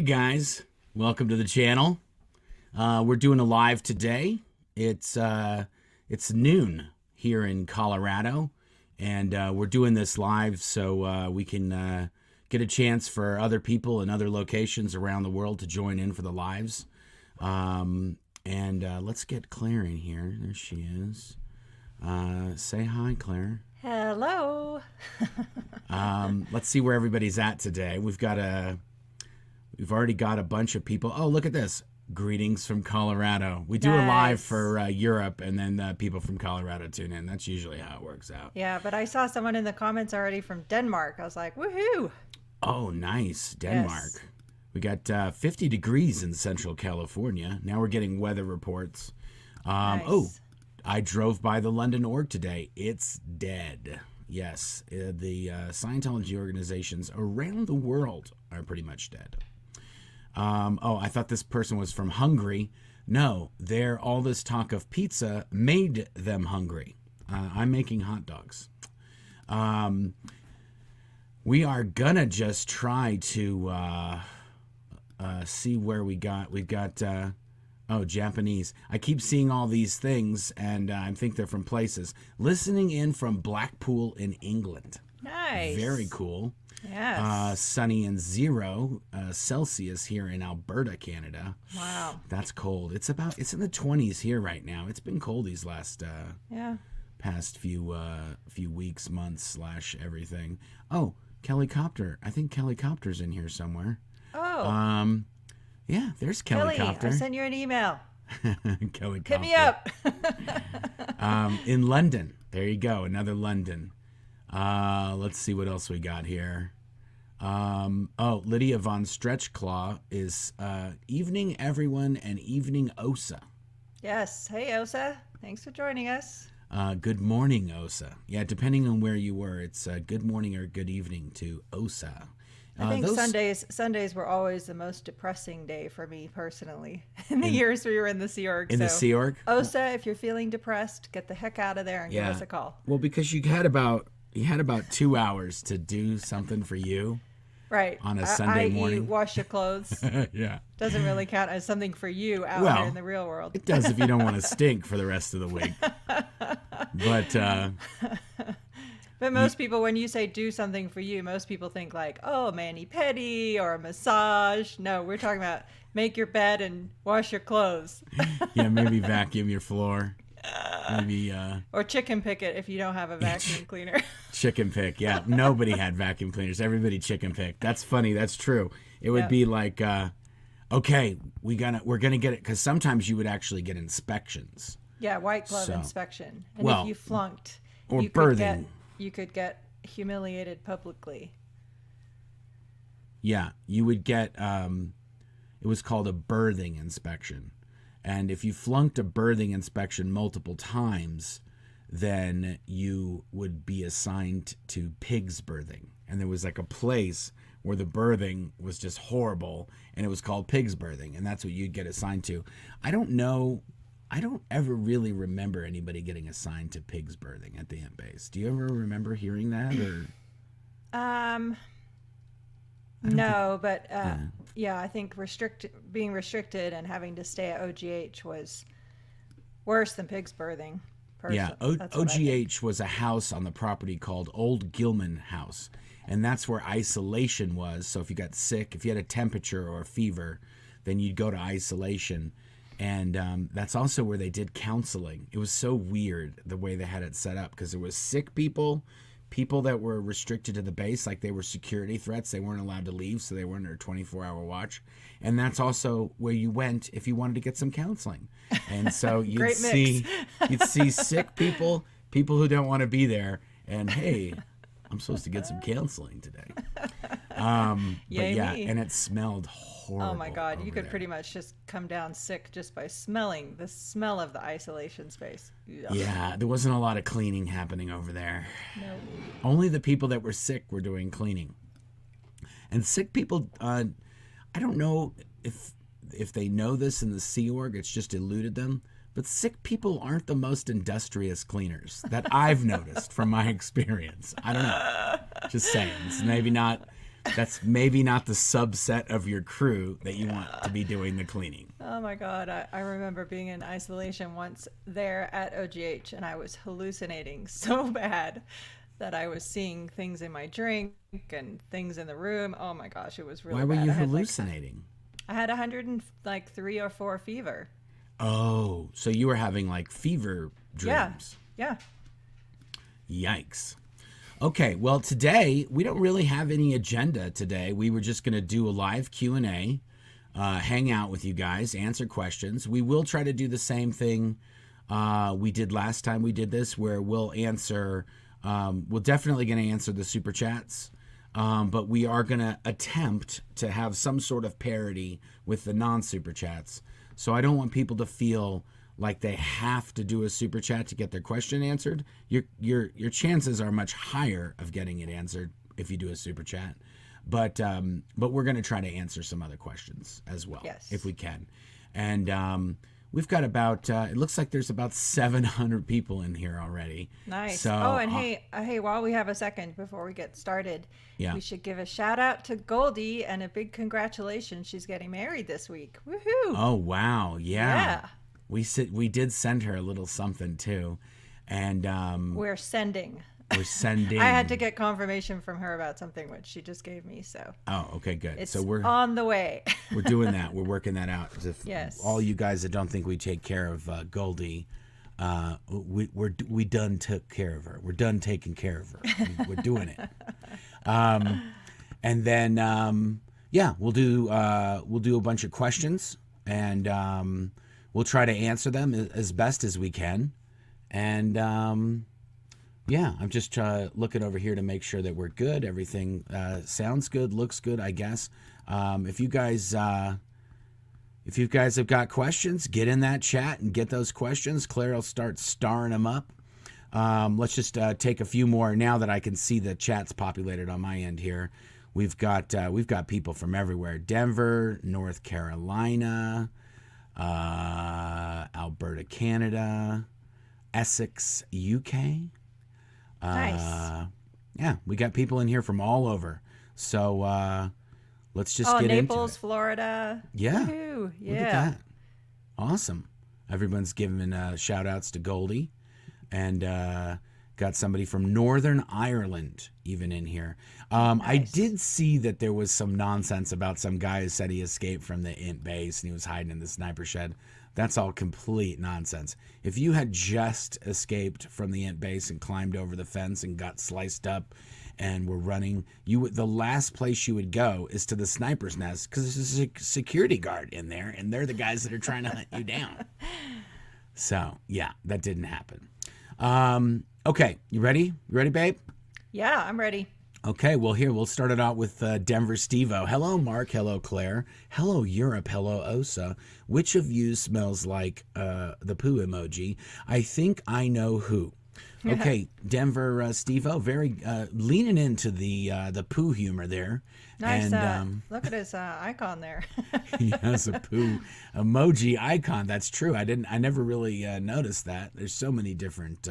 guys, welcome to the channel. We're doing a live today. It's noon here in Colorado, and we're doing this live so we can get a chance for other people in other locations around the world to join in for the lives. Let's get Claire in here. There she is. Say hi, Claire. Hello. Let's see where everybody's at today. We've already got a bunch of people. Oh, look at this. Greetings from Colorado. We do a live for Europe, and then people from Colorado tune in. That's usually how it works out. Yeah, but I saw someone in the comments already from Denmark. I was like, woohoo. Oh, nice. Denmark. Yes. We got 50 degrees in Central California. Now we're getting weather reports. Nice. Oh, I drove by the London org today. It's dead. Yes, the Scientology organizations around the world are pretty much dead. Oh, I thought this person was from Hungary. No, all this talk of pizza made them hungry. I'm making hot dogs. We are gonna just try to see where we've got Japanese. I keep seeing all these things, and I think they're from places. Listening in from Blackpool in England. Nice. Very cool. Yes. Sunny and 0 Celsius here in Alberta, Canada. Wow. That's cold. It's in the 20s here right now. It's been cold these last past few weeks, months / everything. Oh, Kelly Copter. I think Kelly Copter's in here somewhere. Oh. Yeah, there's Kelly Copter. I sent you an email. Kelly Copter. Hit me up. In London. There you go. Another London. Let's see what else we got here. Lydia Von Stretchclaw is evening everyone and evening Osa. Yes. Hey, Osa. Thanks for joining us. Good morning, Osa. Yeah, depending on where you were, it's good morning or good evening to Osa. I think Sundays were always the most depressing day for me personally in the years we were in the Sea Org. The Sea Org? Osa, if you're feeling depressed, get the heck out of there and give us a call. Well, because you had about 2 hours to do something for you. Right. On a Sunday morning. Wash your clothes. Yeah. Doesn't really count as something for you out there in the real world. It does if you don't want to stink for the rest of the week. But most people, when you say do something for you, most people think like, oh, mani-pedi or a massage. No, we're talking about make your bed and wash your clothes. Yeah, maybe vacuum your floor. Maybe or chicken pick it if you don't have a vacuum cleaner. Chicken pick, yeah. Nobody had vacuum cleaners. Everybody chicken picked. That's funny. That's true. It would be like, okay, we're gonna get it, because sometimes you would actually get inspections. Yeah, white glove inspection. And well, if you flunked, or birthing, you could get humiliated publicly. Yeah, you would get. It was called a birthing inspection. And if you flunked a birthing inspection multiple times, then you would be assigned to pigs birthing. And there was like a place where the birthing was just horrible, and it was called pigs birthing, and that's what you'd get assigned to. I don't know. I don't ever really remember anybody getting assigned to pigs birthing at the ant base. Do you ever remember hearing that? Or no, but yeah, I think being restricted and having to stay at OGH was worse than pigs birthing. Yeah, OGH was a house on the property called Old Gilman House, and that's where isolation was. So if you got sick, if you had a temperature or a fever, then you'd go to isolation. And that's also where they did counseling. It was so weird the way they had it set up, because there was sick people that were restricted to the base, like they were security threats. They weren't allowed to leave, so they were under a 24-hour watch. And that's also where you went if you wanted to get some counseling. And so you'd see sick people who don't want to be there, and hey, I'm supposed to get some counseling today. And it smelled horrible. Oh my God, you could there. Pretty much just come down sick just by smelling the smell of the isolation space. Ugh. Yeah, there wasn't a lot of cleaning happening over there. No. Only the people that were sick were doing cleaning. And sick people, I don't know if they know this in the Sea Org, it's just eluded them. But sick people aren't the most industrious cleaners that I've noticed from my experience. I don't know. Just saying. It's maybe not That's maybe not the subset of your crew that you want to be doing the cleaning. Oh my God. I remember being in isolation once there at OGH, and I was hallucinating so bad that I was seeing things in my drink and things in the room. Oh my gosh, it was really bad. Why were you hallucinating? I had 103 or 4 fever. Oh, so you were having like fever dreams. Yeah. Yikes. Okay, well, today we don't really have any agenda today. We were just going to do a live Q&A, hang out with you guys, answer questions. We will try to do the same thing we did last time we did this, where we'll answer, we're definitely going to answer the super chats, but we are going to attempt to have some sort of parity with the non-super chats. So I don't want people to feel like they have to do a super chat to get their question answered. Your chances are much higher of getting it answered if you do a super chat. But we're going to try to answer some other questions as well, if we can. And we've got about it looks like there's about 700 people in here already. Nice. So, and hey, while we have a second before we get started, we should give a shout out to Goldie and a big congratulations. She's getting married this week. Woohoo! Oh wow, yeah. We did send her a little something too, and we're sending. I had to get confirmation from her about something which she just gave me. So. Oh, okay, good. It's so we're on the way. We're doing that. We're working that out. Yes. All you guys that don't think we take care of Goldie, we done took care of her. We're done taking care of her. We're doing it. And then we'll do a bunch of questions, and we'll try to answer them as best as we can. And I'm just looking over here to make sure that we're good. Everything sounds good, looks good, I guess. If you guys have got questions, get in that chat and get those questions. Claire will start starring them up. Let's just take a few more now that I can see the chat's populated on my end here. We've got people from everywhere: Denver, North Carolina, Alberta, Canada, Essex, UK. Nice. We got people in here from all over. So let's just get into it. Naples, Florida. Yeah. Woo-hoo. Yeah. Look at that. Awesome. Everyone's giving shout outs to Goldie, and got somebody from Northern Ireland even in here. Nice. I did see that there was some nonsense about some guy who said he escaped from the int base and he was hiding in the sniper shed. That's all complete nonsense. If you had just escaped from the int base and climbed over the fence and got sliced up and were running, the last place you would go is to the sniper's nest, because there's a security guard in there, and they're the guys that are trying to hunt you down. So, yeah, that didn't happen. Okay, you ready? You ready, babe? Yeah, I'm ready. Okay, well, here, we'll start it out with Denver Stevo. Hello, Mark. Hello, Claire. Hello, Europe. Hello, Osa. Which of you smells like the poo emoji? I think I know who. Okay, Denver Stevo, very leaning into the poo humor there. Nice. And look at his icon there. he has a poo emoji icon. That's true. I never really noticed that. There's so many different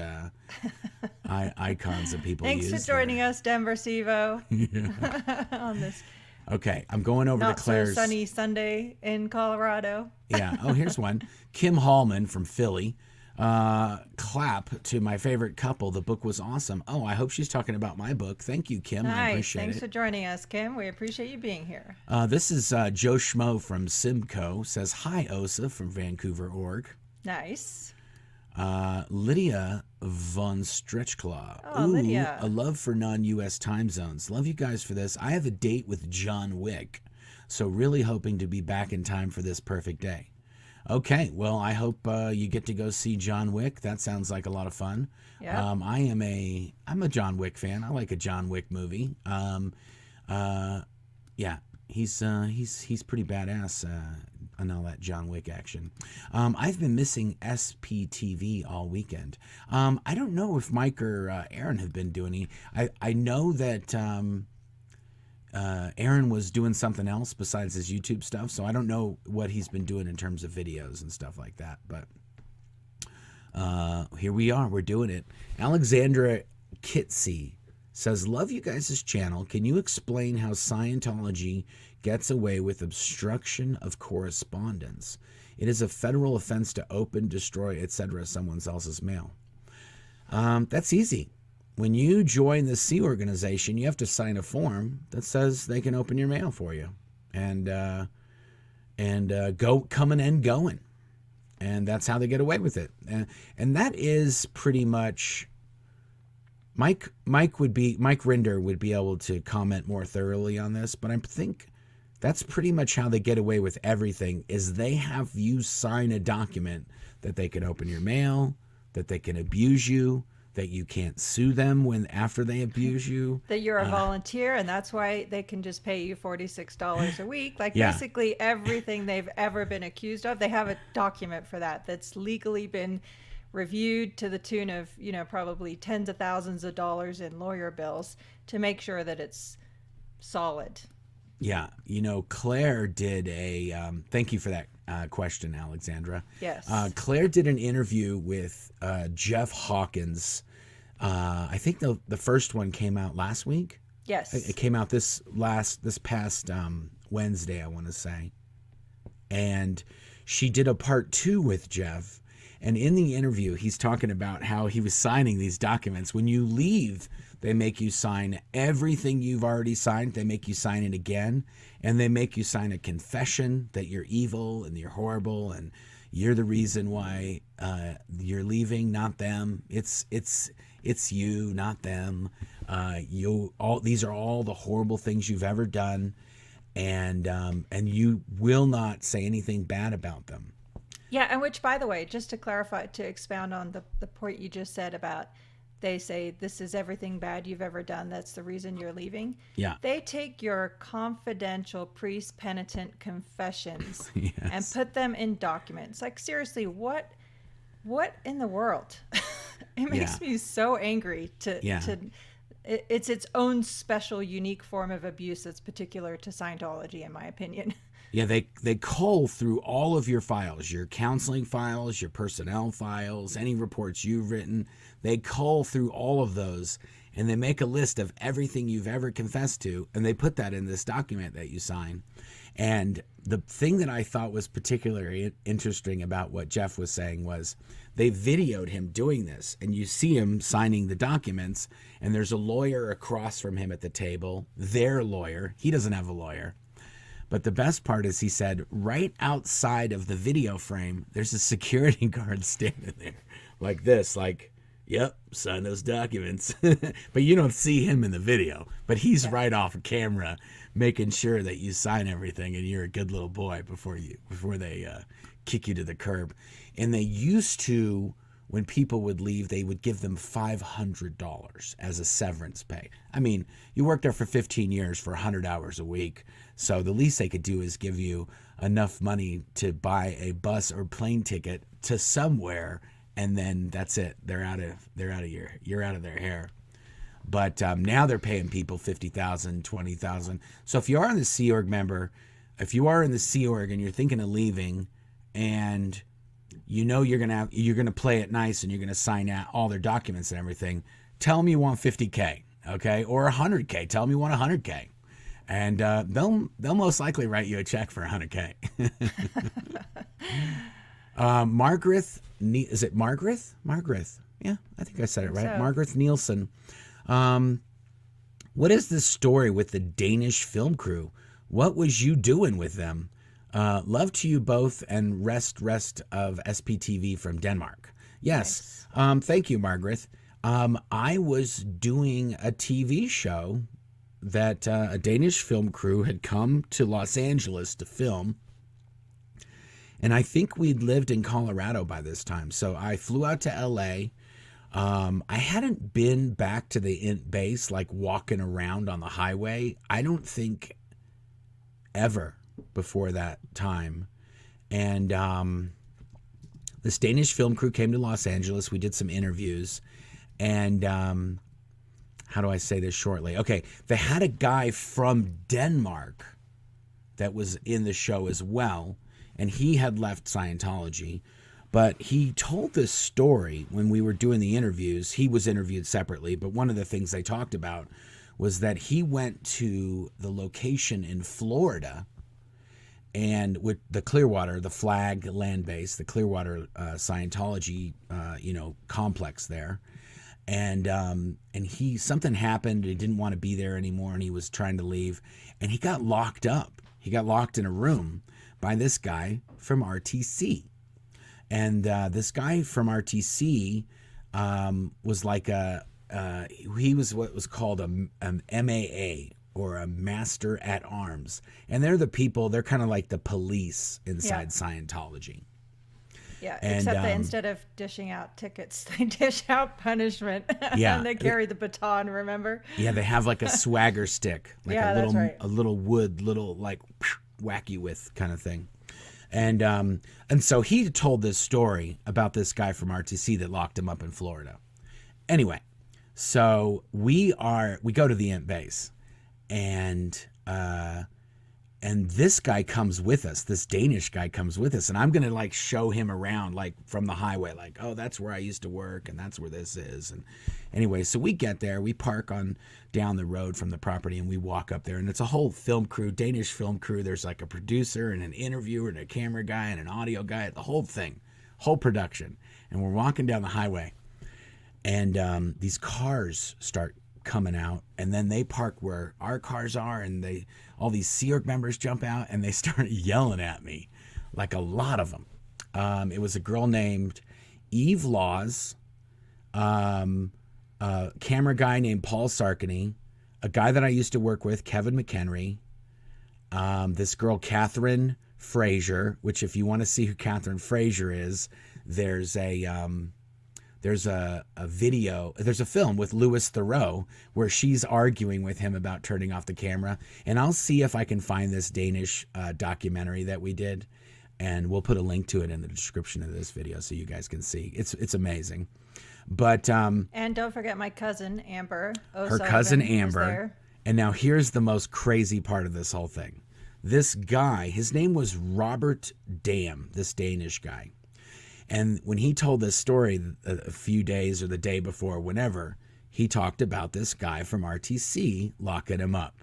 icons that people use. Thanks for joining us, Denver Stevo. On this. Okay, I'm going over to Claire's. Not so sunny Sunday in Colorado. Yeah. Oh, here's one. Kim Hallman from Philly. Clap to my favorite couple. The book was awesome. Oh, I hope she's talking about my book. Thank you, Kim. Nice. I appreciate Thanks it. for joining us, Kim. We appreciate you being here. This is Joe Schmo from Simcoe. Says, hi, Osa from Vancouver, Org. Nice. Lydia Von Stretchclaw. Oh, Lydia. A love for non-U.S. time zones. Love you guys for this. I have a date with John Wick, so really hoping to be back in time for this perfect day. Okay, well, I hope you get to go see John Wick. That sounds like a lot of fun. Yeah. I'm a John Wick fan. I like a John Wick movie. Yeah, he's pretty badass on all that John Wick action. I've been missing SPTV all weekend. I don't know if Mike or Aaron have been doing any. I know that Aaron was doing something else besides his YouTube stuff, so I don't know what he's been doing in terms of videos and stuff like that. But here we are. We're doing it. Alexandra Kitsey says, love you guys' channel. Can you explain how Scientology gets away with obstruction of correspondence? It is a federal offense to open, destroy, etc. someone else's mail. That's easy. When you join the Sea organization, you have to sign a form that says they can open your mail for you and go coming and going. And that's how they get away with it. And that is pretty much... Mike Rinder would be able to comment more thoroughly on this, but I think that's pretty much how they get away with everything, is they have you sign a document that they can open your mail, that they can abuse you, that you can't sue them after they abuse you. That you're a volunteer, and that's why they can just pay you $46 a week. Like yeah. Basically everything they've ever been accused of, they have a document for that's legally been reviewed to the tune of, probably tens of thousands of dollars in lawyer bills to make sure that it's solid. Yeah. Claire did thank you for that question, Alexandra. Yes. Claire did an interview with Jeff Hawkins. I think the first one came out last week. Yes. It came out this past Wednesday, I want to say. And she did a part 2 with Jeff. And in the interview, he's talking about how he was signing these documents. When you leave, they make you sign everything you've already signed. They make you sign it again. And they make you sign a confession that you're evil and you're horrible and you're the reason why you're leaving, not them. It's you, not them. These are all the horrible things you've ever done. And you will not say anything bad about them. Yeah, and which, by the way, just to clarify, to expound on the point you just said about they say this is everything bad you've ever done, that's the reason you're leaving. Yeah. They take your confidential priest-penitent confessions yes. and put them in documents. Like, seriously, what in the world? It makes me so angry it's its own special, unique form of abuse that's particular to Scientology, in my opinion. Yeah, they cull through all of your files, your counseling files, your personnel files, any reports you've written. They cull through all of those, and they make a list of everything you've ever confessed to, and they put that in this document that you sign. And the thing that I thought was particularly interesting about what Jeff was saying was they videoed him doing this, and you see him signing the documents, and there's a lawyer across from him at the table, their lawyer. He doesn't have a lawyer. But the best part is he said right outside of the video frame, there's a security guard standing there like this, like, yep, sign those documents. But you don't see him in the video. But he's right off camera making sure that you sign everything and you're a good little boy before they kick you to the curb. And they used to, when people would leave, they would give them $500 as a severance pay. I mean, you worked there for 15 years for 100 hours a week. So the least they could do is give you enough money to buy a bus or plane ticket to somewhere, and then that's it. You're out of their hair. But now they're paying people $50,000, $20,000. So if you are the Sea Org member, if you are in the Sea Org and you're thinking of leaving, and you know you're gonna play it nice and you're gonna sign out all their documents and everything, tell them you want $50K, okay, or $100K. Tell them you want $100K. And they'll most likely write you a check for $100K. Margaret, is it Margaret? Margaret, yeah, I think I said it right. So. Margaret Nielsen. What is the story with the Danish film crew? What was you doing with them? Love to you both, and rest of SPTV from Denmark. Yes, nice. Thank you, Margaret. I was doing a TV show that a Danish film crew had come to Los Angeles to film. And I think we'd lived in Colorado by this time. So I flew out to LA. I hadn't been back to the base, like walking around on the highway. I don't think ever before that time. And this Danish film crew came to Los Angeles. We did some interviews. And how do I say this shortly? Okay, they had a guy from Denmark that was in the show as well, and he had left Scientology. But he told this story when we were doing the interviews. He was interviewed separately, but one of the things they talked about was that he went to the location in Florida and with the Clearwater, the flag land base, the Clearwater Scientology, complex there. And something happened. He didn't want to be there anymore, and he was trying to leave. And he got locked up. He got locked in a room by this guy from RTC. And this guy from RTC was like he was what was called an MAA, or a master at arms. And they're the people, they're kind of like the police inside Scientology. Yeah, except that instead of dishing out tickets, they dish out punishment. Yeah. And they carry the baton, remember? Yeah, they have like a swagger stick, like a little wood, like whack you with kind of thing. And so he told this story about this guy from RTC that locked him up in Florida. Anyway, so we go to the Int base, and this guy comes with us. This Danish guy comes with us, and I'm gonna like show him around, like from the highway, like, oh, that's where I used to work, and that's where this is. And anyway, so we get there, we park on down the road from the property, and we walk up there, and it's a whole film crew, Danish film crew. There's like a producer and an interviewer and a camera guy and an audio guy, the whole thing, whole production. And we're walking down the highway, and these cars start coming out, and then they park where our cars are, and all these Sea Org members jump out, and they start yelling at me, like a lot of them. It was a girl named Eve Laws, a camera guy named Paul Sarkany, a guy that I used to work with, Kevin McHenry, this girl Catherine Fraser, which if you want to see who Catherine Fraser is, there's a video, there's a film with Louis Theroux where she's arguing with him about turning off the camera. And I'll see if I can find this Danish documentary that we did, and we'll put a link to it in the description of this video so you guys can see. It's amazing. But and don't forget my cousin Amber. Her cousin Amber. And now here's the most crazy part of this whole thing. This guy, his name was Robert Dam, this Danish guy. And when he told this story a few days or the day before, whenever, he talked about this guy from RTC locking him up.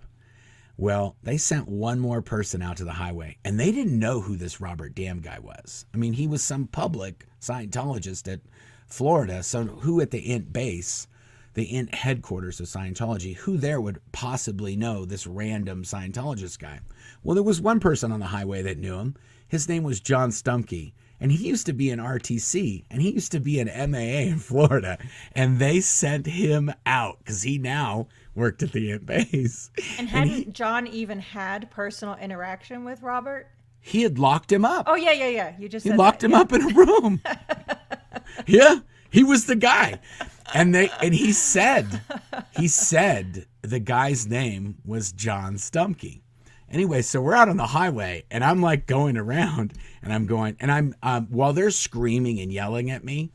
Well, they sent one more person out to the highway, and they didn't know who this Robert Dam guy was. I mean, he was some public Scientologist at Florida. So who at the Int base, the Int headquarters of Scientology, who there would possibly know this random Scientologist guy? Well, there was one person on the highway that knew him. His name was John Stumke. And he used to be an RTC, and he used to be an MAA in Florida. And they sent him out because he now worked at the Int base. And hadn't John even had personal interaction with Robert? He had locked him up. Oh, yeah. You just said locked him up in a room. Yeah, he was the guy. And he said the guy's name was John Stumke. Anyway, so we're out on the highway, and I'm like going around, and I'm while they're screaming and yelling at me,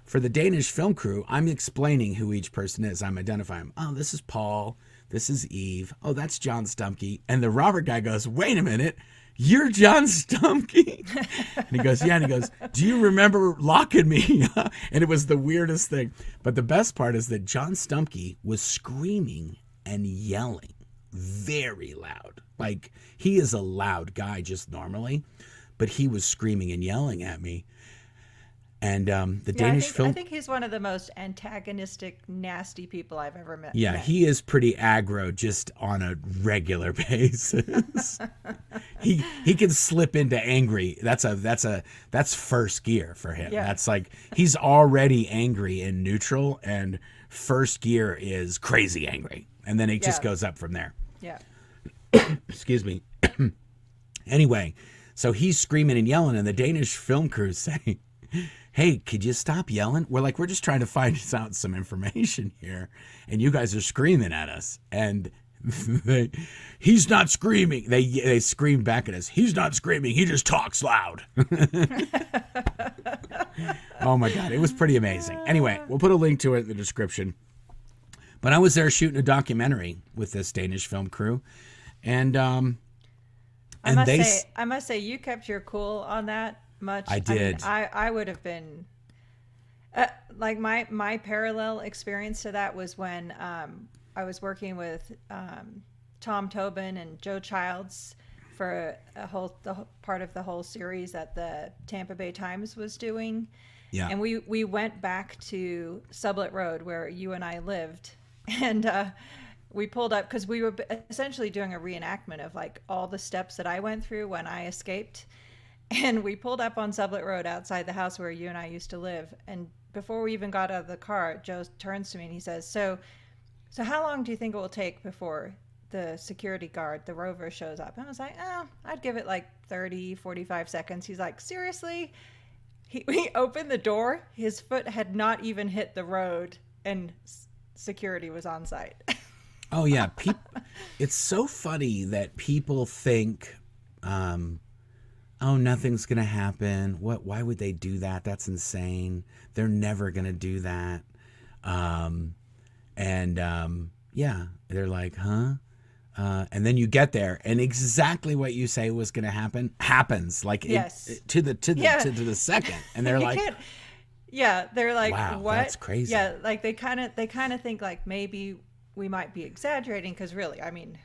for the Danish film crew, I'm explaining who each person is. I'm identifying them. Oh, this is Paul. This is Eve. Oh, that's John Stumke. And the Robert guy goes, wait a minute, you're John Stumke? And he goes, yeah. And he goes, do you remember locking me up? And it was the weirdest thing. But the best part is that John Stumke was screaming and yelling very loud. Like, he is a loud guy just normally, but he was screaming and yelling at me. And the Danish film... I think he's one of the most antagonistic, nasty people I've ever met. Yeah, he is pretty aggro just on a regular basis. he can slip into angry. That's first gear for him. Yeah. That's like, he's already angry in neutral, and first gear is crazy angry. And then it just goes up from there. Yeah. Excuse me. Anyway, so he's screaming and yelling, and the Danish film crew saying, hey, could you stop yelling? We're just trying to find out some information here, and you guys are screaming at us. And he's not screaming. They screamed back at us. He's not screaming. He just talks loud. Oh, my God. It was pretty amazing. Anyway, we'll put a link to it in the description. But I was there shooting a documentary with this Danish film crew. And I must say you kept your cool on that much? I did. I would have been like my parallel experience to that was when I was working with Tom Tobin and Joe Childs for the part of the whole series that the Tampa Bay Times was doing. Yeah. And we went back to Sublette Road where you and I lived, and we pulled up because we were essentially doing a reenactment of like all the steps that I went through when I escaped. And we pulled up on Sublette Road outside the house where you and I used to live. And before we even got out of the car, Joe turns to me and he says, so how long do you think it will take before the security guard, the rover, shows up? And I was like, I'd give it like 30, 45 seconds. He's like, seriously? He opened the door. His foot had not even hit the road and security was on site. Oh, yeah. It's so funny that people think, oh, nothing's going to happen. Why would they do that? That's insane. They're never going to do that. Yeah, they're like, huh? And then you get there, and exactly what you say was going to happen happens, like yes. to the second. And they're like, yeah, they're like, wow, what? That's crazy. Yeah, like they kind of think like maybe we might be exaggerating because really, I mean,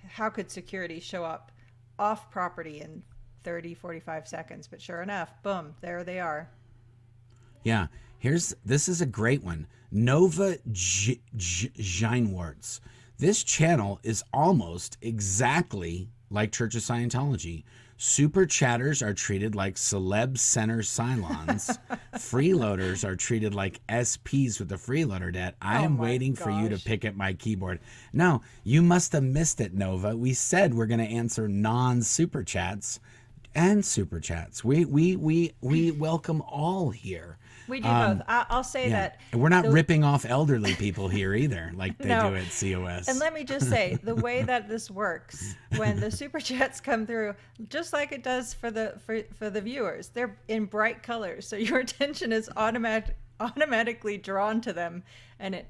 how could security show up off property in 30, 45 seconds? But sure enough, boom, there they are. Yeah, this is a great one. Nova Ginwarts. This channel is almost exactly like Church of Scientology. Super chatters are treated like celeb center Cylons. Freeloaders are treated like SPs with the freeloader debt. I am waiting for you to pick at my keyboard. No, you must have missed it, Nova. We said we're going to answer non-super chats and super chats. We welcome all here. We do both. I'll say that. And we're not ripping off elderly people here either, like they do at COS. And let me just say, the way that this works, when the super chats come through, just like it does for the viewers, they're in bright colors, so your attention is automatically drawn to them. And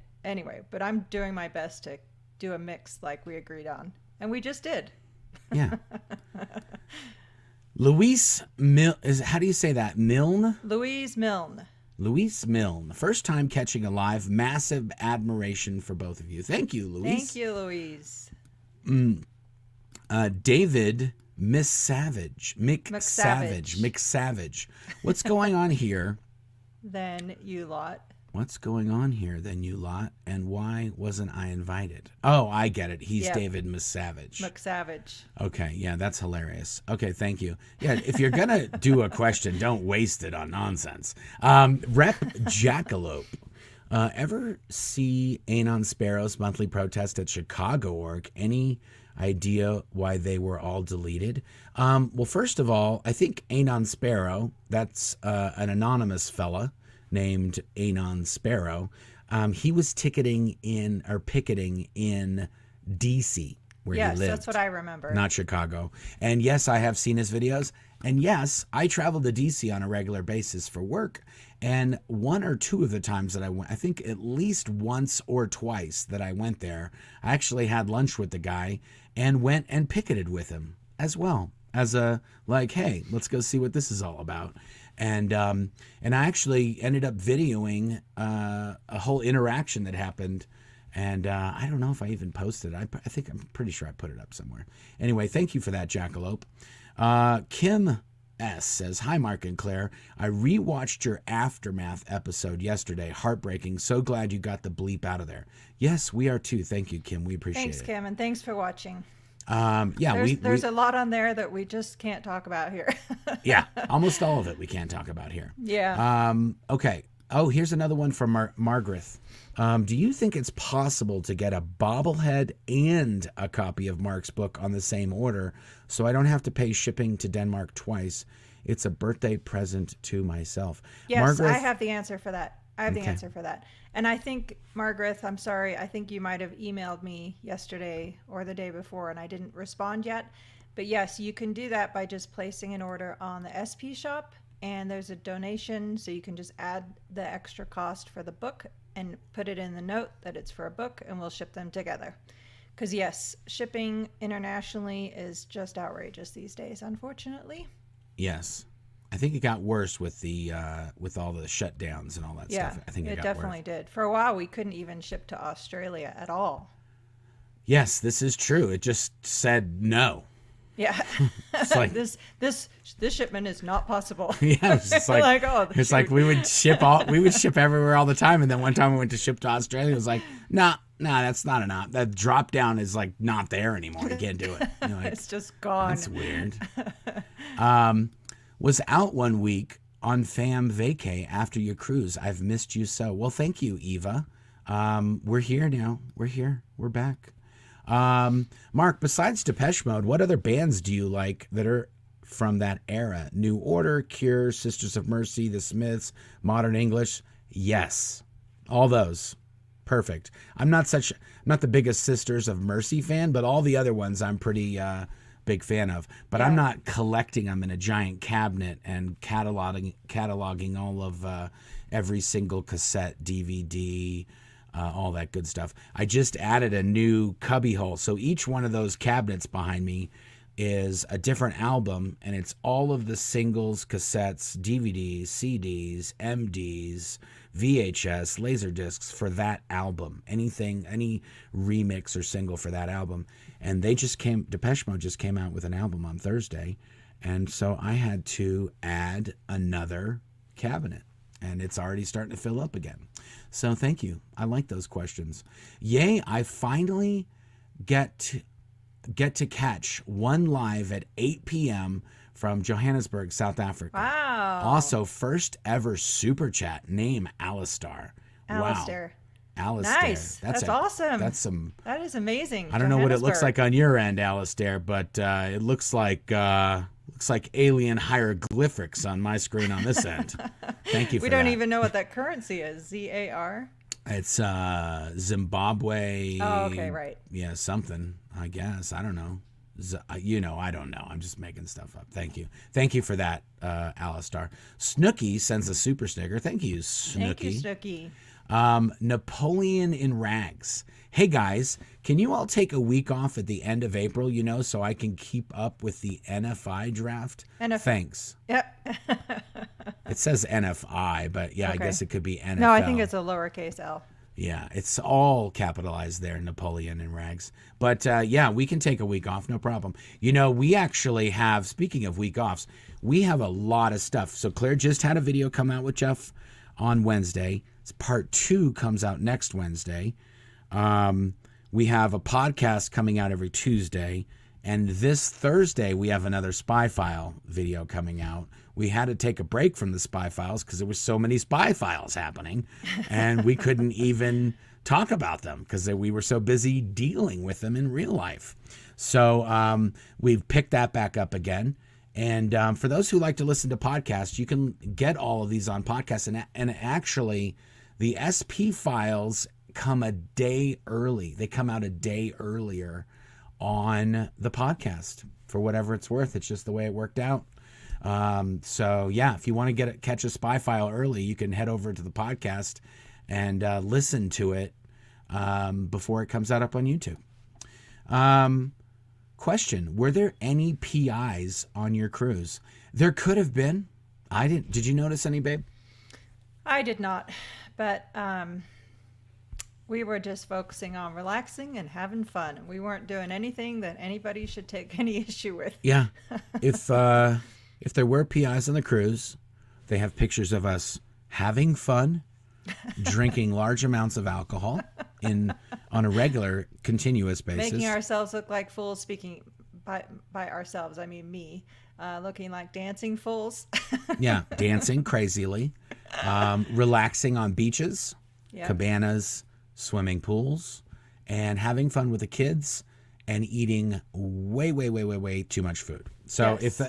but I'm doing my best to do a mix like we agreed on, and we just did. Yeah. Louise Milne, how do you say that? Milne? Louise Milne. Louise Milne. First time catching a live. Massive admiration for both of you. Thank you, Louise. Thank you, Louise. David McSavage. What's going on here? Then you lot. What's going on here, then, you lot? And why wasn't I invited? Oh, I get it. He's David McSavage. Okay, yeah, that's hilarious. Okay, thank you. Yeah, if you're going to do a question, don't waste it on nonsense. Rep Jackalope. Ever see Anon Sparrow's monthly protest at Chicago org? Any idea why they were all deleted? Well, first of all, I think Anon Sparrow, that's an anonymous fella named Anon Sparrow. He was picketing in DC, where he lived. Yes, that's what I remember. Not Chicago. And yes, I have seen his videos. And yes, I travel to DC on a regular basis for work. And one or two of the times that I went, I think at least once or twice that I went there, I actually had lunch with the guy and went and picketed with him as well. As a, like, hey, let's go see what this is all about. And I actually ended up videoing a whole interaction that happened. And I don't know if I even posted it. I'm pretty sure I put it up somewhere. Anyway, thank you for that, Jackalope. Kim S. says, hi, Mark and Claire. I rewatched your Aftermath episode yesterday. Heartbreaking. So glad you got the bleep out of there. Yes, we are too. Thank you, Kim. We appreciate it. Thanks, Kim, and thanks for watching. There's a lot on there that we just can't talk about here. Yeah, almost all of it we can't talk about here. Yeah. Okay. Oh, here's another one from Margaret. Do you think it's possible to get a bobblehead and a copy of Mark's book on the same order so I don't have to pay shipping to Denmark twice? It's a birthday present to myself. Yes, Margaret, I have the answer for that. And I think, Margaret, I'm sorry, I think you might have emailed me yesterday or the day before and I didn't respond yet. But yes, you can do that by just placing an order on the SP shop, and there's a donation, so you can just add the extra cost for the book and put it in the note that it's for a book, and we'll ship them together. Because yes, shipping internationally is just outrageous these days, unfortunately. Yes. I think it got worse with the with all the shutdowns and all that stuff. I think it got definitely worse. did. For a while, we couldn't even ship to Australia at all. Yes, this is true. It just said no. Yeah, It's like this shipment is not possible. yeah, it's like, Like, oh, it's shoot. like we would ship everywhere all the time, and then one time we went to ship to Australia. It was like, nah, that's not enough. That drop down is like not there anymore. You can't do it. You're like, It's just gone. that's weird. Was out one week on fam vacay after your cruise. I've missed you so. Well, thank you, Eva. We're here now. We're here. We're back. Mark, besides Depeche Mode, what other bands do you like that are from that era? New Order, Cure, Sisters of Mercy, The Smiths, Modern English? Yes. All those. Perfect. I'm not the biggest Sisters of Mercy fan, but all the other ones I'm pretty big fan of. But I'm not collecting them in a giant cabinet and cataloging all of every single cassette, DVD, all that good stuff. I just added a new cubby hole. So each one of those cabinets behind me is a different album, and it's all of the singles, cassettes, DVDs, CDs, MDs, VHS, laser discs for that album. Any remix or single for that album. And Depeche Mode just came out with an album on Thursday. And so I had to add another cabinet, and it's already starting to fill up again. So thank you. I like those questions. Yay, I finally get to catch one live at 8 p.m. from Johannesburg, South Africa. Wow. Also, first ever super chat, name Alistar. Alistar. Wow. Alistar. Nice. That's awesome. That is amazing. I don't know what it looks like on your end, Alistar, but it looks like alien hieroglyphics on my screen on this end. Thank you for that. We don't even know what that currency is. ZAR? It's Zimbabwe. Oh, okay, right. Yeah, something, I guess. I don't know. I don't know. I'm just making stuff up. Thank you. Thank you for that, Alistar. Snooky sends a super sticker. Thank you, Snooky. Thank you, Snooky. Napoleon in Rags. Hey guys, can you all take a week off at the end of April, so I can keep up with the NFI draft? Thanks. Yep. It says NFI, but yeah, okay. I guess it could be NFL. No, I think it's a lowercase L. Yeah, it's all capitalized there, Napoleon in Rags. But yeah, we can take a week off, no problem. We actually have, speaking of week offs, we have a lot of stuff. So Claire just had a video come out with Jeff on Wednesday. Part 2 comes out next Wednesday. We have a podcast coming out every Tuesday. And this Thursday, we have another Spy File video coming out. We had to take a break from the Spy Files because there were so many Spy Files happening. And we couldn't even talk about them because we were so busy dealing with them in real life. So we've picked that back up again. And for those who like to listen to podcasts, you can get all of these on podcasts. And actually, the SP Files come a day early. They come out a day earlier on the podcast for whatever it's worth. It's just the way it worked out. So yeah, if you want to catch a Spy File early, you can head over to the podcast and listen to it before it comes out up on YouTube. Question: were there any PIs on your cruise? There could have been. I didn't. Did you notice any, babe? I did not, but we were just focusing on relaxing and having fun. We weren't doing anything that anybody should take any issue with. Yeah. If there were PIs on the cruise, they have pictures of us having fun, drinking large amounts of alcohol on a regular, continuous basis. Making ourselves look like fools, speaking by ourselves, I mean me, looking like dancing fools. Yeah, dancing crazily, relaxing on beaches, yep. Cabanas, swimming pools, and having fun with the kids and eating way too much food. So yes.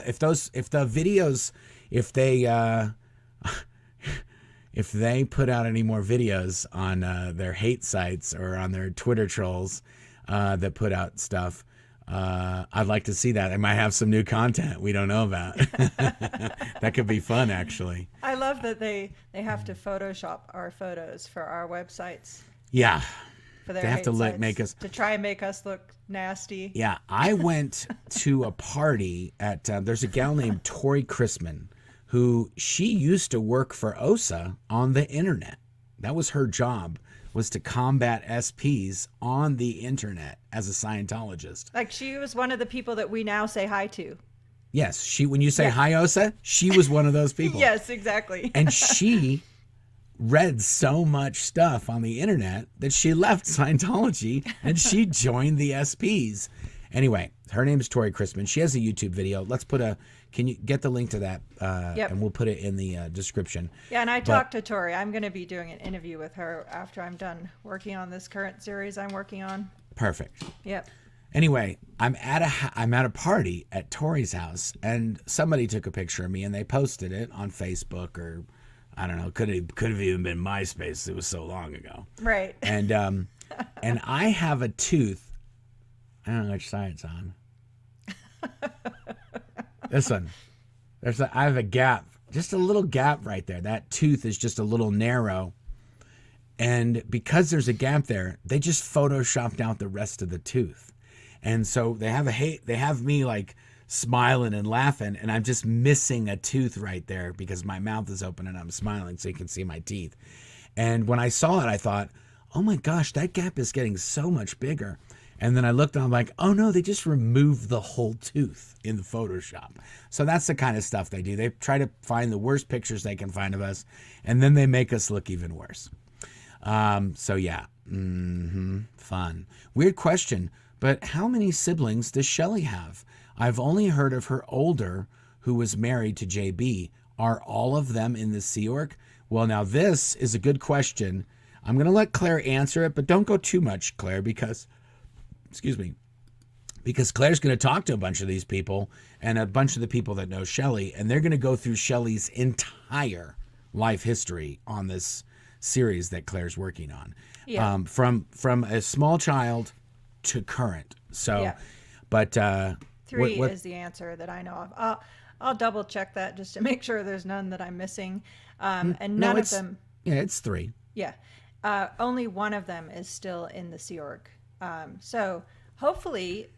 if they put out any more videos on their hate sites or on their Twitter trolls that put out stuff, I'd like to see that. They might have some new content we don't know about. That could be fun, actually. I love that they have to Photoshop our photos for our websites. Yeah. For their they have to make us to try and make us look nasty. Yeah, I went to a party at there's a gal named Tori Chrisman who she used to work for OSA on the internet. That was her job, was to combat SPs on the internet as a Scientologist. Like she was one of the people that we now say hi to. Yes, when you say hi OSA, she was one of those people. Yes, exactly. And she read so much stuff on the internet that she left Scientology and she joined the SPs. Anyway, her name is Tori Christman. She has a YouTube video. Can you get the link to that? Yep. And we'll put it in the description. Yeah, and I talked to Tori. I'm going to be doing an interview with her after I'm done working on this current series I'm working on. Perfect. Yep. Anyway, I'm at a party at Tori's house, and somebody took a picture of me and they posted it on Facebook, or I don't know, could have even been MySpace. It was so long ago. Right. And and I have a tooth. I don't know which side it's on. This one. I have a gap, just a little gap right there. That tooth is just a little narrow. And because there's a gap there, they just photoshopped out the rest of the tooth. And so they have me like smiling and laughing, and I'm just missing a tooth right there because my mouth is open and I'm smiling so you can see my teeth. And when I saw it, I thought, oh my gosh, that gap is getting so much bigger. And then I looked and I'm like, oh no, they just removed the whole tooth in the Photoshop. So that's the kind of stuff they do. They try to find the worst pictures they can find of us, and then they make us look even worse. So yeah, fun. Weird question, but how many siblings does Shelly have? I've only heard of her older, who was married to JB. Are all of them in the Sea Org? Well, now this is a good question. I'm going to let Claire answer it, but don't go too much, Claire, because Claire's going to talk to a bunch of these people and a bunch of the people that know Shelly, and they're going to go through Shelly's entire life history on this series that Claire's working on. Yeah. From a small child to current. So, yeah. But 3 is the answer that I know of. I'll double check that just to make sure there's none that I'm missing. And none of them. Yeah, it's 3. Yeah. Only one of them is still in the Sea Org. So hopefully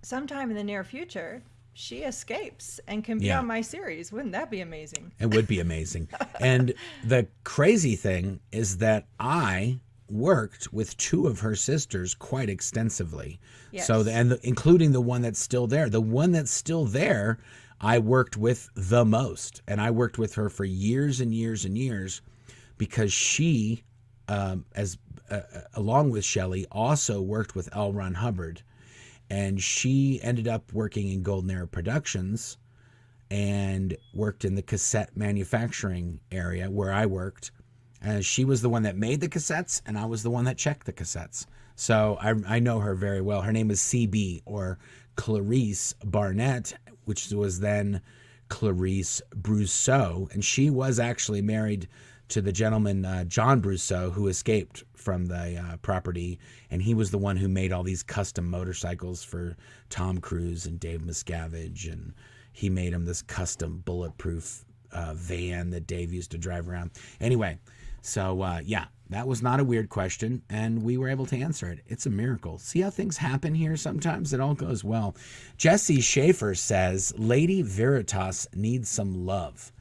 sometime in the near future, she escapes and can be on my series. Wouldn't that be amazing? It would be amazing. And the crazy thing is that I worked with 2 of her sisters quite extensively. Yes. So, including the one that's still there. The one that's still there, I worked with the most. And I worked with her for years and years and years because she, along with Shelly, also worked with L. Ron Hubbard. And she ended up working in Golden Era Productions and worked in the cassette manufacturing area where I worked. She was the one that made the cassettes, and I was the one that checked the cassettes. So I know her very well. Her name is CB, or Clarice Barnett, which was then Clarice Brousseau. And she was actually married to the gentleman, John Brousseau, who escaped from the property. And he was the one who made all these custom motorcycles for Tom Cruise and Dave Miscavige. And he made him this custom bulletproof van that Dave used to drive around. Anyway, so yeah, that was not a weird question, and we were able to answer it. It's a miracle. See how things happen here? Sometimes it all goes well. Jesse Schaefer says, Lady Veritas needs some love.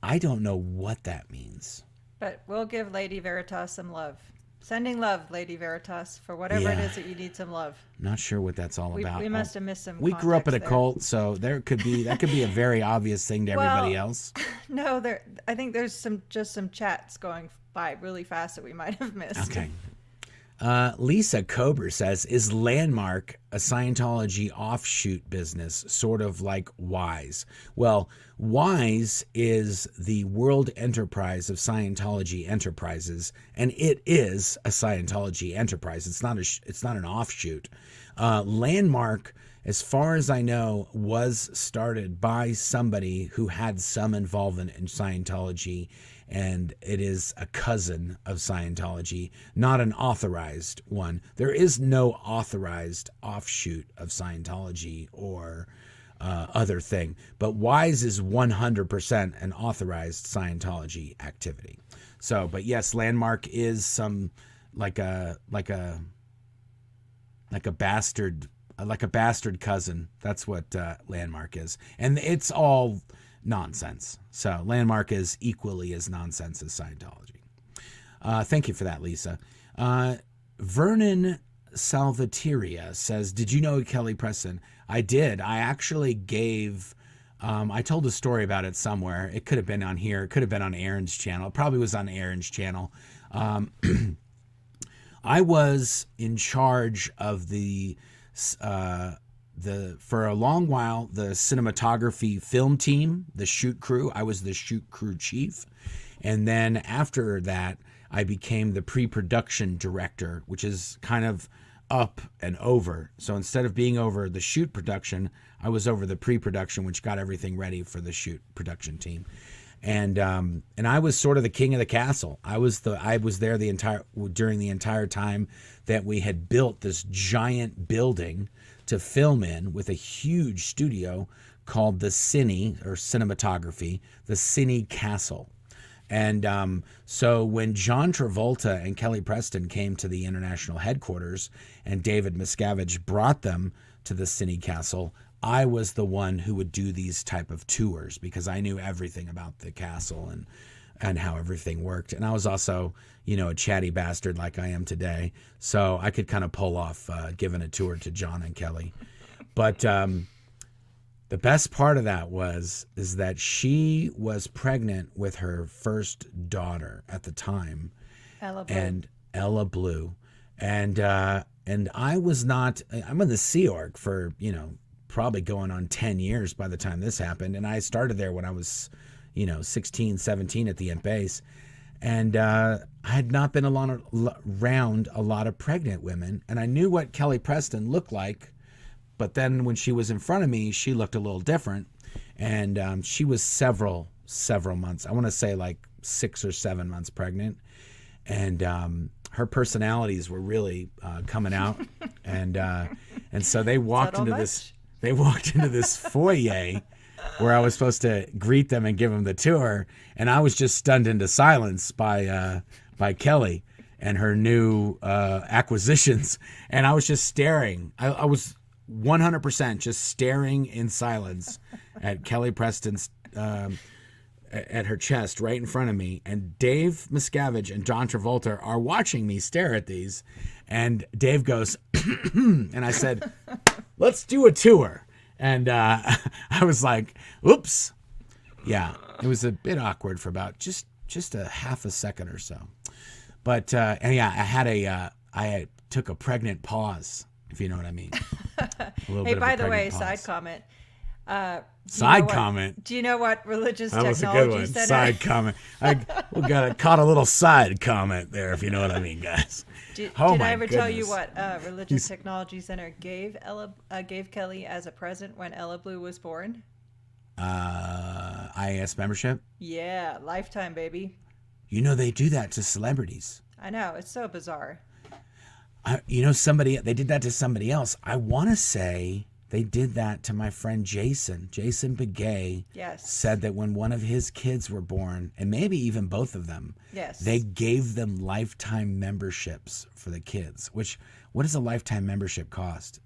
I don't know what that means. But we'll give Lady Veritas some love. Sending love, Lady Veritas, for whatever it is that you need some love. Not sure what that's all about. We must have missed some. We grew up in a there. cult, so that could be a very obvious thing to everybody else. No, I think there's just some chats going by really fast that we might have missed. Okay. Lisa Kober says, is Landmark a Scientology offshoot business, sort of like WISE? Well, WISE is the world enterprise of Scientology enterprises, and it is a Scientology enterprise. It's not an offshoot. Landmark, as far as I know, was started by somebody who had some involvement in Scientology, and it is a cousin of Scientology, not an authorized one. There is no authorized offshoot of Scientology or other thing, but WISE is 100% an authorized Scientology activity. So, but yes, Landmark is some like a bastard cousin. That's what Landmark is, and it's all nonsense. So Landmark is equally as nonsense as Scientology. Thank you for that, Lisa. Vernon Salvateria says, did you know Kelly Preston? I did. I actually gave, I told a story about it somewhere. It could have been on here. It could have been on Aaron's channel. It probably was on Aaron's channel. I was in charge of for a long while, the cinematography film team, the shoot crew. I was the shoot crew chief. And then after that, I became the pre-production director, which is kind of up and over. So instead of being over the shoot production, I was over the pre-production, which got everything ready for the shoot production team. And I was sort of the king of the castle. I was there during the entire time that we had built this giant building to film in, with a huge studio called the Cine, or cinematography, the Cine Castle. And so when John Travolta and Kelly Preston came to the international headquarters and David Miscavige brought them to the Cine Castle, I was the one who would do these type of tours because I knew everything about the castle and how everything worked. And I was also, a chatty bastard like I am today. So I could kind of pull off giving a tour to John and Kelly. But the best part of that is that she was pregnant with her first daughter at the time. Ella Blue. And I was not, I'm in the Sea Org for, probably going on 10 years by the time this happened. And I started there when I was, 16, 17 at the Imp Base. And I had not been around a lot of pregnant women. And I knew what Kelly Preston looked like. But then when she was in front of me, she looked a little different. And she was several months. I want to say like 6 or 7 months pregnant. And her personalities were really coming out. And so they walked into this. They walked into this foyer where I was supposed to greet them and give them the tour, and I was just stunned into silence by Kelly and her new acquisitions, and I was just staring. I was 100% just staring in silence at Kelly Preston's at her chest right in front of me, and Dave Miscavige and John Travolta are watching me stare at these, and Dave goes, and I said, let's do a tour. And I was like, oops. Yeah, it was a bit awkward for about just a half a second or so. But, and yeah, I took a pregnant pause, if you know what I mean. Hey, by the way, side comment. Comment. Do you know what religious that technology was a good one. said? Side comment. Caught a little side comment there, if you know what I mean, guys. Did I ever tell you what Religious Technology Center gave Kelly as a present when Ella Blue was born? IAS membership? Yeah, lifetime, baby. They do that to celebrities. I know, it's so bizarre. They did that to somebody else. I want to say they did that to my friend Jason. Jason Begay said that when one of his kids were born, and maybe even both of them, they gave them lifetime memberships for the kids. What does a lifetime membership cost?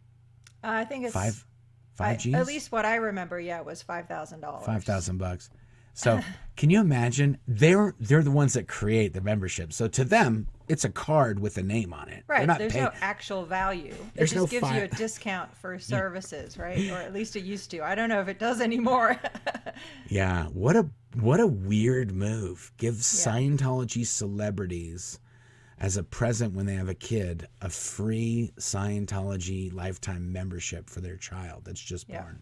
I think it's five G's? At least what I remember, it was $5,000. $5,000. So can you imagine? They're the ones that create the membership. So to them, it's a card with a name on it. Right. There's no actual value. It just gives you a discount for services, right? Or at least it used to. I don't know if it does anymore. Yeah. What a weird move. Give Scientology celebrities, as a present when they have a kid, a free Scientology lifetime membership for their child that's just born.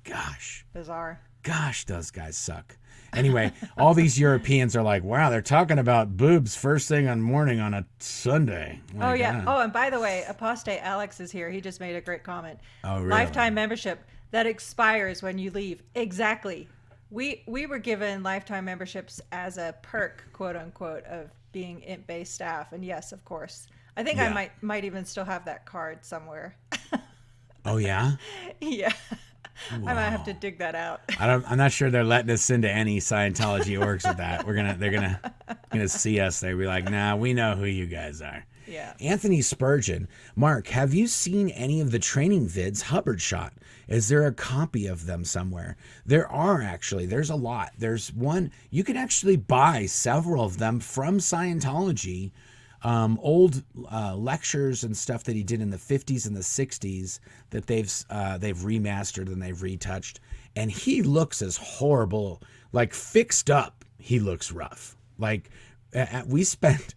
Gosh. Bizarre. Gosh, those guys suck. Anyway, all these Europeans are like, wow, they're talking about boobs first thing on morning on a Sunday. Oh, yeah. Oh, and by the way, Apostate Alex is here. He just made a great comment. Oh, really? Lifetime membership that expires when you leave. Exactly. We were given lifetime memberships as a perk, quote unquote, of being Imp-based staff. And yes, of course. I think I might even still have that card somewhere. Oh, yeah? Yeah. Wow. I might have to dig that out. I'm not sure they're letting us into any Scientology orgs with that. They're gonna see us. They'll be like, nah, we know who you guys are. Yeah. Anthony Spurgeon, Mark, have you seen any of the training vids Hubbard shot? Is there a copy of them somewhere? There are actually. There's a lot. There's one. You can actually buy several of them from Scientology. Old lectures and stuff that he did in the 50s and the 60s that they've remastered and they've retouched. And he looks as horrible, like fixed up. He looks rough. Like we spent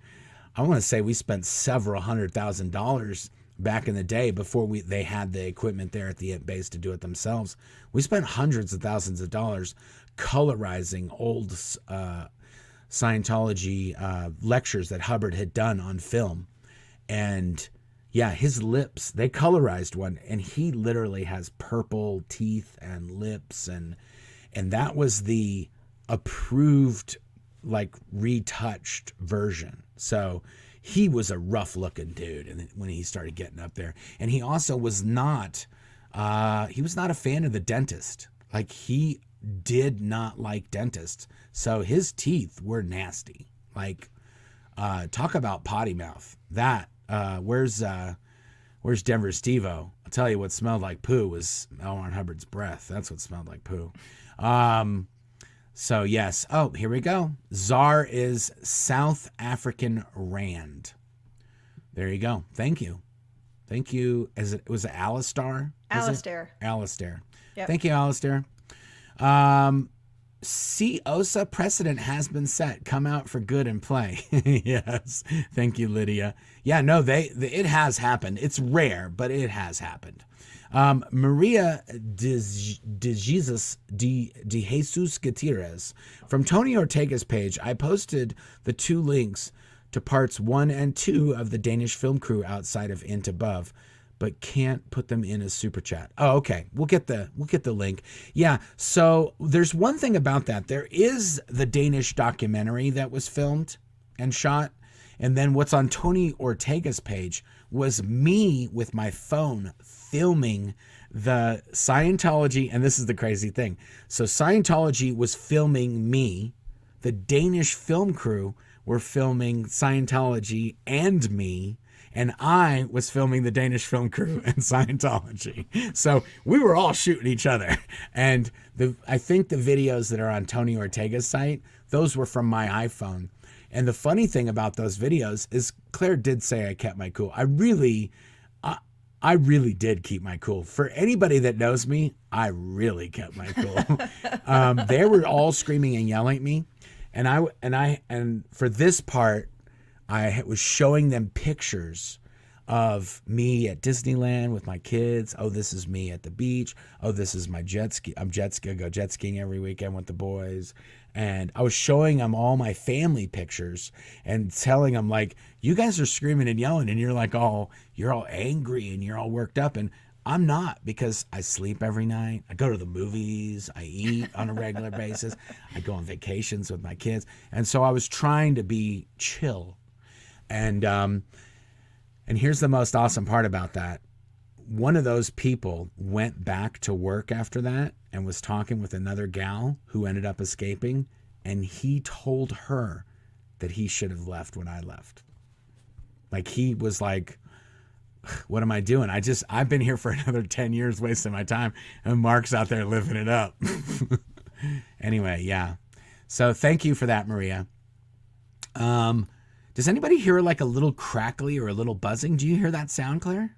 several $100,000 back in the day before they had the equipment there at the base to do it themselves. We spent hundreds of thousands of dollars colorizing old Scientology lectures that Hubbard had done on film. And yeah, his lips, they colorized one, and he literally has purple teeth and lips, and that was the approved, like, retouched version. So he was a rough looking dude, and when he started getting up there. And he also was not a fan of the dentist. Like, he did not like dentists. So his teeth were nasty. Like, talk about potty mouth. That where's Denver Stevo? I'll tell you what smelled like poo was L. Ron Hubbard's breath. That's what smelled like poo. So yes. Oh, here we go. ZAR is South African Rand. There you go. Thank you. Was it Alistar? Alistar. Yep. Thank you, Alistar. COSA precedent has been set. Come out for good and play. Yes. Thank you, Lydia. Yeah, no, it has happened. It's rare, but it has happened. Maria de Jesus Gutierrez from Tony Ortega's page. I posted the 2 links to parts 1 and 2 of the Danish film crew outside of Int Above, but can't put them in as super chat. Oh, okay. We'll get the link. Yeah. So there's one thing about that. There is the Danish documentary that was filmed and shot. And then what's on Tony Ortega's page was me with my phone filming the Scientology. And this is the crazy thing. So Scientology was filming me. The Danish film crew were filming Scientology and me. And I was filming the Danish film crew and Scientology. So we were all shooting each other. And I think the videos that are on Tony Ortega's site, those were from my iPhone. And the funny thing about those videos is Claire did say I kept my cool. I really did keep my cool. For anybody that knows me, I really kept my cool. They were all screaming and yelling at me. And for this part, I was showing them pictures of me at Disneyland with my kids. Oh, this is me at the beach. Oh, this is my jet ski. I go jet skiing every weekend with the boys. And I was showing them all my family pictures and telling them, like, you guys are screaming and yelling and you're all angry and you're all worked up. And I'm not, because I sleep every night. I go to the movies. I eat on a regular basis. I go on vacations with my kids. And so I was trying to be chill. And here's the most awesome part about that. One of those people went back to work after that and was talking with another gal who ended up escaping. And he told her that he should have left when I left. Like, he was like, what am I doing? I've been here for another 10 years wasting my time. And Mark's out there living it up. Anyway, yeah. So thank you for that, Maria. Does anybody hear like a little crackly or a little buzzing? Do you hear that sound, Claire?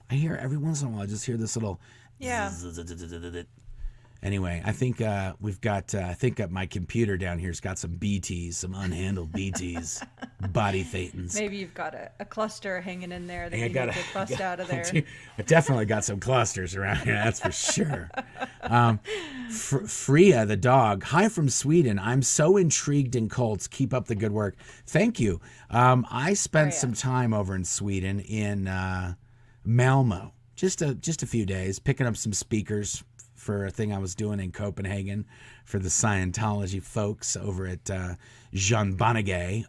I hear every once in a while. I just hear this little. Yeah. Anyway, I think we've got. I think my computer down here's got some BTs, some unhandled BTs, body thetans. Maybe you've got a cluster hanging in there that you need to bust out of there. I definitely got some clusters around here. That's for sure. Freya the dog. Hi from Sweden. I'm so intrigued in cults. Keep up the good work. Thank you. I spent some time over in Sweden in Malmo, just a few days, picking up some speakers for a thing I was doing in Copenhagen for the Scientology folks over at Jean Bonnegay.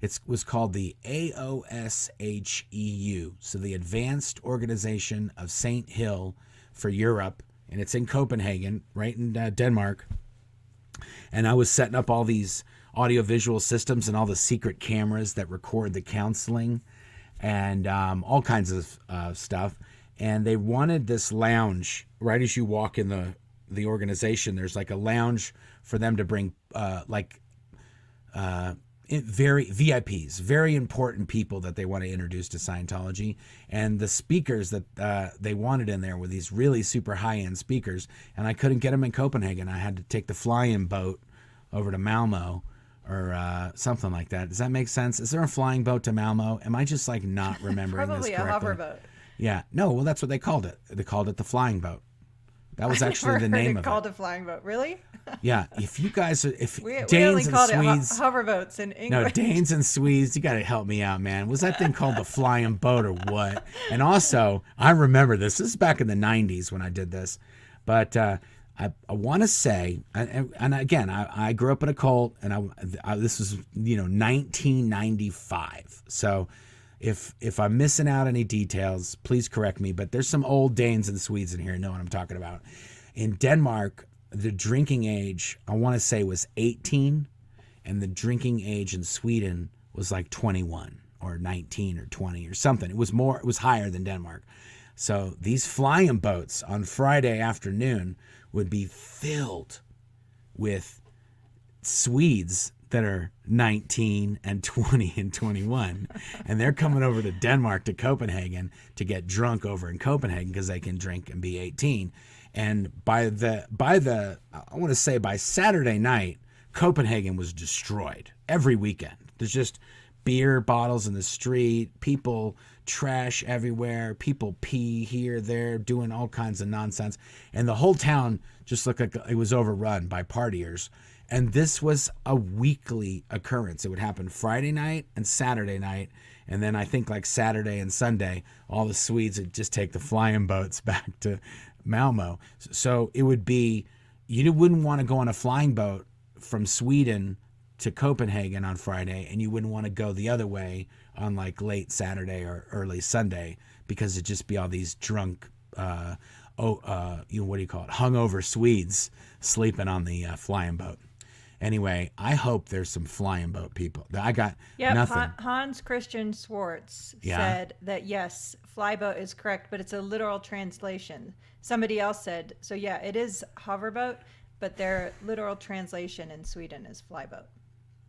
It was called the AOSHEU, so the Advanced Organization of St. Hill for Europe, and it's in Copenhagen, right in Denmark. And I was setting up all these audiovisual systems and all the secret cameras that record the counseling and all kinds of stuff. And they wanted this lounge right as you walk in the organization. There's like a lounge for them to bring very VIPs, very important people that they want to introduce to Scientology. And the speakers that they wanted in there were these really super high-end speakers. And I couldn't get them in Copenhagen. I had to take the flying boat over to Malmo or something like that. Does that make sense? Is there a flying boat to Malmo? Am I just like not remembering this correctly? Probably a hoverboat. Yeah. No, well, that's what they called it. They called it the flying boat. That was actually the name of it. Called a flying boat. Really? Yeah. If you guys, we Danes only and called Swedes, it hoverboats in English. no, Danes and Swedes, you got to help me out, man. Was that thing called the flying boat or what? And also, I remember this. This is back in the 90s when I did this. But I want to say, and again, I grew up in a cult, and this was 1995. So if I'm missing out any details, please correct me. But there's some old Danes and Swedes in here who know what I'm talking about. In Denmark, the drinking age, I want to say, was 18, and the drinking age in Sweden was like 21 or 19 or 20 or something. It was higher than Denmark. So these flying boats on Friday afternoon would be filled with Swedes that are 19 and 20 and 21, and they're coming over to Denmark, to Copenhagen, to get drunk over in Copenhagen because they can drink and be 18. And by Saturday night, Copenhagen was destroyed every weekend. There's just beer bottles in the street, people trash everywhere, people pee here, there, doing all kinds of nonsense. And the whole town just looked like it was overrun by partiers. And this was a weekly occurrence. It would happen Friday night and Saturday night. And then I think like Saturday and Sunday, all the Swedes would just take the flying boats back to Malmo. So it would be, you wouldn't want to go on a flying boat from Sweden to Copenhagen on Friday, and you wouldn't want to go the other way on like late Saturday or early Sunday, because it'd just be all these drunk, hungover Swedes sleeping on the flying boat. Anyway, I hope there's some flying boat people. I got nothing. Hans Christian Schwartz said that yes, flyboat is correct, but it's a literal translation. Somebody else said, so yeah, it is hoverboat, but their literal translation in Sweden is flyboat.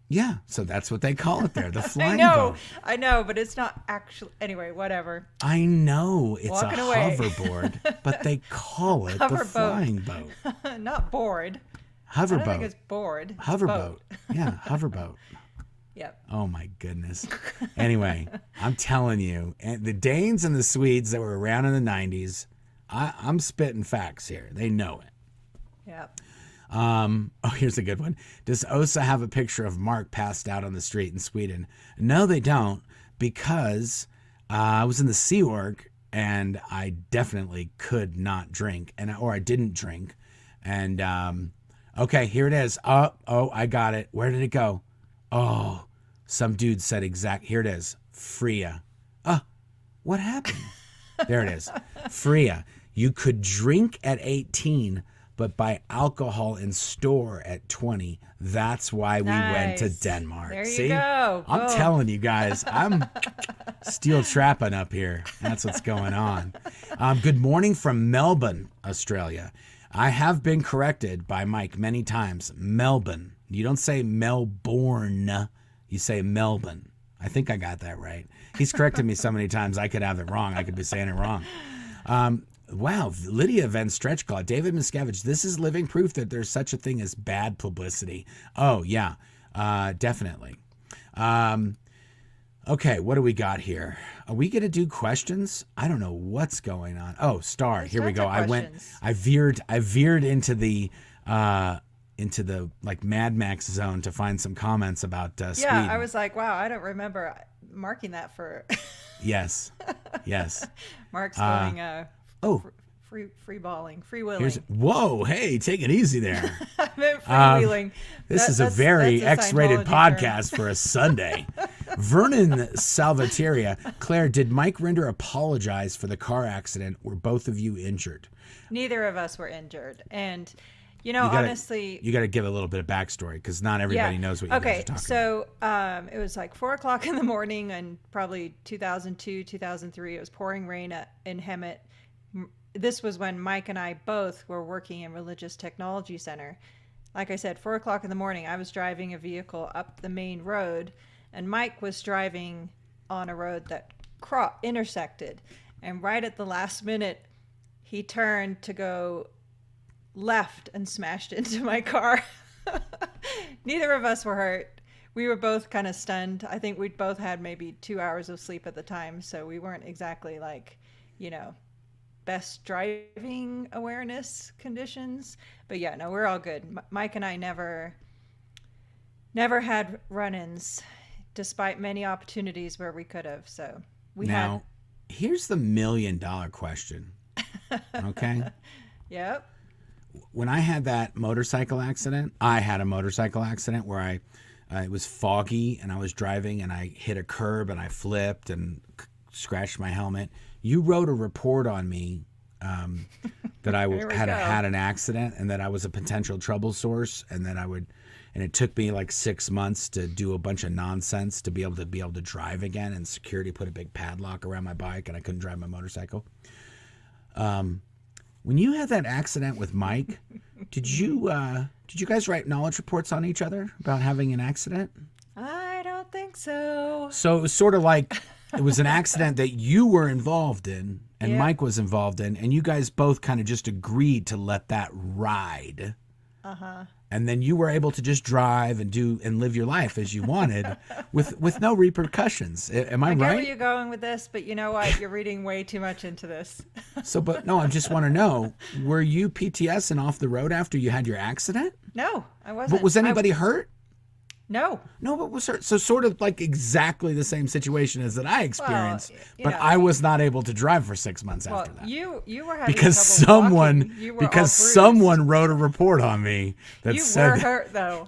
Yeah, so that's what they call it there, the flying boat. I know, but it's not actually. Anyway, whatever. I know it's Walking a away. Hoverboard, but they call it the flying boat. Not board. Hoverboat. I don't think it's board. It's hoverboat. Boat. Yeah, hoverboat. Yep. Oh my goodness. Anyway, I'm telling you, and the Danes and the Swedes that were around in the 90s, I'm spitting facts here. They know it. Yep. Here's a good one. Does OSA have a picture of Mark passed out on the street in Sweden? No, they don't, because I was in the Sea Org and I definitely could not drink, or I didn't drink. And okay, here it is. Oh, I got it. Where did it go? Oh, some dude said here it is. Freya. What happened? There it is. Freya. You could drink at 18, but buy alcohol in store at 20. That's why we went to Denmark. There you See? go. I'm telling you guys, I'm steel trapping up here. That's what's going on. Good morning from Melbourne, Australia. I have been corrected by Mike many times. Melbourne. You don't say Melbourne. You say Melbourne. I think I got that right. He's corrected me so many times I could have it wrong. I could be saying it wrong. Wow, Lydia Von Stretchclaw, David Miscavige, this is living proof that there's such a thing as bad publicity. Oh, yeah, definitely. Okay, what do we got here? Are we going to do questions? I don't know what's going on. Oh, Star, here we go. I veered into the like Mad Max zone to find some comments about Sweden. Yeah, I was like, wow, I don't remember marking that for. Yes. Mark's going. Free balling, free wheeling. Whoa, hey, take it easy there. I meant free wheeling. This is a very X-rated podcast for a Sunday. Vernon Salvateria. Claire, did Mike Rinder apologize for the car accident? Were both of you injured? Neither of us were injured. And Honestly, you got to give a little bit of backstory because not everybody knows what you guys are talking about. It was like 4:00 in the morning and probably 2002, 2003. It was pouring rain in Hemet. This was when Mike and I both were working in Religious Technology Center. Like I said, 4:00 in the morning, I was driving a vehicle up the main road, and Mike was driving on a road that intersected. And right at the last minute, he turned to go left and smashed into my car. Neither of us were hurt. We were both kind of stunned. I think we'd both had maybe 2 hours of sleep at the time, so we weren't exactly like, best driving awareness conditions. But yeah, no, we're all good. Mike and I never had run-ins, despite many opportunities where we could have. So here's the $1 million question. Okay. Yep. When I had that motorcycle accident, I had a motorcycle accident where it was foggy and I was driving and I hit a curb and I flipped and scratched my helmet. You wrote a report on me that I had an accident and that I was a potential trouble source, and that and it took me like 6 months to do a bunch of nonsense to be able to drive again, and security put a big padlock around my bike and I couldn't drive my motorcycle. When you had that accident with Mike, did you guys write knowledge reports on each other about having an accident? I don't think so. So it was sort of like it was an accident that you were involved in and Mike was involved in, and you guys both kind of just agreed to let that ride. Uh-huh. And then you were able to just drive and live your life as you wanted with no repercussions. Am I right? I get where you're going with this, but you know what? You're reading way too much into this. I just want to know, were you PTSing off the road after you had your accident? No, I wasn't. But was anybody hurt? No. No, but was hurt. So sort of like exactly the same situation as that I experienced, but I was not able to drive for 6 months after that. You were having because trouble walking. Someone wrote a report on me that said you were hurt though.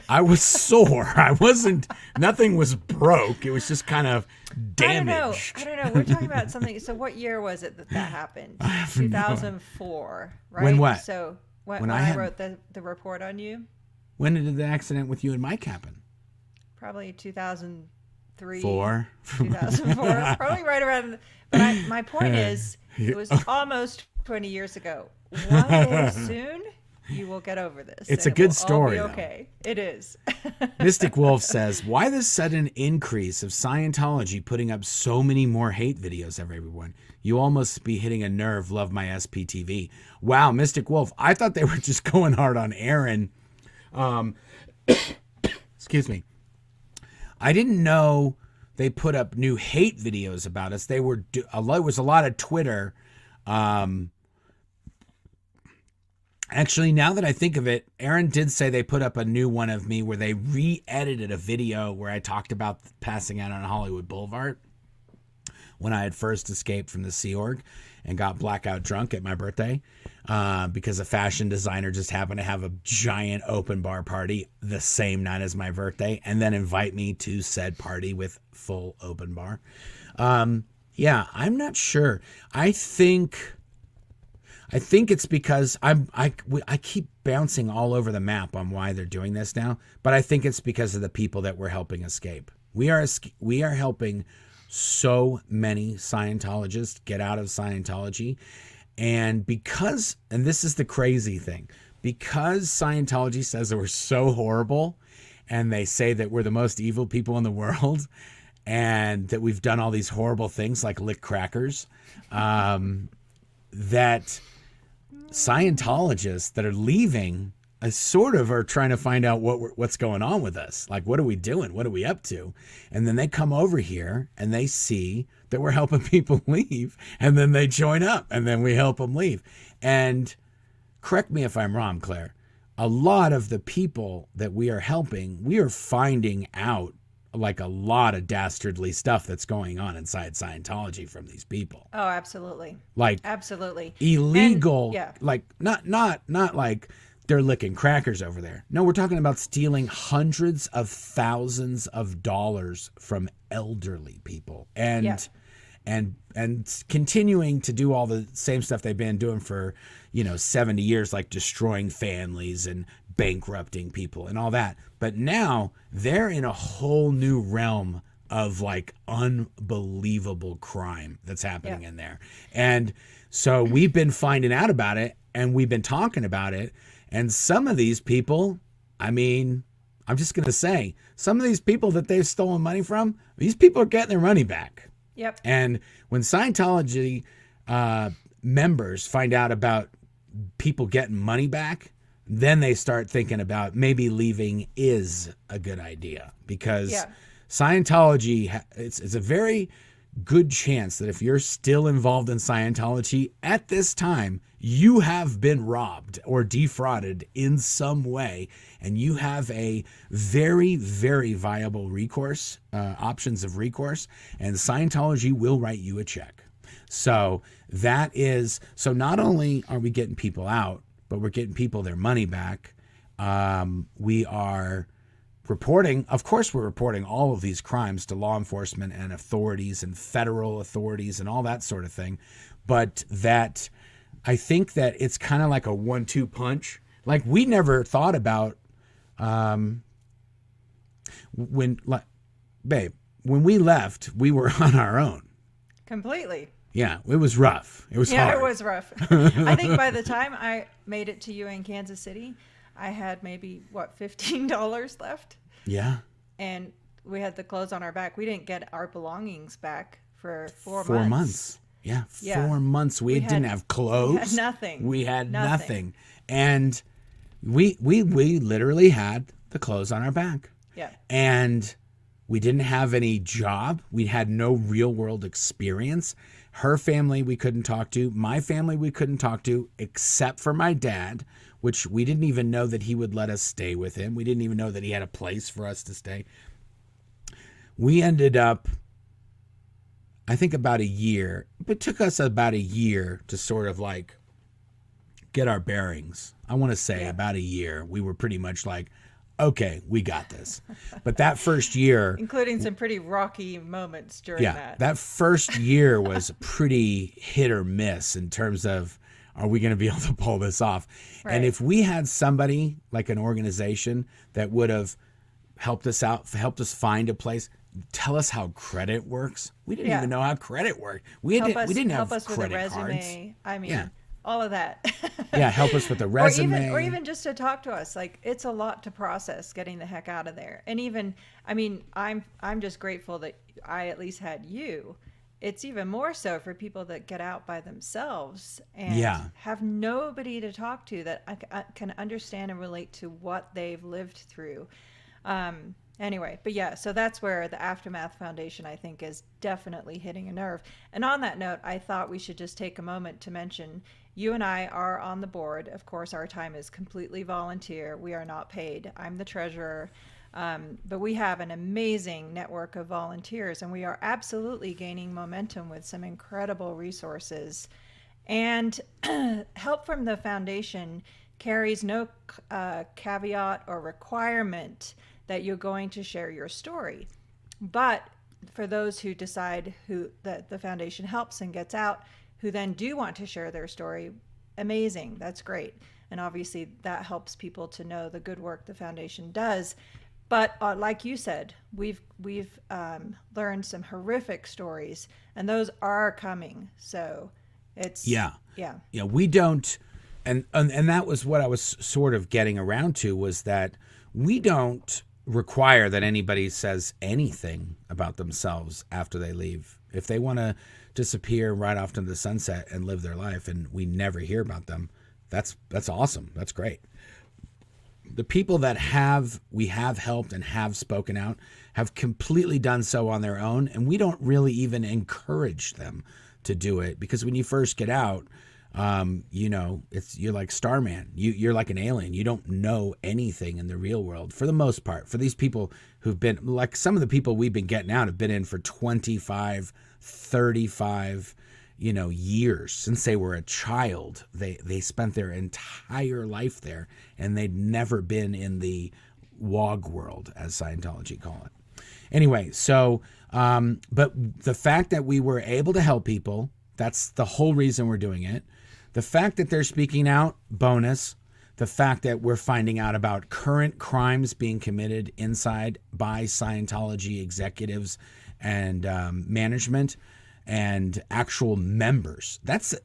I was sore. I wasn't. Nothing was broke. It was just kind of damaged. I don't know. We're talking about something. So what year was it that happened? 2004, right? When what? So when I wrote the report on you. When did the accident with you and Mike happen? Probably 2003. 2004. Probably right around. But my point is, it was almost 20 years ago. One day soon, you will get over this. It's a good story. Okay, it is. Mystic Wolf says, why the sudden increase of Scientology putting up so many more hate videos of everyone? You almost be hitting a nerve. Love my SPTV. Wow, Mystic Wolf. I thought they were just going hard on Aaron. Excuse me. I didn't know they put up new hate videos about us. They were it was a lot of Twitter. Actually, now that I think of it, Aaron did say they put up a new one of me where they re-edited a video where I talked about passing out on Hollywood Boulevard when I had first escaped from the Sea Org and got blackout drunk at my birthday because a fashion designer just happened to have a giant open bar party the same night as my birthday and then invite me to said party with full open bar. Yeah, I'm not sure. I think it's because I keep bouncing all over the map on why they're doing this now, but I think it's because of the people that we're helping escape. We are helping so many Scientologists get out of Scientology, and this is the crazy thing, because Scientology says that we're so horrible, and they say that we're the most evil people in the world, and that we've done all these horrible things like lick crackers, that Scientologists that are leaving sort of are trying to find out what's going on with us. Like, what are we doing? What are we up to? And then they come over here and they see that we're helping people leave, and then they join up, and then we help them leave. And correct me if I'm wrong, Claire, a lot of the people that we are helping, we are finding out like a lot of dastardly stuff that's going on inside Scientology from these people. Oh, absolutely. Like absolutely illegal. And, yeah. Like not like they're licking crackers over there. No, we're talking about stealing hundreds of thousands of dollars from elderly people. And and continuing to do all the same stuff they've been doing for 70 years, like destroying families and bankrupting people and all that. But now they're in a whole new realm of like unbelievable crime that's happening in there. And so we've been finding out about it, and we've been talking about it. And some of these people, I mean, I'm just going to say, some of these people that they've stolen money from, these people are getting their money back. Yep. And when Scientology members find out about people getting money back, then they start thinking about maybe leaving is a good idea, because Scientology, it's a very good chance that if you're still involved in Scientology at this time, you have been robbed or defrauded in some way, and you have a very, very viable recourse, options of recourse, and Scientology will write you a check. So so not only are we getting people out, but we're getting people their money back. We are reporting, of course, we're reporting all of these crimes to law enforcement and authorities and federal authorities and all that sort of thing. But that, I think that it's kind of like a 1-2 punch. Like, we never thought about when we left, we were on our own. Completely. Yeah, it was rough. It was hard. Yeah, it was rough. I think by the time I made it to you in Kansas City, I had maybe, $15 left? Yeah. And we had the clothes on our back. We didn't get our belongings back for 4 months. 4 months. Yeah, 4 months. We didn't have clothes. We had nothing. We had nothing. And we literally had the clothes on our back. Yeah. And we didn't have any job. We had no real world experience. Her family we couldn't talk to. My family we couldn't talk to, except for my dad, which we didn't even know that he would let us stay with him. We didn't even know that he had a place for us to stay. We ended up, I think, about a year. It took us about a year to sort of like get our bearings. I want to say about a year. We were pretty much like, okay, we got this. But that first year, including some pretty rocky moments during that first year was pretty hit or miss in terms of, are we going to be able to pull this off? Right. And if we had somebody like an organization that would have helped us out, helped us find a place, tell us how credit works. We didn't even know how credit worked. We didn't have us credit with a resume. cards. I mean, all of that. Help us with a resume. Or even just to talk to us. Like, it's a lot to process getting the heck out of there. And even, I mean, I'm just grateful that I at least had you. It's even more so for people that get out by themselves and have nobody to talk to that I can understand and relate to what they've lived through. Anyway, but so that's where the Aftermath Foundation, I think, is definitely hitting a nerve. And on that note, I thought we should just take a moment to mention you and I are on the board. Of course, our time is completely volunteer. We are not paid. I'm the treasurer. But we have an amazing network of volunteers, and we are absolutely gaining momentum with some incredible resources. And help from the foundation carries no caveat or requirement that you're going to share your story. But for those who decide that the foundation helps and gets out, who then do want to share their story, amazing, that's great. And obviously that helps people to know the good work the foundation does. But like you said, we've learned some horrific stories, and those are coming. So it's we don't, and that was what I was sort of getting around to, was that we don't require that anybody says anything about themselves after they leave. If they want to disappear right off into the sunset and live their life, and we never hear about them, that's awesome. That's great. The people that we have helped and have spoken out have completely done so on their own, and we don't really even encourage them to do it, because when you first get out, you're like Starman. You're like an alien. You don't know anything in the real world for the most part. For these people who've been, like some of the people we've been getting out have been in for 25, 35, years since they were a child. They spent their entire life there, and they'd never been in the WOG world, as Scientology call it. Anyway, so, but the fact that we were able to help people, that's the whole reason we're doing it. The fact that they're speaking out, bonus. The fact that we're finding out about current crimes being committed inside by Scientology executives and management and actual members. That's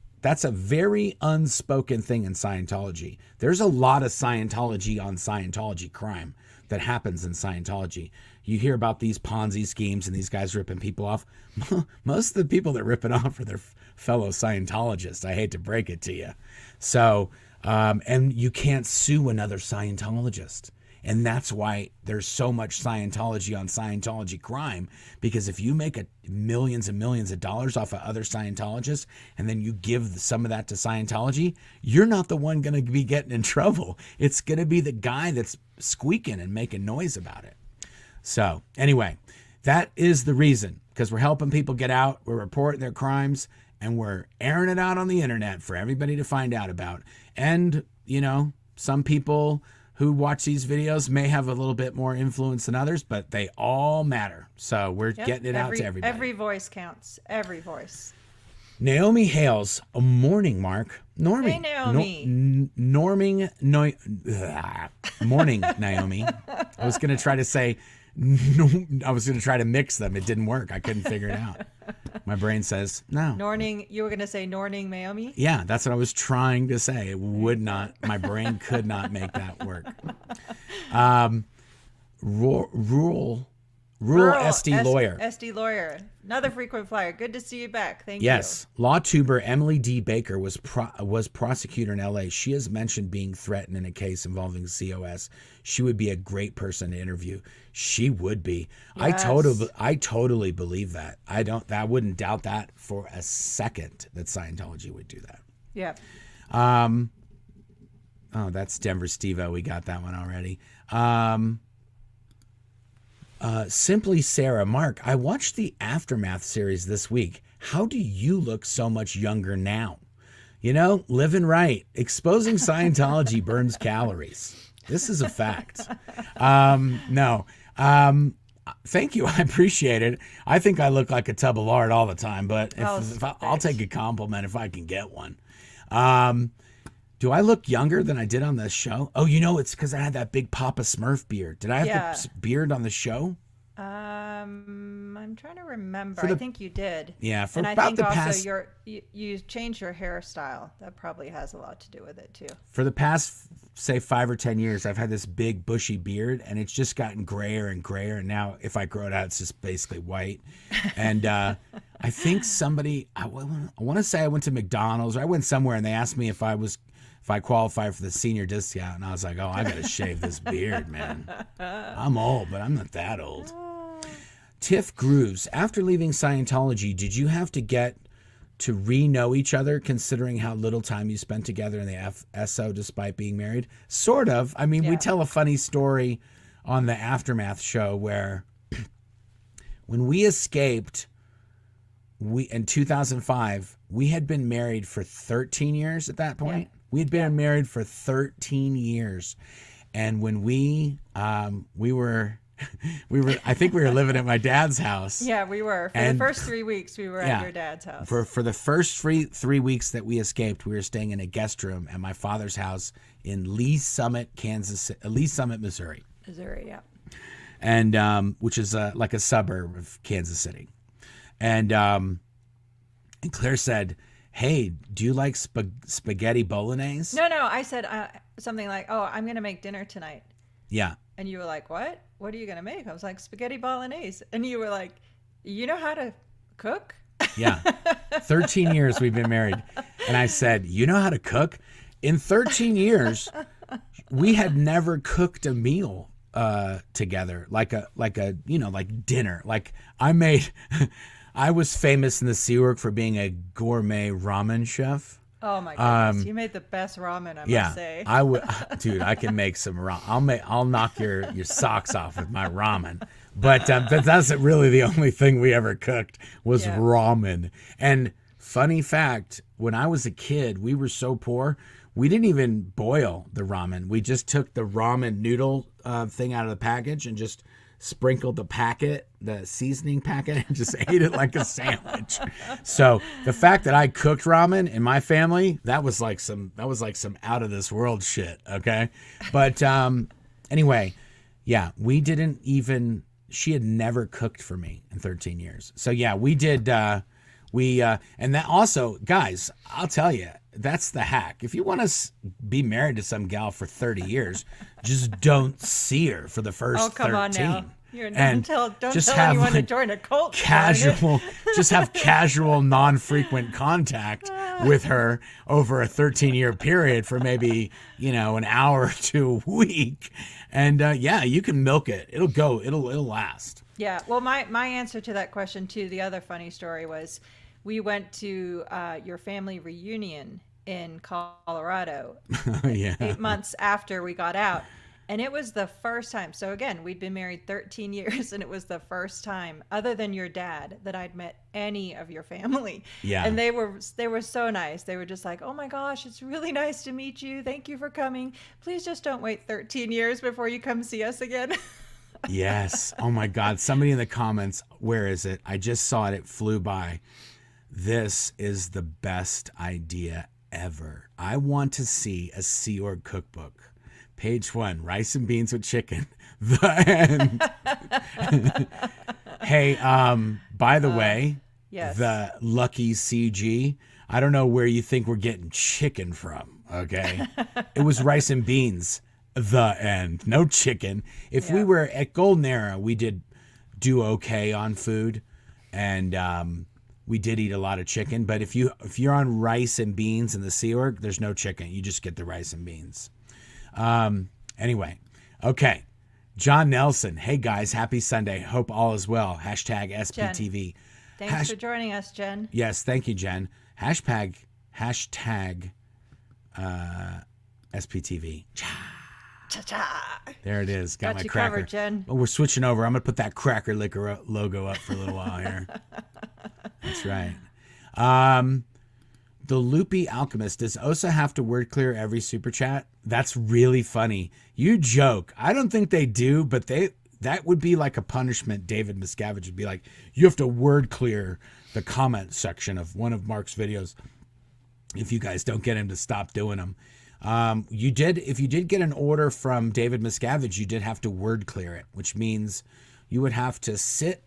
a very unspoken thing in Scientology. There's a lot of Scientology on Scientology crime that happens in Scientology. You hear about these Ponzi schemes and these guys ripping people off. Most of the people that rip it off are their fellow Scientologists. I hate to break it to you. So, and you can't sue another Scientologist. And that's why there's so much Scientology on Scientology crime, because if you make millions and millions of dollars off of other Scientologists and then you give some of that to Scientology, you're not the one going to be getting in trouble. It's going to be the guy that's squeaking and making noise about it. So anyway, that is the reason, because we're helping people get out, we're reporting their crimes, and we're airing it out on the internet for everybody to find out about. And, you know, some people who watch these videos may have a little bit more influence than others, but they all matter. So we're getting it out to everybody. Every voice counts. Every voice. Naomi Hales, a morning, Mark. Norming. Hey, Naomi. Morning, Naomi. I was going to try to say, I was going to try to mix them. It didn't work. I couldn't figure it out. My brain says, no. Norning, you were going to say Norning Naomi? Yeah, that's what I was trying to say. It would not, my brain could not make that work. Rural SD lawyer. SD lawyer. Another frequent flyer. Good to see you back. Thank you. Yes. Law tuber Emily D. Baker was prosecutor in L.A. She has mentioned being threatened in a case involving COS. She would be a great person to interview. She would be. Yes. I totally believe that. I wouldn't doubt that for a second that Scientology would do that. Yeah. Oh, that's Denver Stevo. We got that one already. Simply Sarah, Mark, I watched the Aftermath series this week. How do you look so much younger now? You know, living right. Exposing Scientology burns calories. This is a fact. No. Thank you. I appreciate it. I think I look like a tub of lard all the time, but I'll take a compliment if I can get one. Do I look younger than I did on the show? Oh, you know, it's because I had that big Papa Smurf beard. Did I have the beard on the show? I'm trying to remember. I think you did. Yeah, and I think also you changed your hairstyle. That probably has a lot to do with it too. For the past, say, 5 or 10 years, I've had this big bushy beard, and it's just gotten grayer and grayer. And now, if I grow it out, it's just basically white. And I think I want to say I went to McDonald's, or I went somewhere, and they asked me if I qualify for the senior discount. And I was like, oh, I got to shave this beard, man. I'm old, but I'm not that old. Tiff Grooves, after leaving Scientology, did you have to get to re-know each other, considering how little time you spent together in the SO despite being married? Sort of. I mean, we tell a funny story on the Aftermath show where when we escaped in 2005, we had been married for 13 years at that point. Yeah. We had been married for 13 years. And when we were, I think we were living at my dad's house. Yeah, we were. For the first 3 weeks, we were at your dad's house. For the first three weeks that we escaped, we were staying in a guest room at my father's house in Lee Summit, Missouri. Missouri, yeah. And which is like a suburb of Kansas City. And Claire said, hey, do you like spaghetti bolognese? No, I said something like, oh, I'm going to make dinner tonight. Yeah. And you were like, what? What are you going to make? I was like, spaghetti bolognese. And you were like, you know how to cook? Yeah. 13 years we've been married. And I said, you know how to cook? In 13 years, we had never cooked a meal together, like dinner. Like I was famous in the Sea Org for being a gourmet ramen chef. Oh my goodness! You made the best ramen, I must say. I would, dude. I can make some ramen. I'll knock your socks off with my ramen. But that's really the only thing we ever cooked was ramen. And funny fact, when I was a kid, we were so poor, we didn't even boil the ramen. We just took the ramen noodle thing out of the package and just sprinkled the seasoning packet, and just ate it like a sandwich. So the fact that I cooked ramen in my family, that was like some out of this world shit. Okay. But anyway, yeah, we didn't even, she had never cooked for me in 13 years. So yeah, we did, and that also, guys, I'll tell you, that's the hack. If you want to be married to some gal for 30 years, just don't see her for the first 13. Oh, come on now. Don't tell anyone to join a cult. Just have casual, non-frequent contact with her over a 13-year period for maybe, an hour to a week. And yeah, you can milk it. It'll last. Yeah. Well, my answer to that question too, the other funny story was, we went to your family reunion in Colorado 8 months after we got out. And it was the first time. So again, we'd been married 13 years, and it was the first time, other than your dad, that I'd met any of your family. Yeah. And they were so nice. They were just like, "Oh my gosh, it's really nice to meet you. Thank you for coming. Please just don't wait 13 years before you come see us again." Yes. Oh my God. Somebody in the comments, where is it? I just saw it. It flew by. This is the best idea ever. I want to see a Sea Org cookbook. Page 1, rice and beans with chicken. The end. Hey, by the way, yes. The Lucky CG, I don't know where you think we're getting chicken from, okay? It was rice and beans, the end. No chicken. If we were at Golden Era, we did do okay on food, and we did eat a lot of chicken. But if you're on rice and beans in the Sea Org, there's no chicken. You just get the rice and beans. Anyway, okay. John Nelson. Hey guys, happy Sunday. Hope all is well. Hashtag SPTV. Jen. Thanks for joining us, Jen. Yes, thank you, Jen. Hashtag SPTV. Cha-cha. There it is. Got my you cracker. Covered, Jen. Oh, we're switching over. I'm going to put that Cracker Liquor logo up for a little while here. That's right. The Loopy Alchemist. Does Osa have to word clear every super chat? That's really funny. You joke. I don't think they do, but that would be like a punishment. David Miscavige would be like, you have to word clear the comment section of one of Mark's videos if you guys don't get him to stop doing them. If you did get an order from David Miscavige, you did have to word clear it, which means you would have to sit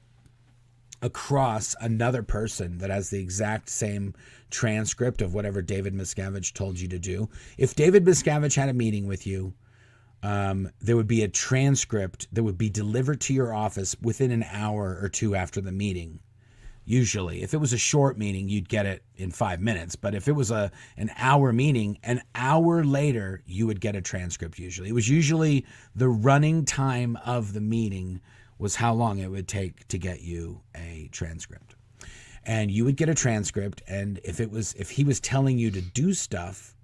across another person that has the exact same transcript of whatever David Miscavige told you to do. If David Miscavige had a meeting with you, there would be a transcript that would be delivered to your office within an hour or two after the meeting. Usually, if it was a short meeting, you'd get it in 5 minutes. But if it was an hour meeting, an hour later, you would get a transcript usually. It was usually the running time of the meeting was how long it would take to get you a transcript. And you would get a transcript, and if he was telling you to do stuff,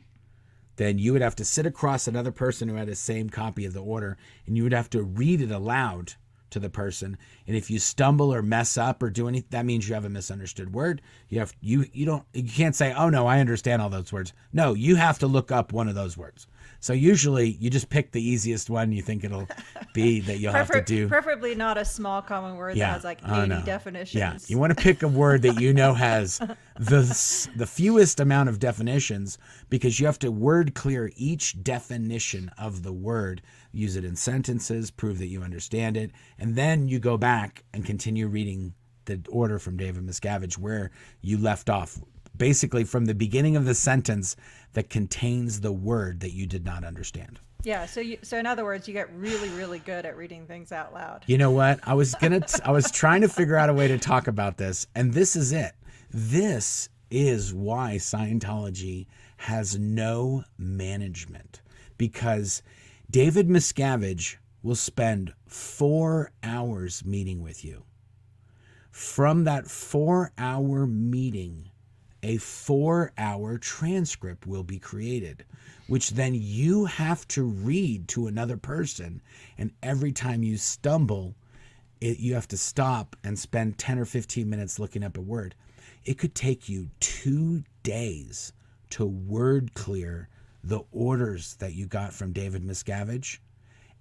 then you would have to sit across another person who had the same copy of the order, and you would have to read it aloud to the person. And if you stumble or mess up or do anything, that means you have a misunderstood word. You can't say, "Oh no, I understand all those words." No, you have to look up one of those words. So usually you just pick the easiest one you think it'll be that you'll have to do. Preferably not a small common word that has like 80 definitions. Yeah, you want to pick a word that you know has the fewest amount of definitions, because you have to word clear each definition of the word, use it in sentences, prove that you understand it, and then you go back and continue reading the order from David Miscavige where you left off, basically from the beginning of the sentence that contains the word that you did not understand. Yeah, so in other words, you get really, really good at reading things out loud. You know what? I was trying to figure out a way to talk about this, and this is it. This is why Scientology has no management, because David Miscavige will spend 4 hours meeting with you. From that 4-hour meeting, a 4-hour transcript will be created, which then you have to read to another person. And every time you stumble, you have to stop and spend 10 or 15 minutes looking up a word. It could take you 2 days to word clear the orders that you got from David Miscavige.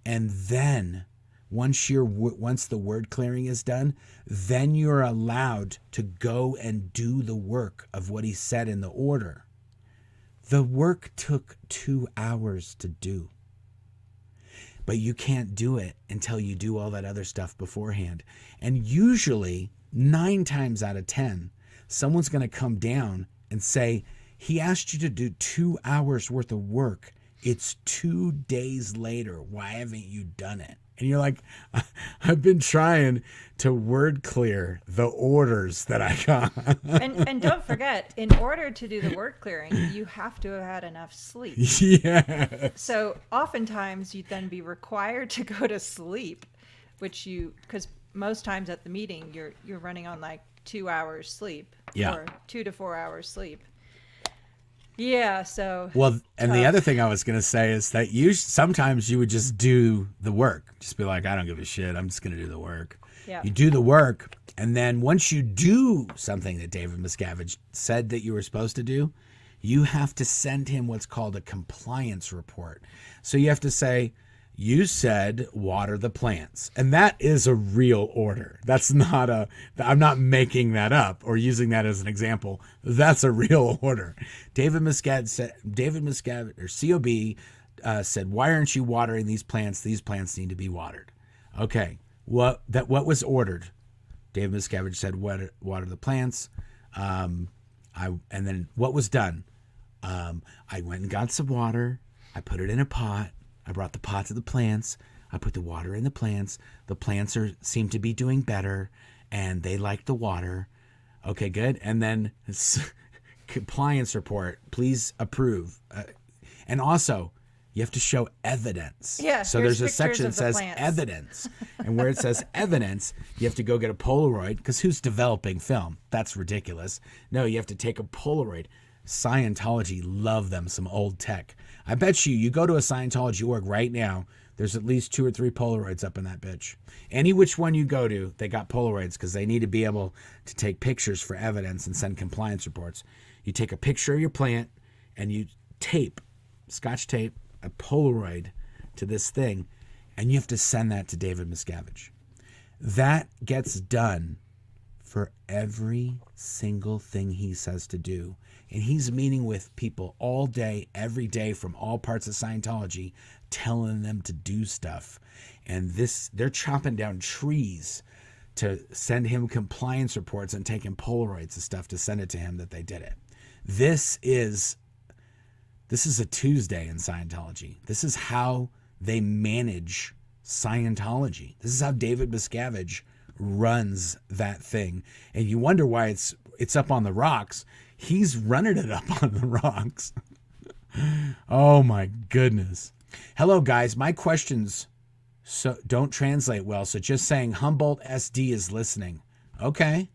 And then once the word clearing is done, then you're allowed to go and do the work of what he said in the order. The work took 2 hours to do. But you can't do it until you do all that other stuff beforehand. And usually, 9 times out of 10, someone's going to come down and say, he asked you to do 2 hours worth of work. It's 2 days later. Why haven't you done it? And you're like, I've been trying to word clear the orders that I got. And don't forget, in order to do the word clearing, you have to have had enough sleep. Yeah. So oftentimes you'd then be required to go to sleep, because most times at the meeting you're running on like 2 hours sleep, or 2 to 4 hours sleep. Yeah, so well, and the other thing I was going to say is that sometimes you would just do the work. Just be like, I don't give a shit. I'm just going to do the work. Yeah. You do the work, and then once you do something that David Miscavige said that you were supposed to do, you have to send him what's called a compliance report. So you have to say, you said water the plants. And that is a real order. That's not I'm not making that up or using that as an example. That's a real order. David Miscavige, or COB, said, why aren't you watering these plants? These plants need to be watered. Okay. What was ordered? David Miscavige said, water the plants. And then what was done? I went and got some water. I put it in a pot. I brought the pot to the plants. I put the water in the plants. The plants seem to be doing better, and they like the water. Okay, good. And then compliance report. Please approve. And also, you have to show evidence. Yeah. So there's a section that says plants. evidence. And where it says evidence, you have to go get a Polaroid, because who's developing film? That's ridiculous. No, you have to take a Polaroid. Scientology love them some old tech. I bet you go to a Scientology org right now, there's at least 2 or 3 Polaroids up in that bitch. Any which one you go to, they got Polaroids, because they need to be able to take pictures for evidence and send compliance reports. You take a picture of your plant and you Scotch tape a Polaroid to this thing, and you have to send that to David Miscavige. That gets done for every single thing he says to do. And he's meeting with people all day, every day, from all parts of Scientology, telling them to do stuff. And they're chopping down trees to send him compliance reports and taking Polaroids and stuff to send it to him that they did it. This is a Tuesday in Scientology. This is how they manage Scientology. This is how David Miscavige runs that thing. And you wonder why it's up on the rocks. He's running it up on the rocks. Oh my goodness. Hello guys, my questions don't translate well, so just saying Humboldt SD is listening. Okay.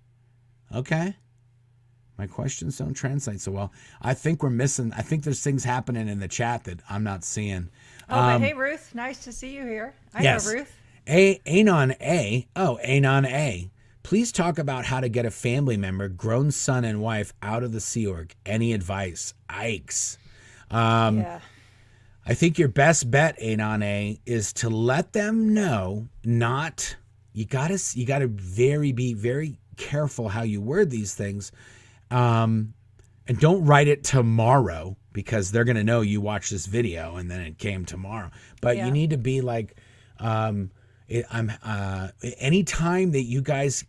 My questions don't translate so well. I think there's things happening in the chat that I'm not seeing. But hey Ruth, nice to see you here. Know Ruth. Anon A. Please talk about how to get a family member, grown son and wife, out of the Sea Org. Any advice? Yikes. Yeah. I think your best bet, Anon A, is to let them know you gotta be very careful how you word these things. And don't write it tomorrow, because they're going to know you watched this video and then it came tomorrow. But you need to be like, anytime that you guys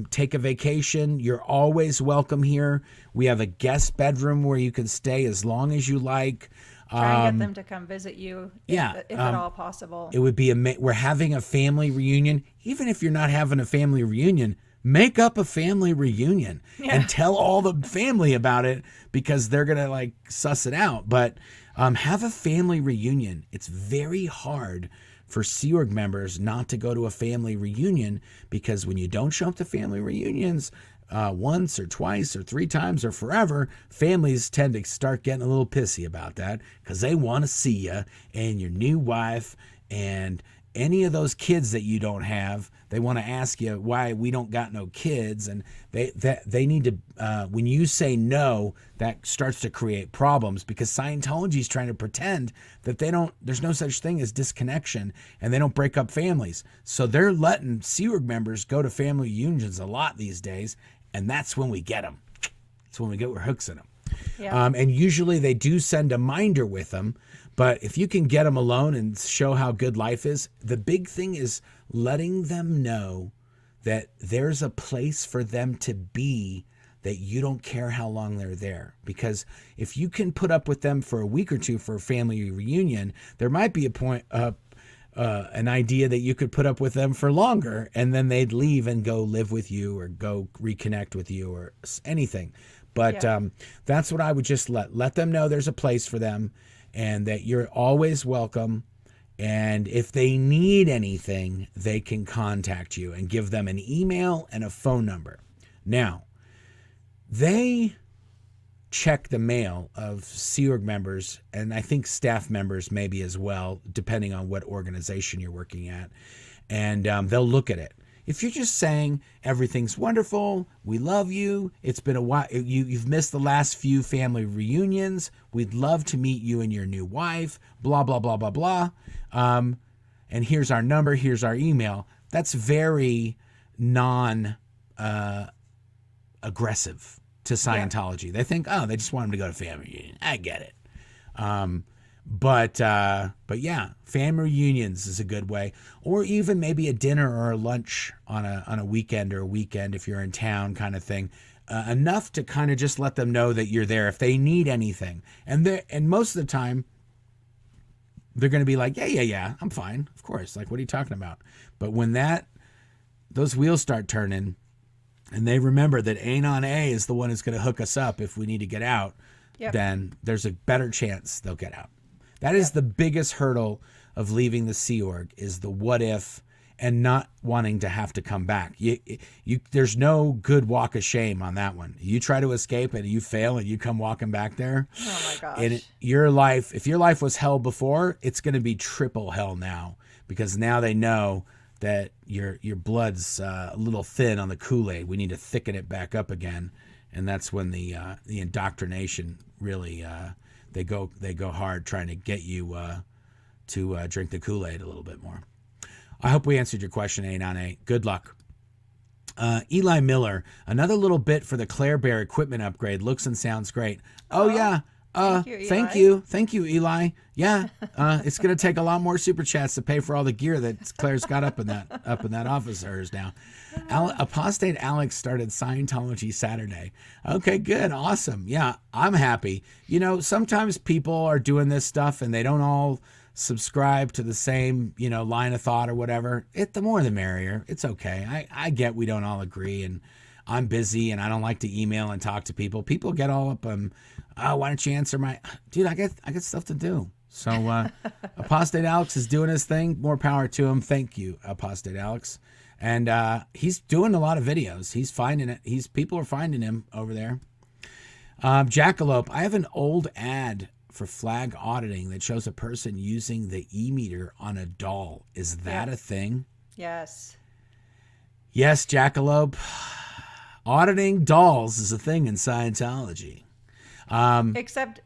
take a vacation, you're always welcome here. We have a guest bedroom where you can stay as long as you like. Try and get them to come visit you, if at all possible. It would be we're having a family reunion. Even if you're not having a family reunion, make up a family reunion and tell all the family about it, because they're gonna like suss it out. But have a family reunion. It's very hard for Sea Org members not to go to a family reunion, because when you don't show up to family reunions once or twice or 3 times or forever, families tend to start getting a little pissy about that, because they want to see you and your new wife and any of those kids that you don't have, they want to ask you why we don't got no kids. And they need to, when you say no, that starts to create problems, because Scientology is trying to pretend that there's no such thing as disconnection, and they don't break up families. So they're letting Sea Org members go to family reunions a lot these days. And that's when we get them. That's when we get our hooks in them. Yeah. And usually they do send a minder with them. But if you can get them alone and show how good life is, the big thing is letting them know that there's a place for them to be, that you don't care how long they're there. Because if you can put up with them for a week or two for a family reunion, there might be a point, an idea that you could put up with them for longer, and then they'd leave and go live with you or go reconnect with you or anything. But that's what I would just let them know there's a place for them, and that you're always welcome. And if they need anything, they can contact you, and give them an email and a phone number. Now, they check the mail of Sea Org members, and I think staff members maybe as well, depending on what organization you're working at. And they'll look at it. If you're just saying everything's wonderful, we love you, it's been a while, you've missed the last few family reunions, we'd love to meet you and your new wife, blah, blah, blah, blah, blah. And here's our number, here's our email. That's very non-aggressive to Scientology. Yeah. They think, oh, they just want them to go to family reunion. I get it. But yeah, family reunions is a good way, or even maybe a dinner or a lunch on a weekend if you're in town, kind of thing. Enough to kind of just let them know that you're there if they need anything. And most of the time, they're going to be like, yeah, I'm fine, of course. Like, what are you talking about? But when those wheels start turning, and they remember that Anon A is the one who's going to hook us up if we need to get out, then there's a better chance they'll get out. That is the biggest hurdle of leaving the Sea Org, is the what if and not wanting to have to come back. There's no good walk of shame on that one. You try to escape and you fail and you come walking back there. Oh my gosh. And if your life was hell before, it's going to be triple hell now, because now they know that your blood's a little thin on the Kool-Aid. We need to thicken it back up again. And that's when the indoctrination really, they go hard trying to get you to drink the Kool-Aid a little bit more. I hope we answered your question, Anon A. Good luck. Eli Miller, another little bit for the Claire Bear equipment upgrade. Looks and sounds great. Oh yeah. Thank you, Eli. Yeah, it's going to take a lot more super chats to pay for all the gear that Claire's got up in that office of hers now. Apostate Alex started Scientology Saturday. Okay, good, awesome. Yeah, I'm happy. You know, sometimes people are doing this stuff and they don't all subscribe to the same, line of thought or whatever. The more the merrier. It's okay. I get we don't all agree, and I'm busy and I don't like to email and talk to people. People get all up on, why don't you answer my... Dude, I got stuff to do. So Apostate Alex is doing his thing. More power to him. Thank you, Apostate Alex. And he's doing a lot of videos. He's finding it. People are finding him over there. Jackalope, I have an old ad for flag auditing that shows a person using the e-meter on a doll. Is that a thing? Yes. Yes, Jackalope. Auditing dolls is a thing in Scientology. Except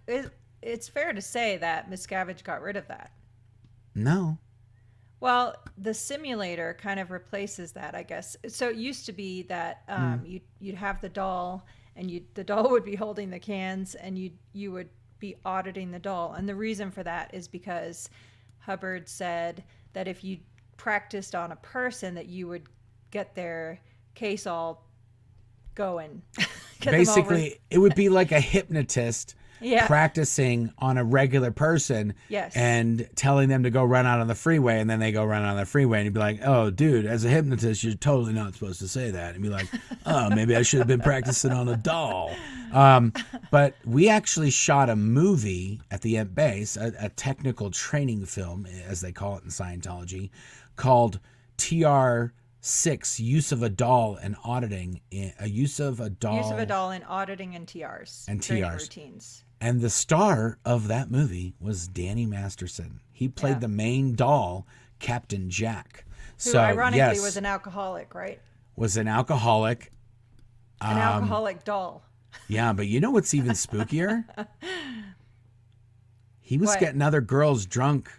it's fair to say that Miscavige got rid of that. No. Well, the simulator kind of replaces that, I guess. So it used to be that you'd have the doll, and the doll would be holding the cans, and you would be auditing the doll. And the reason for that is because Hubbard said that if you practiced on a person, that you would get their case all going. Basically, it would be like a hypnotist practicing on a regular person and telling them to go run out on the freeway, and then they go run out on the freeway, and you'd be like, oh, dude, as a hypnotist, you're totally not supposed to say that. And be like, oh, maybe I should have been practicing on a doll. But we actually shot a movie at the Ent Base, a technical training film, as they call it in Scientology, called TR6, use of a doll and auditing, use of a doll in auditing and TRs and training TRs routines. And the star of that movie was Danny Masterson. He played the main doll Captain Jack. Who ironically was an alcoholic, right? Was an alcoholic. An alcoholic doll. Yeah, but you know what's even spookier? He was getting other dolls drunk,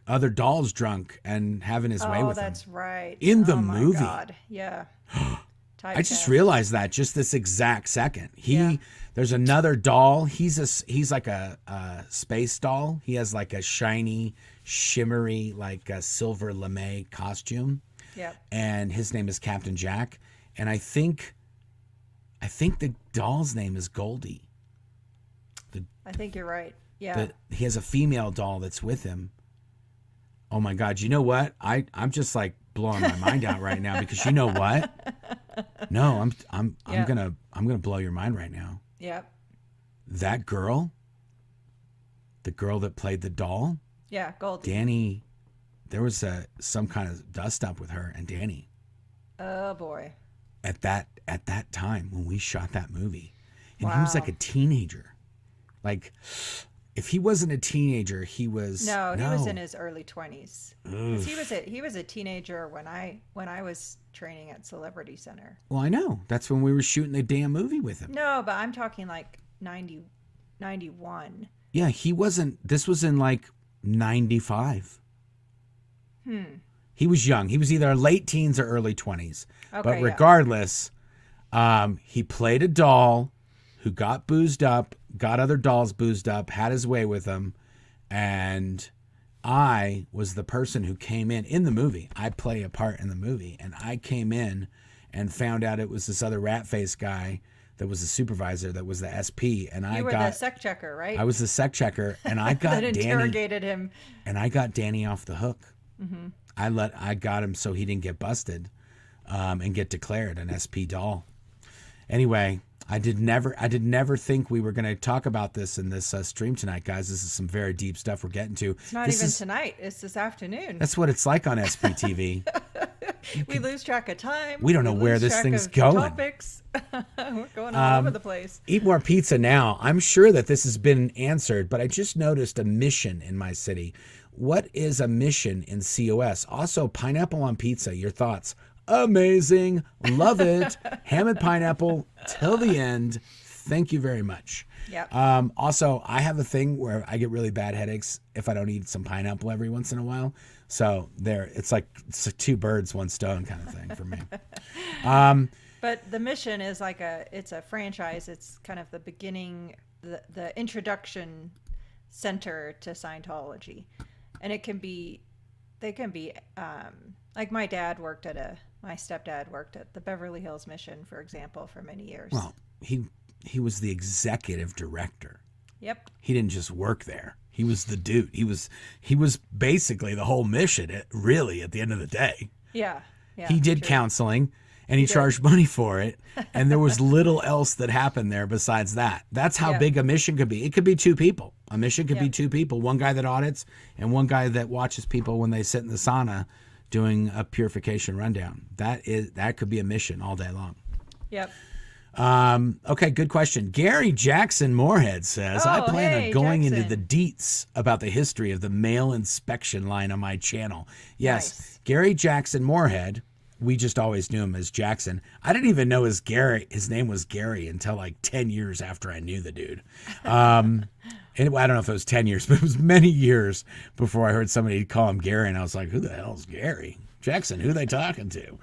and having his way with them. Oh, that's right. In the movie. Oh, my God. Yeah. I just realized that just this exact second. There's another doll. He's like a space doll. He has like a shiny, shimmery, like a silver lame costume. Yeah. And his name is Captain Jack. And I think the doll's name is Goldie. I think you're right. Yeah. He has a female doll that's with him. Oh my God. You know what? I'm just like blowing my mind out right now, because you know what? No, I'm gonna blow your mind right now. Yep. That girl, the girl that played the doll. Yeah, Goldie. Danny, there was some kind of dust up with her and Danny. Oh boy. At that time when we shot that movie, and he was like a teenager. Like, if he wasn't a teenager, he was. No, he was in his early 20s. He was a teenager when I was training at Celebrity Center. Well, I know. That's when we were shooting the damn movie with him. No, but I'm talking like 91. Yeah, he wasn't. This was in like 95. He was young. He was either late teens or early 20s. Okay, but regardless, he played a doll who got boozed up, got other dolls boozed up, had his way with them, and I was the person who came in the movie. I play a part in the movie, and I came in and found out it was this other rat-faced guy that was the supervisor, that was the SP, and you were the sec checker, right? I was the sec checker, and I got that interrogated him, and I got Danny off the hook. Mm-hmm. I got him so he didn't get busted, and get declared an SP doll. Anyway, I did never think we were going to talk about this in this stream tonight, guys. This is some very deep stuff we're getting to. It's not even tonight. It's this afternoon. That's what it's like on SPTV. We lose track of time. We don't know where this thing's going. Topics. We're going all over the place. Eat more pizza now. I'm sure that this has been answered, but I just noticed a mission in my city. What is a mission in COS? Also, pineapple on pizza. Your thoughts? Amazing. Love it. Ham and pineapple till the end. Thank you very much. Yep. Also, I have a thing where I get really bad headaches if I don't eat some pineapple every once in a while. So it's like two birds, one stone kind of thing for me. But the mission is like it's a franchise. It's kind of the beginning, the introduction center to Scientology. And they can be like my stepdad worked at the Beverly Hills Mission, for example, for many years. Well, he was the executive director. Yep. He didn't just work there. He was the dude. He was basically the whole mission, really, at the end of the day. Yeah. He did counseling, and he charged money for it, and there was little else that happened there besides that. That's how big a mission could be. It could be two people. A mission could be two people, one guy that audits and one guy that watches people when they sit in the sauna doing a purification rundown. That could be a mission all day long. Yep. Okay, good question. Gary Jackson Moorhead says, I plan on going into the deets about the history of the mail inspection line on my channel. Yes, nice. Gary Jackson Moorhead. We just always knew him as Jackson. I didn't even know his name was Gary until like 10 years after I knew the dude. And I don't know if it was 10 years, but it was many years before I heard somebody call him Gary. And I was like, who the hell is Gary? Jackson, who are they talking to?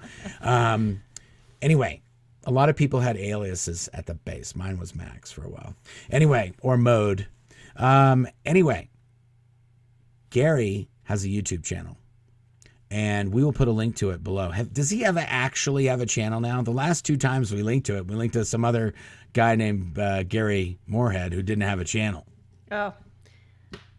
Anyway, a lot of people had aliases at the base. Mine was Max for a while. Anyway, or Mode. Anyway, Gary has a YouTube channel. And we will put a link to it below. Does he actually have a channel now? The last two times we linked to it, we linked to some other guy named Gary Moorhead who didn't have a channel. Oh,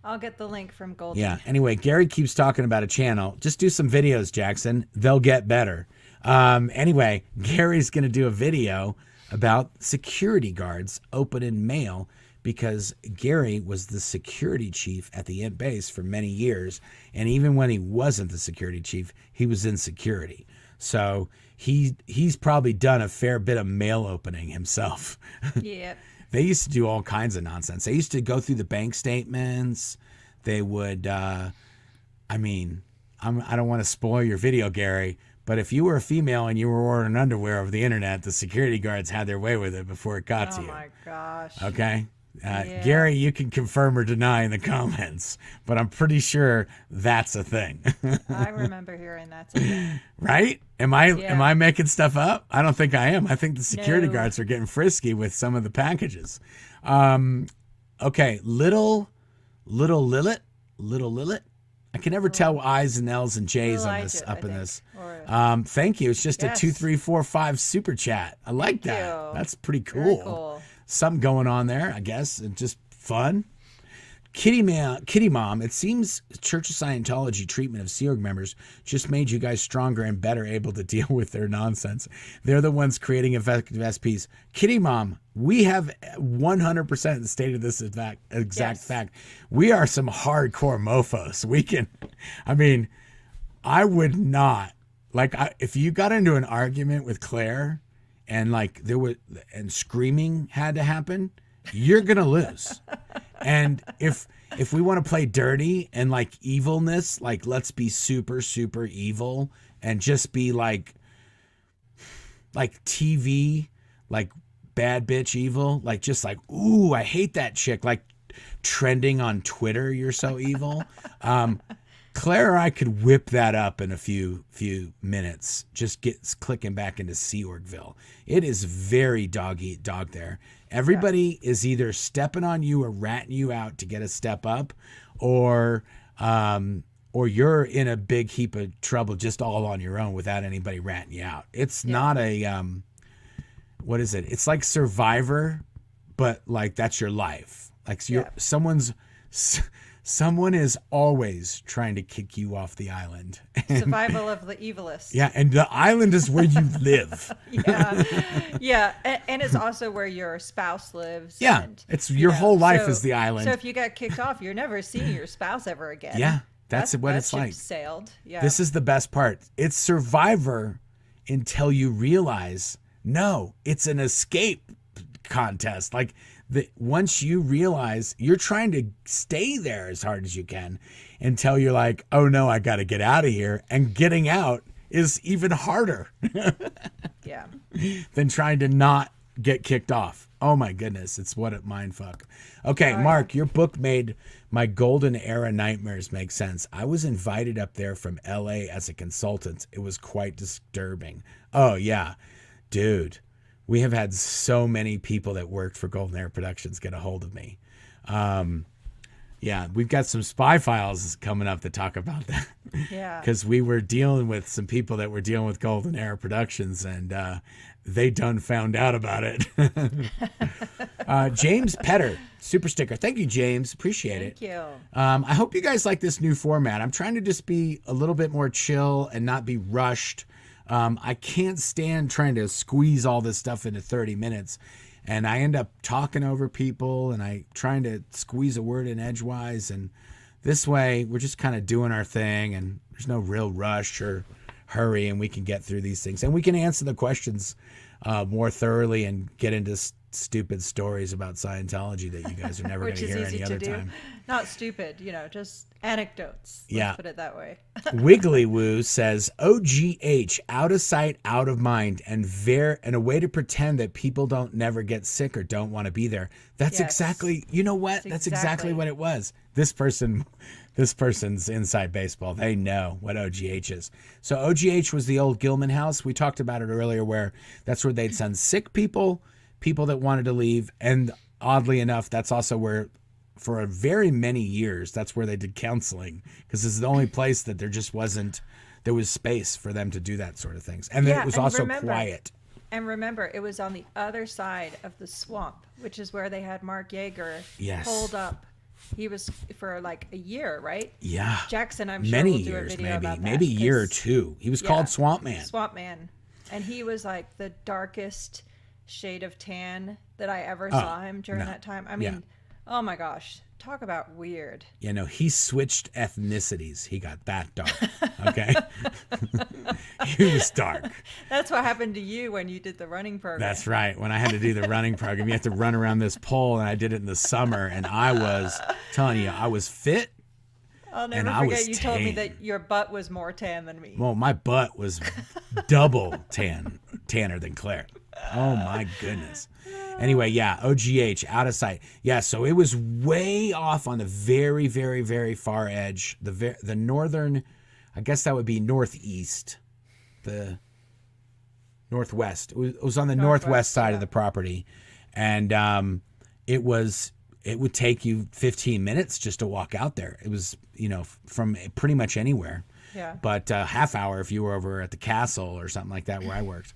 I'll get the link from Goldie. Yeah. Anyway, Gary keeps talking about a channel. Just do some videos, Jackson. They'll get better. Anyway, Gary's going to do a video about security guards opening mail, because Gary was the security chief at the Int base for many years. And even when he wasn't the security chief, he was in security. So he's probably done a fair bit of mail opening himself. Yeah. They used to do all kinds of nonsense. They used to go through the bank statements. They would, I I don't want to spoil your video, Gary, but if you were a female and you were ordering underwear over the internet, the security guards had their way with it before it got to you. Oh my gosh. Okay. Gary, you can confirm or deny in the comments, but I'm pretty sure that's a thing. I remember hearing that's a thing. Right? Am I making stuff up? I don't think I am. I think the security No. guards are getting frisky with some of the packages. Okay, little Lilith. I can never tell I's and L's and J's on this I think. this. Or- Thank you. It's just Yes. a 2, 3, 4, 5 super chat. I like Thank that. you. That's pretty Very cool. cool. Something going on there, I guess, and just fun. Kitty Mom, it seems Church of Scientology treatment of Sea Org members just made you guys stronger and better able to deal with their nonsense. They're the ones creating effective SPs. Kitty Mom, we have 100% stated this exact fact. We are some hardcore mofos. I would not, if you got into an argument with Claire and and screaming had to happen, you're going to lose. And if we want to play dirty and evilness, let's be super, super evil and just be like TV, bad bitch evil, ooh, I hate that chick, trending on Twitter, you're so evil. Claire or I could whip that up in a few minutes, just get clicking back into Sea Orgville. It is very dog eat dog there. Everybody is either stepping on you or ratting you out to get a step up, or you're in a big heap of trouble just all on your own without anybody ratting you out. It's not a what is it? It's like Survivor, but that's your life. Someone is always trying to kick you off the island. Survival of the evilest. Yeah, and the island is where you live. Yeah. And it's also where your spouse lives. Yeah, and, it's your whole life is the island. So if you get kicked off, you're never seeing your spouse ever again. Yeah, that's what it's ship like. Sailed. Yeah. This is the best part. It's Survivor until you realize, no, it's an escape contest. Once you realize you're trying to stay there as hard as you can until you're like, oh no, I got to get out of here. And getting out is even harder than trying to not get kicked off. Oh my goodness. It's what a mind fuck. Okay, Mark, your book made my golden era nightmares make sense. I was invited up there from LA as a consultant. It was quite disturbing. Oh yeah, dude. We have had so many people that worked for Golden Era Productions get a hold of me. We've got some spy files coming up to talk about that. Yeah. Because we were dealing with some people that were dealing with Golden Era Productions, and they done found out about it. James Petter, super sticker. Thank you, James. Appreciate it. Thank you. I hope you guys like this new format. I'm trying to just be a little bit more chill and not be rushed. I can't stand trying to squeeze all this stuff into 30 minutes, and I end up talking over people, and I trying to squeeze a word in edgewise, and this way we're just kind of doing our thing, and there's no real rush or hurry, and we can get through these things, and we can answer the questions more thoroughly and get into stupid stories about Scientology that you guys are never going to hear any other time. Not stupid, just anecdotes. Let's put it that way. Wiggly Woo says OGH, out of sight, out of mind, and a way to pretend that people don't never get sick or don't want to be there. That's exactly, you know what? That's exactly what it was. This person's inside baseball. They know what OGH is. So OGH was the old Gilman house. We talked about it earlier, where that's where they'd send sick people that wanted to leave. And oddly enough, that's also where, for a very many years, that's where they did counseling, because it's the only place that there was space for them to do that sort of things. And then it was also quiet. And remember, it was on the other side of the swamp, which is where they had Mark Yeager pulled up. He was for a year, right? Yeah. Jackson, I'm sure, many will do years, a video about that. Maybe a year or two. He was called Swamp Man. Swamp Man. And he was the darkest shade of tan that I ever saw him during that time. I mean, oh my gosh, talk about weird. He switched ethnicities. He got that dark. Okay. He was dark. That's what happened to you when you did the running program. That's right. When I had to do the running program, you had to run around this pole, and I did it in the summer, and I was telling you, I was fit. I'll and never I was forget you told me tan. that your butt was more tan than me. Well, my butt was double tanner than Claire. Oh my goodness. Anyway, yeah, OGH, out of sight. Yeah, so it was way off on the very, very, very far edge. The northern, I guess that would be northeast. The northwest. It was on the northwest side of the property. And it would take you 15 minutes just to walk out there. It was, from pretty much anywhere. Yeah. But half hour if you were over at the castle or something like that where I worked.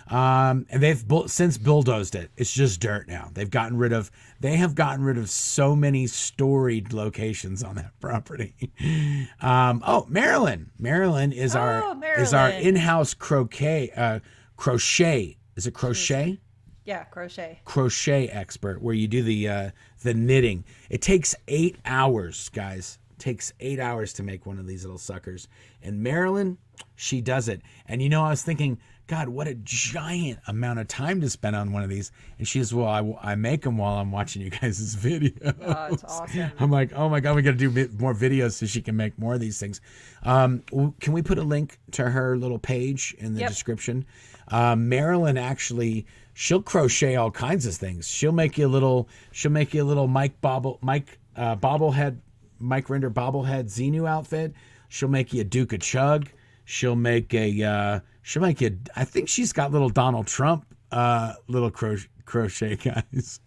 And they've since bulldozed it. It's just dirt now. They have gotten rid of so many storied locations on that property. Marilyn. Marilyn is our in-house crochet. Is it crochet? Yeah, crochet. Crochet expert, where you do the knitting. It takes 8 hours, guys. It takes 8 hours to make one of these little suckers. And Marilyn, she does it. And I was thinking, God, what a giant amount of time to spend on one of these. And she says, well, I make them while I'm watching you guys' videos. Oh, it's awesome. I'm like, oh my God, we got to do more videos so she can make more of these things. Can we put a link to her little page in the description? Marilyn actually, she'll crochet all kinds of things. She'll make you a little Mike bobblehead, Mike Rinder bobblehead Xenu outfit. She'll make you a Duke of Chug. She'll make you, I think she's got little Donald Trump, little crochet guys.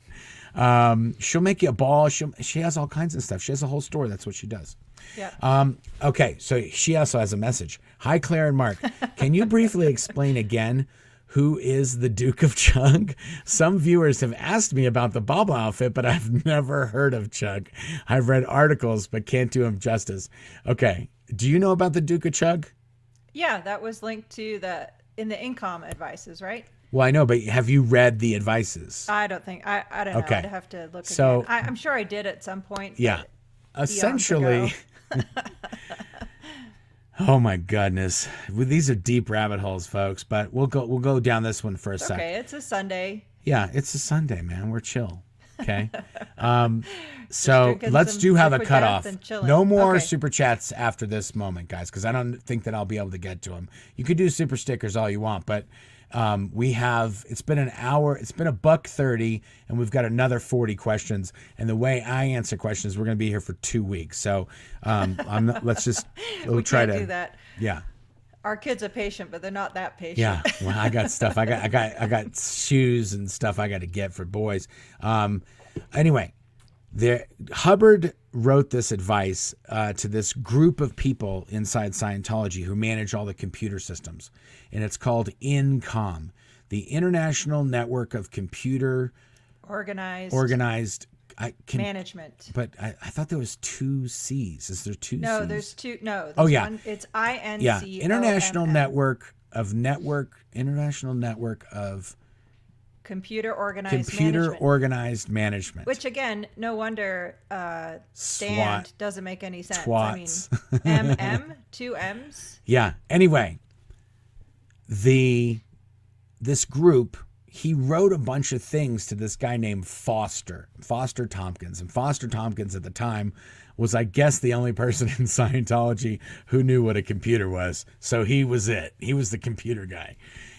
She'll make you a ball. She has all kinds of stuff. She has a whole store. That's what she does. Yeah. Okay. So she also has a message. Hi, Claire and Mark. Can you briefly explain again who is the Duke of Chug? Some viewers have asked me about the bobble outfit, but I've never heard of Chug. I've read articles, but can't do him justice. Okay. Do you know about the Duke of Chug? Yeah, that was linked to in the income advices, right? Well, I know, but have you read the advices? I don't think I don't know. I'd have to look so, again. I'm sure I did at some point. Yeah. Essentially. Oh my goodness. These are deep rabbit holes, folks, but we'll go down this one for a sec. Okay, it's a Sunday. Yeah, it's a Sunday, man. We're chill. Okay. So let's do have a cutoff. No more super chats after this moment, guys, because I don't think that I'll be able to get to them. You could do super stickers all you want, but it's been an hour, it's been $1:30, and we've got another 40 questions. And the way I answer questions, we're going to be here for 2 weeks. So we'll try to do that. Yeah. Our kids are patient, but they're not that patient. Yeah, well, I got stuff. I got shoes and stuff I got to get for boys. Anyway, Hubbard wrote this advice to this group of people inside Scientology who manage all the computer systems, and it's called INCOM, the International Network of Computer Organized Management. But I thought there was 2 C's. Is there 2 C's? No, there's 2. No. Oh, yeah. One, it's INCOM. Yeah. International Network of Computer Organized Management. Which, again, no wonder stand doesn't make any sense. Twats. I mean, 2 M's. Yeah. Anyway, this group, he wrote a bunch of things to this guy named Foster Tompkins. And Foster Tompkins at the time was, I guess, the only person in Scientology who knew what a computer was. So he was it. He was the computer guy.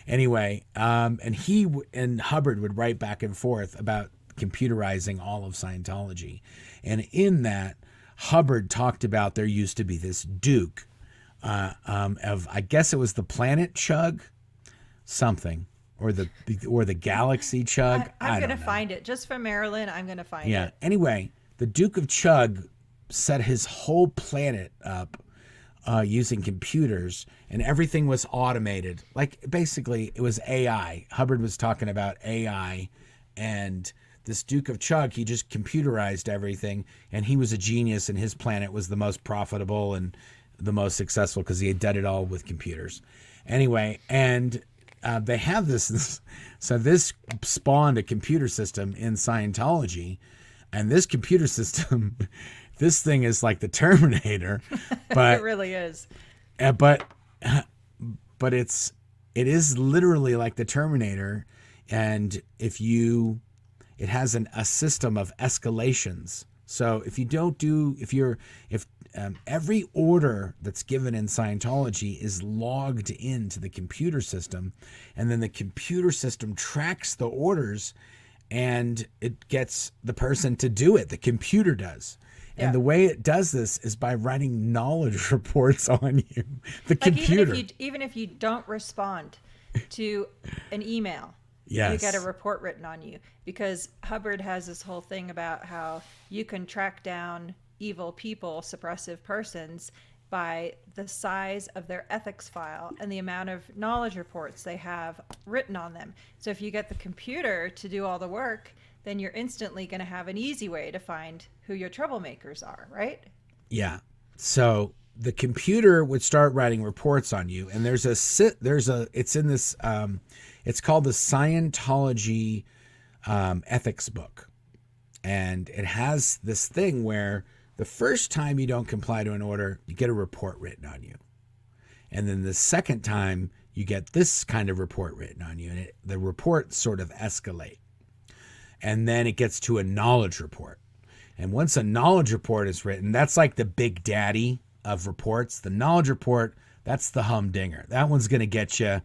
Anyway, and he and Hubbard would write back and forth about computerizing all of Scientology. And in that, Hubbard talked about there used to be this Duke of, I guess it was the planet Chug, something. Or the Galaxy Chug. I'm going to find it. Just for Marilyn, I'm going to find it. Yeah. Anyway, the Duke of Chug set his whole planet up using computers, and everything was automated. Like, basically, it was AI. Hubbard was talking about AI, and this Duke of Chug, he just computerized everything, and he was a genius, and his planet was the most profitable and the most successful because he had done it all with computers. Anyway, and... they have this, so this spawned a computer system in Scientology, and this computer system, this thing is like the Terminator, but it really is. But it is literally like the Terminator, and it has a system of escalations. So if every order that's given in Scientology is logged into the computer system, and then the computer system tracks the orders, and it gets the person to do it. The computer does. Yeah. And the way it does this is by writing knowledge reports on you. The computer. Even if you don't respond to an email, yes, you get a report written on you, because Hubbard has this whole thing about how you can track down evil people, suppressive persons, by the size of their ethics file and the amount of knowledge reports they have written on them. So if you get the computer to do all the work, then you're instantly going to have an easy way to find who your troublemakers are, right? Yeah. So the computer would start writing reports on you, and it's in this, it's called the Scientology ethics book. And it has this thing where the first time you don't comply to an order, you get a report written on you. And then the second time you get this kind of report written on you, and the reports sort of escalate. And then it gets to a knowledge report. And once a knowledge report is written, that's like the big daddy of reports. The knowledge report, that's the humdinger. That one's going to get you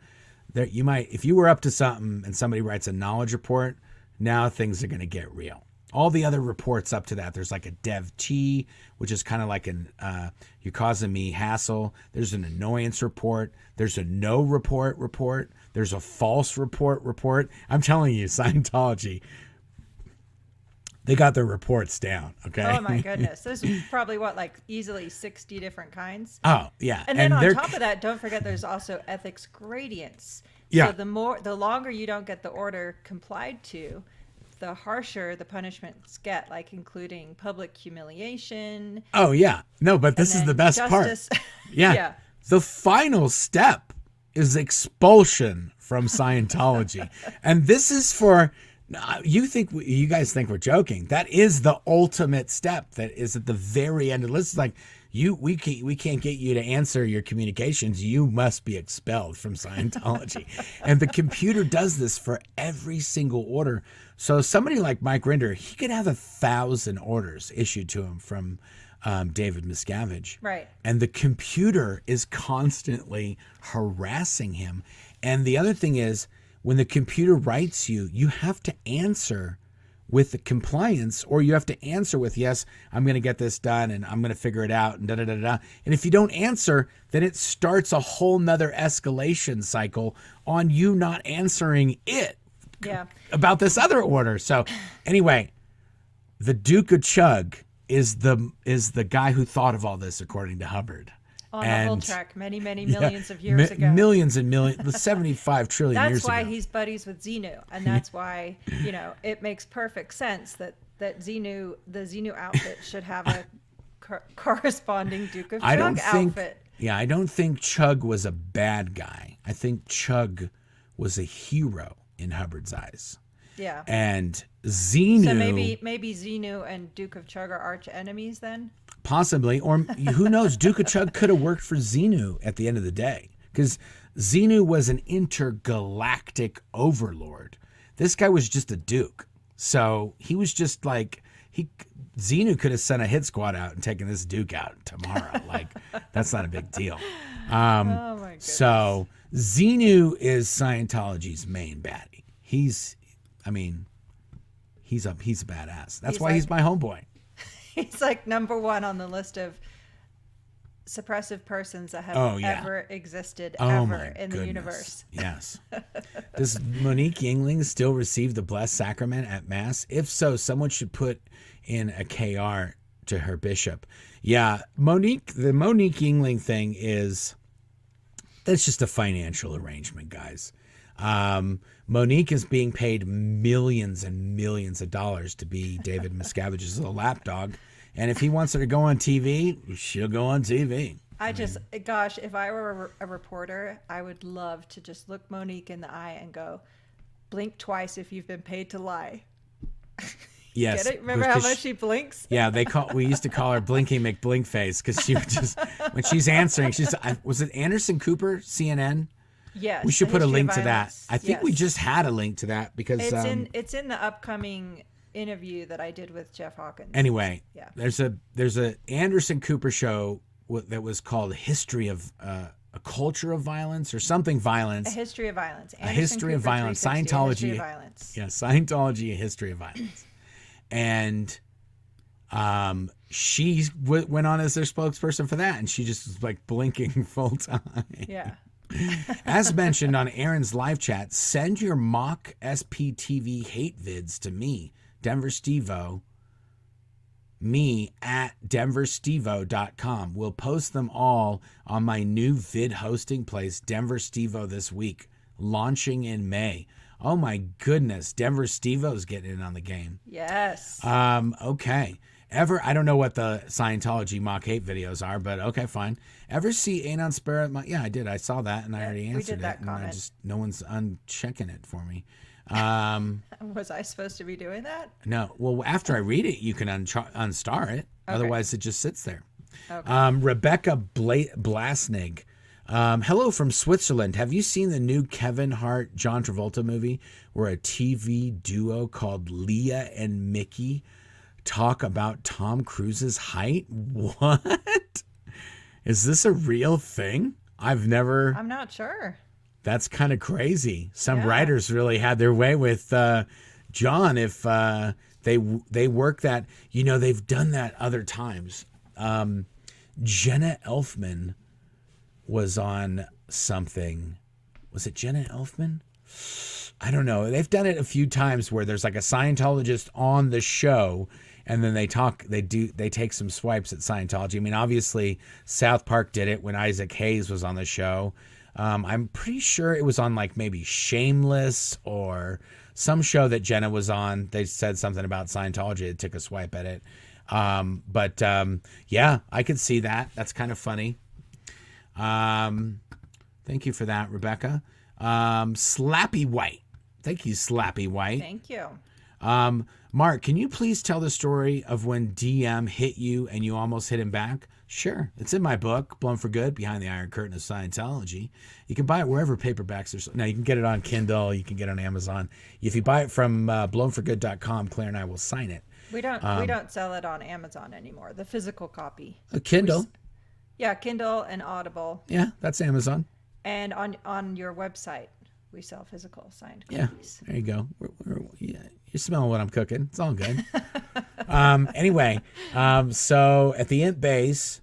there. You might, if you were up to something and somebody writes a knowledge report, now things are going to get real. All the other reports up to that, there's like a dev T, which is kind of like you're causing me hassle. There's an annoyance report. There's a no report. There's a false report. I'm telling you, Scientology, they got their reports down. Okay. Oh my goodness. There's probably easily 60 different kinds. Oh yeah. And then on top of that, don't forget there's also ethics gradients. Yeah. So the longer you don't get the order complied to, the harsher the punishments get, like including public humiliation. Oh yeah. No, but this is the best justice. Part. Yeah. Yeah. The final step is expulsion from Scientology. And this is for, you guys think we're joking. That is the ultimate step that is at the very end of the list. It's like, we can't get you to answer your communications. You must be expelled from Scientology. And the computer does this for every single order. So somebody like Mike Rinder, he could have 1,000 orders issued to him from David Miscavige. Right. And the computer is constantly harassing him. And the other thing is, when the computer writes you, you have to answer with the compliance, or you have to answer with, yes, I'm going to get this done and I'm going to figure it out and da-da-da-da. And if you don't answer, then it starts a whole nother escalation cycle on you not answering it. Yeah. About this other order. So anyway, the Duke of Chug is the guy who thought of all this, according to Hubbard. On the Wholetrack many millions of years ago. Millions and millions, 75 trillion years ago. That's why he's buddies with Xenu. And that's why, it makes perfect sense that the Xenu outfit should have a corresponding Duke of Chug outfit. Yeah, I don't think Chug was a bad guy. I think Chug was a hero in Hubbard's eyes. Yeah. And Xenu... So maybe Xenu and Duke of Chug are arch enemies then? Possibly. Or who knows? Duke of Chug could have worked for Xenu at the end of the day. Because Xenu was an intergalactic overlord. This guy was just a duke. So he was just like... Xenu could have sent a hit squad out and taken this duke out tomorrow. That's not a big deal. Oh my goodness. So Xenu is Scientology's main baddie. He's a badass. That's why he's my homeboy. He's like number one on the list of suppressive persons that have ever existed in the universe. Yes. Does Monique Yingling still receive the Blessed Sacrament at Mass? If so, someone should put in a KR to her bishop. Yeah, the Monique Yingling thing that's just a financial arrangement, guys. Monique is being paid millions and millions of dollars to be David Miscavige's little lapdog. And if he wants her to go on TV, she'll go on TV. Gosh, if I were a reporter, I would love to just look Monique in the eye and go, blink twice if you've been paid to lie. Yes. Get it? Remember how much she blinks? Yeah, we used to call her Blinky McBlinkface because she would just, when she's answering, was it Anderson Cooper, CNN? Yes. We should put a link to that. I think we just had a link to that because it's in the upcoming interview that I did with Jeff Hawkins. Anyway, Yeah. there's a Anderson Cooper show that was called History of a Culture of Violence or something violence. A History of Violence. A History of Violence. Scientology. A History of Violence. Yeah, Scientology, A History of Violence. And she went on as their spokesperson for that, and she just was like blinking full time. Yeah. As mentioned on Aaron's live chat, send your mock SPTV hate vids to me, Denver Stevo, me at denverstevo.com. We'll post them all on my new vid hosting place, Denver Stevo, this week, launching in May. Oh my goodness, Denver Stevo's getting in on the game. Yes. Okay. I don't know what the Scientology mock hate videos are, but okay, fine. Ever see Anon Sparrow? Yeah, I did. I saw that, and I already answered we did that it. comment. And no one's unchecking it for me. Was I supposed to be doing that? No. Well, after I read it, you can unstar it. Okay. Otherwise, it just sits there. Okay. Rebecca Blasnig. Hello from Switzerland. Have you seen the new Kevin Hart, John Travolta movie where a TV duo called Leah and Mickey talk about Tom Cruise's height? What? Is this a real thing? I'm not sure. That's kind of crazy. Some writers really had their way with John if they work that. You know, they've done that other times. Jenna Elfman was on something. Was it Jenna Elfman? I don't know. They've done it a few times where there's like a Scientologist on the show, and then they take some swipes at Scientology. I mean, obviously South Park did it when Isaac Hayes was on the show. I'm pretty sure it was on like maybe Shameless or some show that Jenna was on. They said something about Scientology. It took a swipe at it. Yeah, I could see that. That's kind of funny. Thank you for that, Rebecca. Slappy White. Thank you, Slappy White. Thank you. Mark, can you please tell the story of when DM hit you and you almost hit him back? Sure. It's in my book, Blown for Good, Behind the Iron Curtain of Scientology. You can buy it wherever paperbacks are. Now, you can get it on Kindle. You can get it on Amazon. If you buy it from blownforgood.com, Claire and I will sign it. We don't sell it on Amazon anymore. The physical copy. A Kindle. Kindle and Audible. Yeah, that's Amazon. And on your website, we sell physical signed Yeah, copies. there you go. You're smelling what I'm cooking. It's all good. Anyway, so at the Imp Base,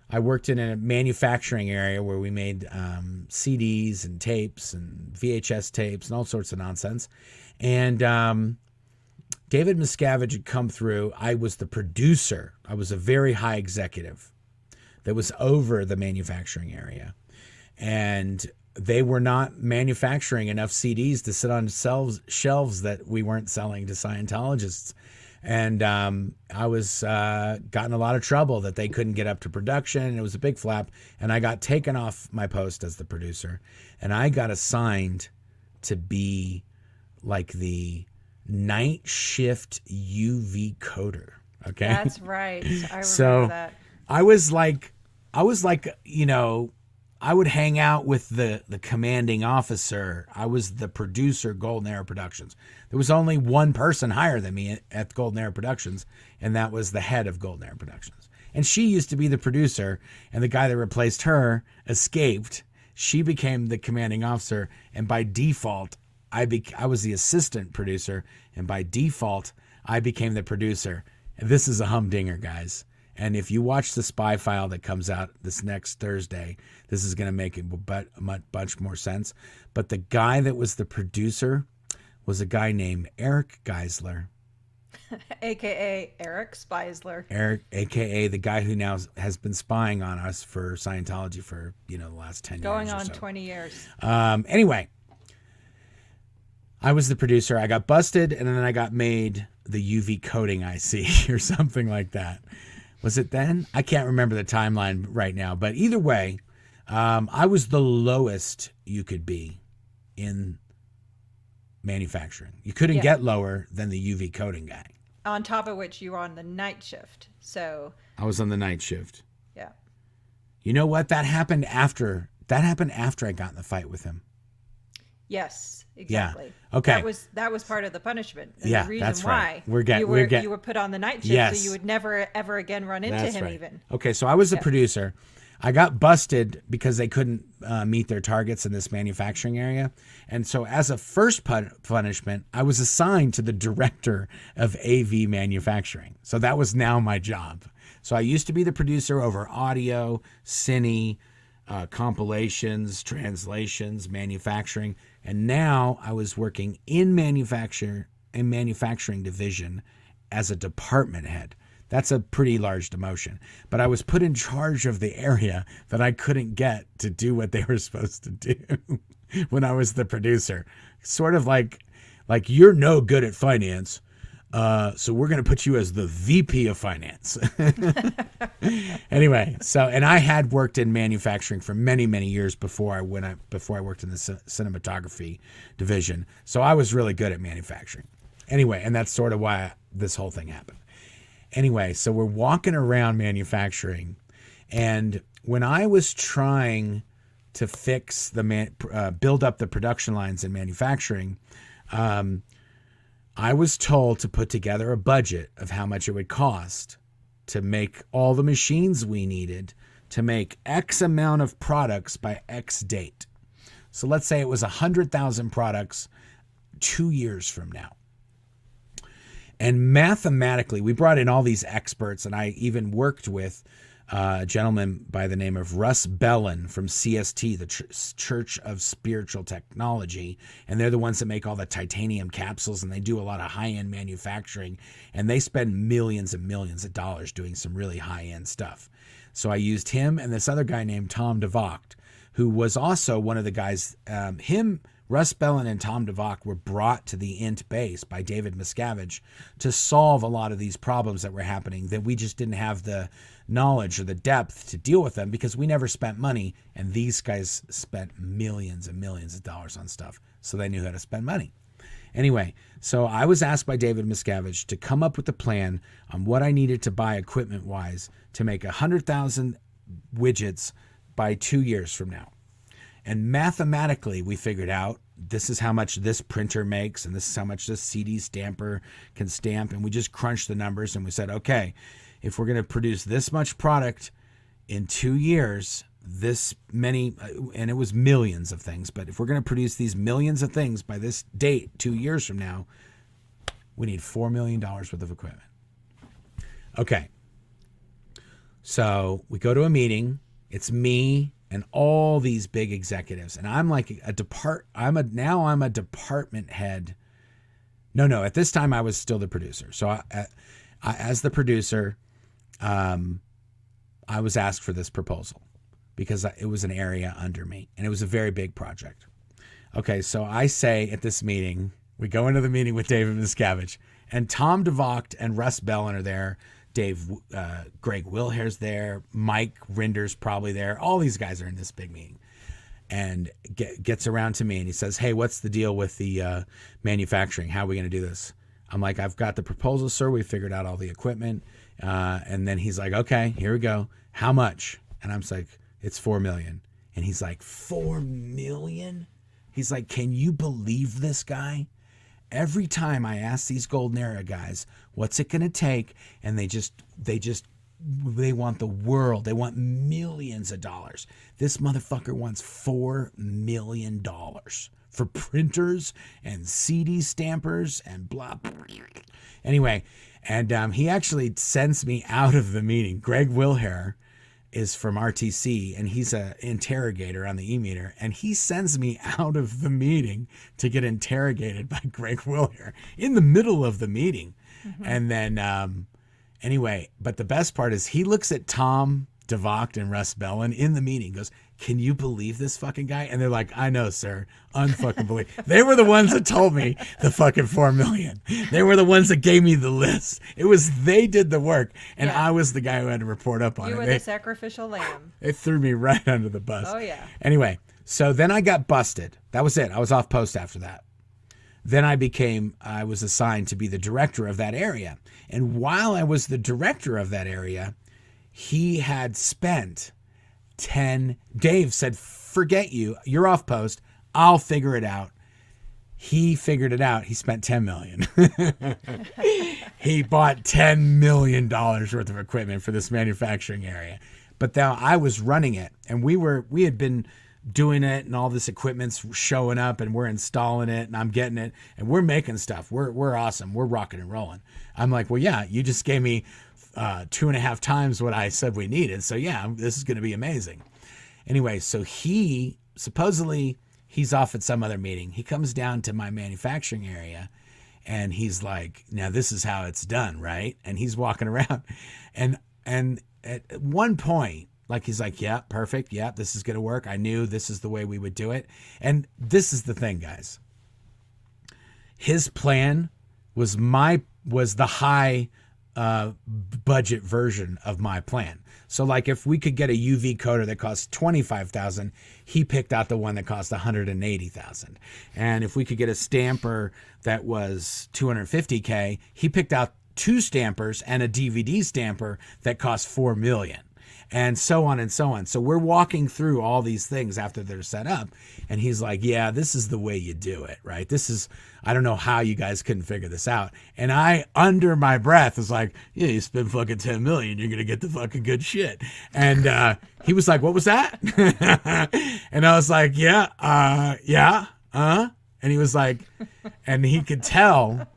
I worked in a manufacturing area where we made CDs and tapes and VHS tapes and all sorts of nonsense. And David Miscavige had come through. I was the producer. I was a very high executive that was over the manufacturing area. And they were not manufacturing enough CDs to sit on shelves that we weren't selling to Scientologists. And I was got in a lot of trouble that they couldn't get up to production. It was a big flap. And I got taken off my post as the producer. And I got assigned to be like the night shift UV coder. Okay. That's right. I remember that. I was like, you know, I would hang out with the commanding officer. I was the producer, Golden Era Productions. There was only one person higher than me at Golden Era Productions, and that was the head of Golden Era Productions. And she used to be the producer, and the guy that replaced her escaped. She became the commanding officer, and by default, I was the assistant producer, and by default, I became the producer. And this is a humdinger, guys. And if you watch the spy file that comes out this next Thursday, this is going to make a bunch more sense. But the guy that was the producer was a guy named Eric Geisler. A.K.A. Eric Speisler. Eric, A.K.A. the guy who now has been spying on us for Scientology for, the last 10 years. Going on so. 20 years. Anyway, I was the producer. I got busted, and then I got made the UV coating IC or something like that. Was it then? I can't remember the timeline right now. But either way, I was the lowest you could be in manufacturing. You couldn't get lower than the UV coating guy. On top of which you were on the night shift. So I was on the night shift. Yeah. You know what? That happened after I got in the fight with him. Yes, exactly. Okay. That was part of the punishment. And Yeah, the reason that's why right. you were put on the night shift, Yes. so you would never ever again run into him even. Okay, so I was the producer. I got busted because they couldn't meet their targets in this manufacturing area. And so as a first punishment, I was assigned to the director of AV manufacturing. So that was now my job. So I used to be the producer over audio, cine, compilations, translations, manufacturing. And now I was working in manufacturing division as a department head. That's a pretty large demotion. But I was put in charge of the area that I couldn't get to do what they were supposed to do when I was the producer. Sort of like you're no good at finance, so we're going to put you as the VP of finance. Anyway, and I had worked in manufacturing for many, many years before I worked in the cinematography division. So I was really good at manufacturing. Anyway, and that's sort of why this whole thing happened. Anyway, so we're walking around manufacturing, and when I was trying to fix build up the production lines in manufacturing, I was told to put together a budget of how much it would cost to make all the machines we needed to make X amount of products by X date. So let's say it was 100,000 products 2 years from now. And mathematically, we brought in all these experts, and I even worked with a gentleman by the name of Russ Bellin from CST, the Church of Spiritual Technology. And they're the ones that make all the titanium capsules, and they do a lot of high-end manufacturing. And they spend millions and millions of dollars doing some really high-end stuff. So I used him and this other guy named Tom DeVocht, who was also one of the guys, Russ Bellin and Tom DeVocht were brought to the INT base by David Miscavige to solve a lot of these problems that were happening that we just didn't have the knowledge or the depth to deal with them because we never spent money, and these guys spent millions and millions of dollars on stuff, so they knew how to spend money. Anyway, so I was asked by David Miscavige to come up with a plan on what I needed to buy equipment-wise to make 100,000 widgets by 2 years from now. And mathematically, we figured out this is how much this printer makes, and this is how much this CD stamper can stamp. And we just crunched the numbers, and we said, okay, if we're going to produce this much product in 2 years, this many, and it was millions of things, but if we're going to produce these millions of things by this date 2 years from now, we need $4 million worth of equipment. Okay. So we go to a meeting. It's me and all these big executives, and I'm like I'm a department head. No, at this time I was still the producer. So I as the producer, I was asked for this proposal because it was an area under me, and it was a very big project. Okay, so I say at this meeting, we go into the meeting with David Miscavige, and Tom DeVocht and Russ Bellin are there. Greg Wilhair's there. Mike Rinder's probably there. All these guys are in this big meeting, and gets around to me and he says, "Hey, what's the deal with the manufacturing? How are we going to do this?" I'm like, "I've got the proposal, sir. We figured out all the equipment." And then he's like, "Okay, here we go. How much?" And I'm like, "It's $4 million." And he's like, $4 million? He's like, "Can you believe this guy? Every time I ask these Golden Era guys, what's it going to take? And they want the world. They want millions of dollars. This motherfucker wants $4 million for printers and CD stampers and blah, blah. Anyway, and he actually sends me out of the meeting. Greg Wilhair is from RTC, and he's an interrogator on the e-meter, and he sends me out of the meeting to get interrogated by Greg Wilhair in the middle of the meeting. Mm-hmm. And then anyway, but the best part is he looks at Tom DeVocht and Russ Bellin in the meeting, goes, "Can you believe this fucking guy?" And they're like, "I know, sir. Unfucking believe." They were the ones that told me the fucking $4 million. They were the ones that gave me the list. They did the work, and yeah. I was the guy who had to report up on it. You were the sacrificial lamb. They threw me right under the bus. Oh, yeah. Anyway, so then I got busted. That was it. I was off post after that. Then I was assigned to be the director of that area. And while I was the director of that area, he had spent Dave said, "Forget you. You're off post. I'll figure it out. He figured it out. He spent $10 million. He bought $10 million worth of equipment for this manufacturing area. But now I was running it, and we had been doing it, and all this equipment's showing up, and we're installing it, and I'm getting it, and we're making stuff. We're awesome. We're rocking and rolling. I'm like, well, yeah, you just gave me 2.5 times what I said we needed. So yeah, this is going to be amazing. Anyway, so supposedly he's off at some other meeting. He comes down to my manufacturing area, and he's like, now this is how it's done, right? And he's walking around, and at one point, like, he's like, yeah, perfect. Yeah, this is going to work. I knew this is the way we would do it. And this is the thing, guys. His plan was the high budget version of my plan. So like, if we could get a UV coater that costs $25,000, he picked out the one that cost $180,000. And if we could get a stamper that was $250K, he picked out 2 stampers and a DVD stamper that cost $4 million. And so on and so on. So we're walking through all these things after they're set up. And he's like, yeah, this is the way you do it, right? I don't know how you guys couldn't figure this out. And I, under my breath, was like, yeah, you spend fucking $10 million, you're going to get the fucking good shit. And he was like, what was that? And I was like, yeah. And he was like, and he could tell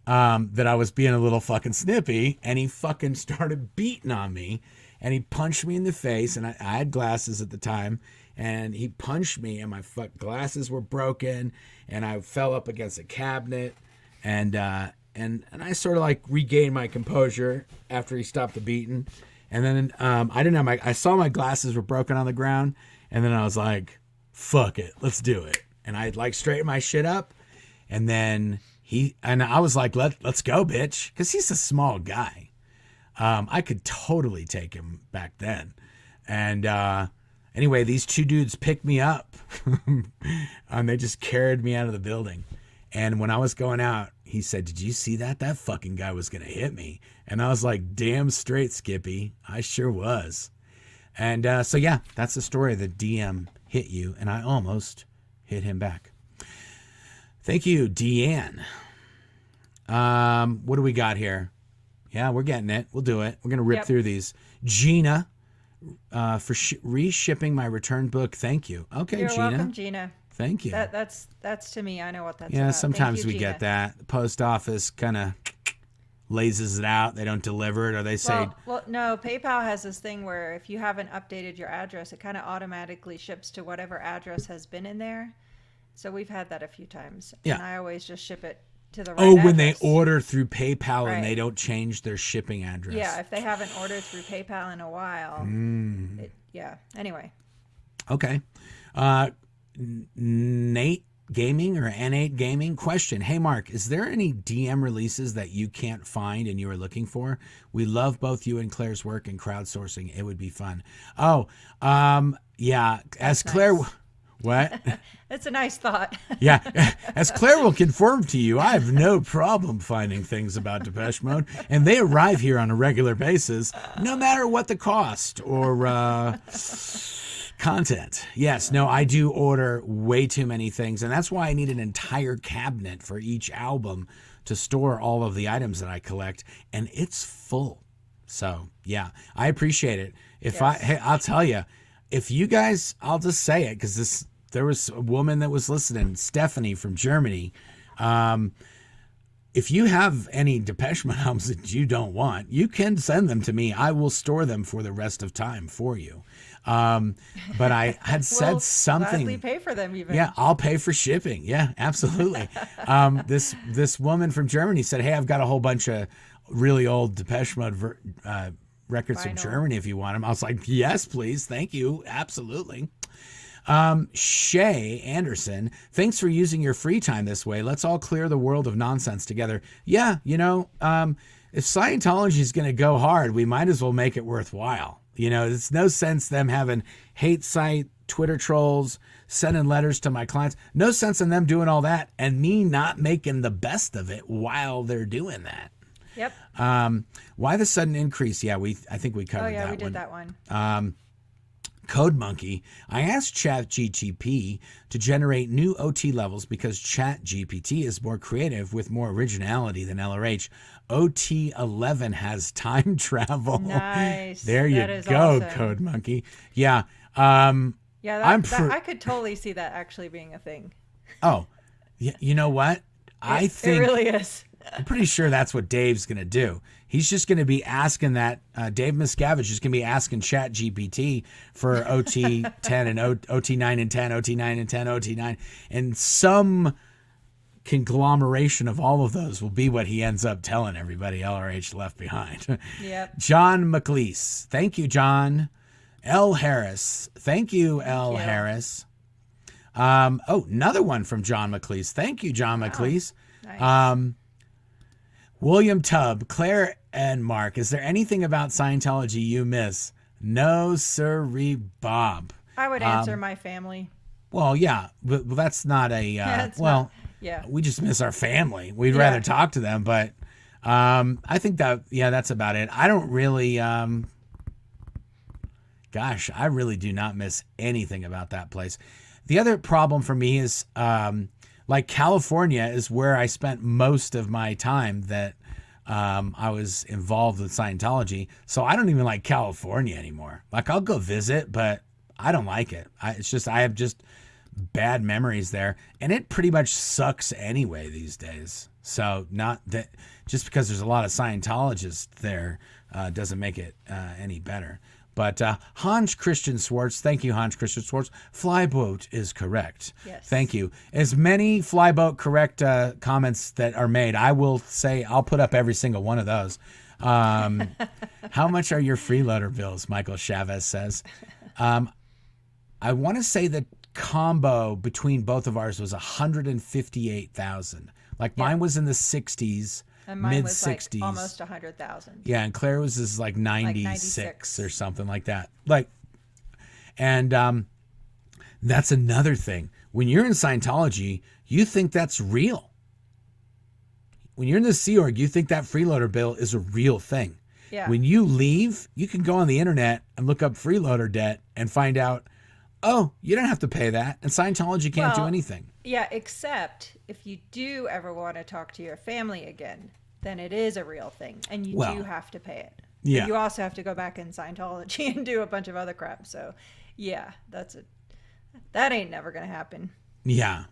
that I was being a little fucking snippy. And he fucking started beating on me. And he punched me in the face, and I had glasses at the time, and he punched me, and my glasses were broken, and I fell up against a cabinet, and I sort of like regained my composure after he stopped the beating, and then I saw my glasses were broken on the ground, and then I was like, fuck it, let's do it, and I like straightened my shit up, and then I was like, let's go, bitch, because he's a small guy. I could totally take him back then. And anyway, these 2 dudes picked me up and they just carried me out of the building. And when I was going out, he said, did you see that? That fucking guy was going to hit me. And I was like, damn straight, Skippy. I sure was. And so, yeah, that's the story. The DM hit you, and I almost hit him back. Thank you, Deanne. What do we got here? Yeah, we're getting it. We'll do it. We're going to rip through these. Gina, for reshipping my return book. Thank you. Okay, You're Gina. welcome, Gina. Thank you. That's to me. I know what that's about. Yeah, sometimes you, we Gina. get that. The post office kind of lazes it out. They don't deliver it, or they say... Well, no, PayPal has this thing where if you haven't updated your address, it kind of automatically ships to whatever address has been in there. So we've had that a few times. Yeah. And I always just ship it to the right address. When they order through PayPal and they don't change their shipping address. Yeah, if they haven't ordered through PayPal in a while. Anyway. Okay. Nate Gaming or N8 Gaming question. Hey, Mark, is there any DM releases that you can't find and you are looking for? We love both you and Claire's work in crowdsourcing. It would be fun. Yeah. As Claire... Nice. What? That's a nice thought. Yeah. As Claire will confirm to you, I have no problem finding things about Depeche Mode, and they arrive here on a regular basis, no matter what the cost or content. Yes, no, I do order way too many things, and that's why I need an entire cabinet for each album to store all of the items that I collect, and it's full. So, yeah, I appreciate it. I'll tell you, if you guys, I'll just say it, because there was a woman that was listening, Stephanie from Germany. If you have any Depeche Mode albums that you don't want, you can send them to me. I will store them for the rest of time for you. But I had said something. Gladly pay for them even. Yeah, I'll pay for shipping. Yeah, absolutely. This woman from Germany said, hey, I've got a whole bunch of really old Depeche Mode records from Germany if you want them. I was like, yes, please. Thank you. Absolutely. Shay Anderson, thanks for using your free time this way. Let's all clear the world of nonsense together. Yeah, if Scientology is going to go hard, we might as well make it worthwhile. It's no sense them having hate site, Twitter trolls, sending letters to my clients. No sense in them doing all that and me not making the best of it while they're doing that. Yep. Why the sudden increase? Yeah, I think we covered that one. We did that one. Code Monkey, I asked ChatGPT to generate new OT levels because ChatGPT is more creative with more originality than LRH. OT 11 has time travel. Nice. There you That is go, awesome. Code Monkey. Yeah. Yeah, I could totally see that actually being a thing. Oh, you know what? I think it really is. I'm pretty sure that's what Dave's going to do. He's just going to be asking that. Dave Miscavige is going to be asking ChatGPT for OT 10 and OT 9 and 10, OT 9 and 10, OT 9. And some conglomeration of all of those will be what he ends up telling everybody LRH left behind. Yep. John McLeese. Thank you, John. L. Harris. Thank you, L. Harris. Another one from John McLeese. Thank you, John McLeese. Nice. William Tubb, Claire and Mark, is there anything about Scientology you miss? No, sirree, Bob. I would answer my family. Well, yeah, but that's not a, Yeah. we just miss our family. We'd rather talk to them, but I think that, that's about it. I don't really, I really do not miss anything about that place. The other problem for me is, like California is where I spent most of my time that I was involved with Scientology. So I don't even like California anymore. Like I'll go visit, but I don't like it. I have just bad memories there, and it pretty much sucks anyway these days. So not that just because there's a lot of Scientologists there doesn't make it any better. But Hans Christian Schwartz, thank you, Hans Christian Schwartz. Flyboat is correct. Yes. Thank you. As many Flyboat correct comments that are made, I will say I'll put up every single one of those. How much are your freeloader bills? Michael Chavez says. I want to say the combo between both of ours was $158,000. Like mine was in the 60s. And mine was mid-60s. like almost 100,000. Yeah, and Claire was like 96 or something like that. That's another thing. When you're in Scientology, you think that's real. When you're in the Sea Org, you think that freeloader bill is a real thing. Yeah. When you leave, you can go on the internet and look up freeloader debt and find out, oh, you don't have to pay that, and Scientology can't do anything. Yeah, except if you do ever want to talk to your family again, then it is a real thing, and you do have to pay it. Yeah. But you also have to go back in Scientology and do a bunch of other crap. So, yeah, that ain't never gonna happen. Yeah,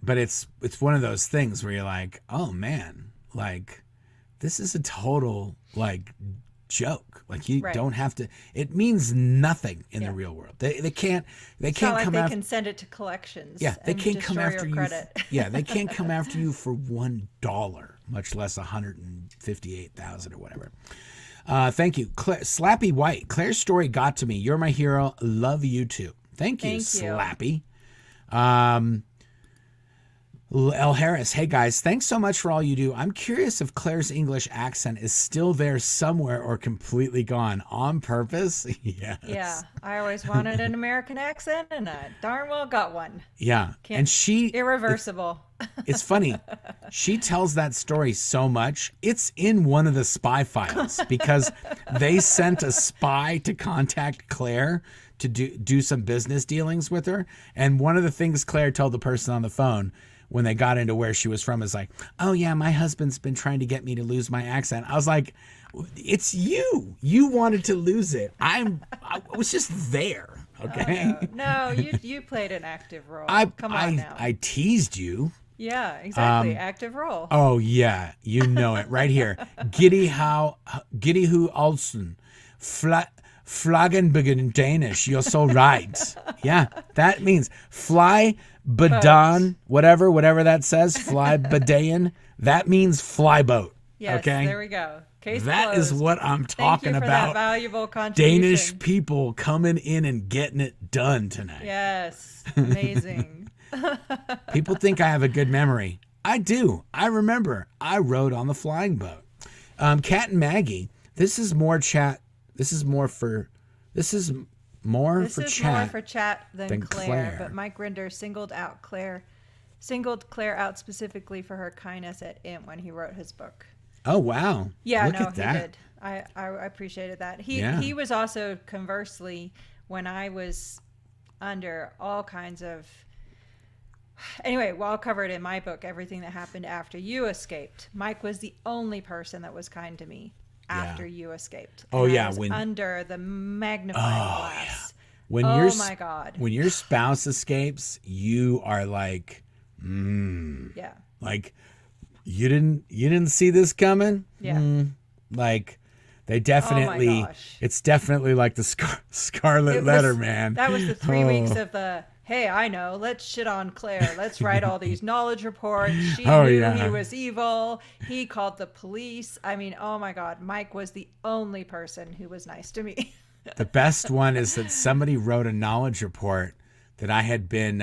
but it's one of those things where you're like, oh man, like this is a total like joke. Like you don't have to. It means nothing in the real world. They can't. They it's can't not come like they after. Can send it to collections. Yeah, they can't come after you. Yeah, they can't come after you for $1, much less 158,000 or whatever. Thank you, Slappy White. Claire's story got to me. You're my hero. Love you too. Thank you, Slappy. L. Harris, hey guys, thanks so much for all you do. I'm curious if Claire's English accent is still there somewhere or completely gone on purpose. Yes. Yeah, I always wanted an American accent, and I darn well got one. Yeah, and she irreversible. It's funny. She tells that story so much. It's in one of the spy files because they sent a spy to contact Claire to do some business dealings with her, and one of the things Claire told the person on the phone when they got into where she was from is like, oh yeah, my husband's been trying to get me to lose my accent. I was like, it's you. You wanted to lose it. I was just there. Okay. Oh, no, you played an active role. Come on now. I teased you. Yeah, exactly. Active role. Oh yeah, you know it right here. Giddy who Olsen, Flaggenbegen Danish. You're so right. Yeah, that means fly. Badan, whatever that says, fly Badayan, that means flyboat. Yes, okay? There we go. Case that closed. is what I'm talking Thank you for about. That valuable contribution. Danish people coming in and getting it done tonight. Yes, amazing. People think I have a good memory. I do. I remember. I rode on the flying boat. Kat and Maggie, this is more chat. This is more for chat than Claire. But Mike Rinder singled Claire out specifically for her kindness at INT when he wrote his book. Oh wow! Yeah, Look at that. He did. I appreciated that. He was also conversely when I was under all kinds of... Anyway, well, I'll cover it in my book, everything that happened after you escaped. Mike was the only person that was kind to me after you escaped. And I was under the magnifying glass. Yeah. My God. When your spouse escapes, you are like, yeah. Like, you didn't see this coming? Yeah. Like, they definitely, it's definitely like the Scarlet Letter, man. That was the 3 weeks of the, hey, I know, let's shit on Claire. Let's write all these knowledge reports. She knew he was evil. He called the police. I mean, oh my God, Mike was the only person who was nice to me. The best one is that somebody wrote a knowledge report that I had been,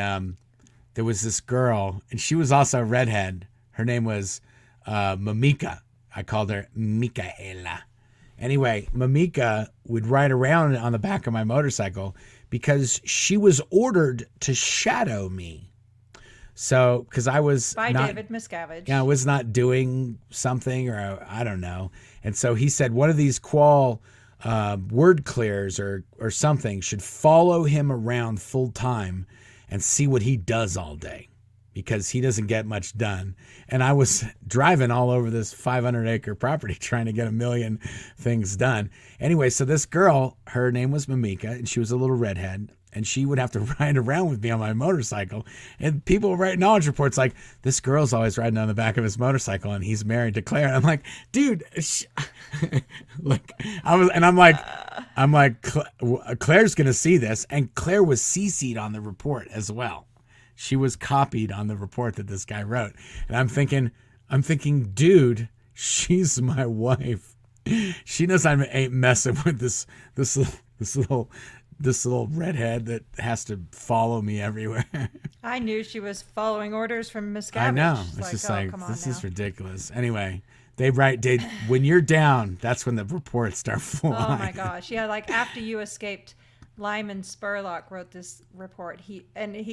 there was this girl, and she was also a redhead. Her name was Mamika. I called her Micaela. Anyway, Mamika would ride around on the back of my motorcycle because she was ordered to shadow me. So, because I was David Miscavige. Yeah, I was not doing something, or I don't know. And so he said one of these qual word clears or something should follow him around full time and see what he does all day, because he doesn't get much done. And I was driving all over this 500-acre property trying to get a million things done. Anyway, so this girl, her name was Mamika, and she was a little redhead, and she would have to ride around with me on my motorcycle. And people write knowledge reports like, this girl's always riding on the back of his motorcycle, and he's married to Claire. And I'm like, dude, I'm like, Claire's going to see this. And Claire was CC'd on the report as well. She was copied on the report that this guy wrote. And I'm thinking, dude, she's my wife. She knows I ain't messing with this little redhead that has to follow me everywhere. I knew she was following orders from Miscavige. I know. It's just like, this is ridiculous. Anyway, when you're down, that's when the reports start flying. Oh my gosh. Yeah, like after you escaped, Lyman Spurlock wrote this report. He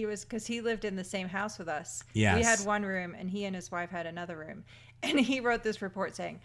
was, because he lived in the same house with us. Yes. We had one room and he and his wife had another room. And he wrote this report saying,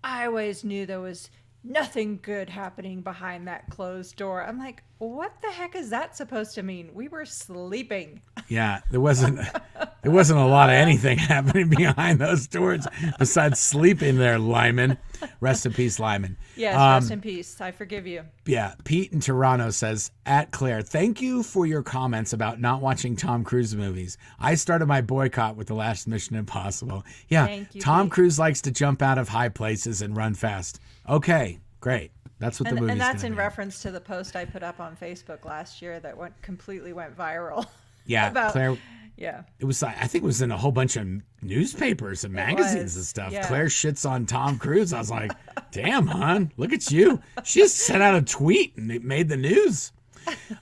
I always knew there was nothing good happening behind that closed door. I'm like, what the heck is that supposed to mean? We were sleeping. Yeah, there wasn't a lot of anything happening behind those doors besides sleeping there, Lyman. Rest in peace, Lyman. Yes, rest in peace. I forgive you. Yeah, Pete in Toronto says, at Claire, thank you for your comments about not watching Tom Cruise movies. I started my boycott with the last Mission Impossible. Yeah, thank you, Tom Pete. Cruise likes to jump out of high places and run fast. Okay, great. That's what the movie's and that's in be. Reference to the post I put up on Facebook last year that completely went viral. Yeah, Claire. Yeah. It was, I think it was in a whole bunch of newspapers and magazines and stuff. Yeah. Claire shits on Tom Cruise. I was like, damn, hon, look at you. She just sent out a tweet and it made the news.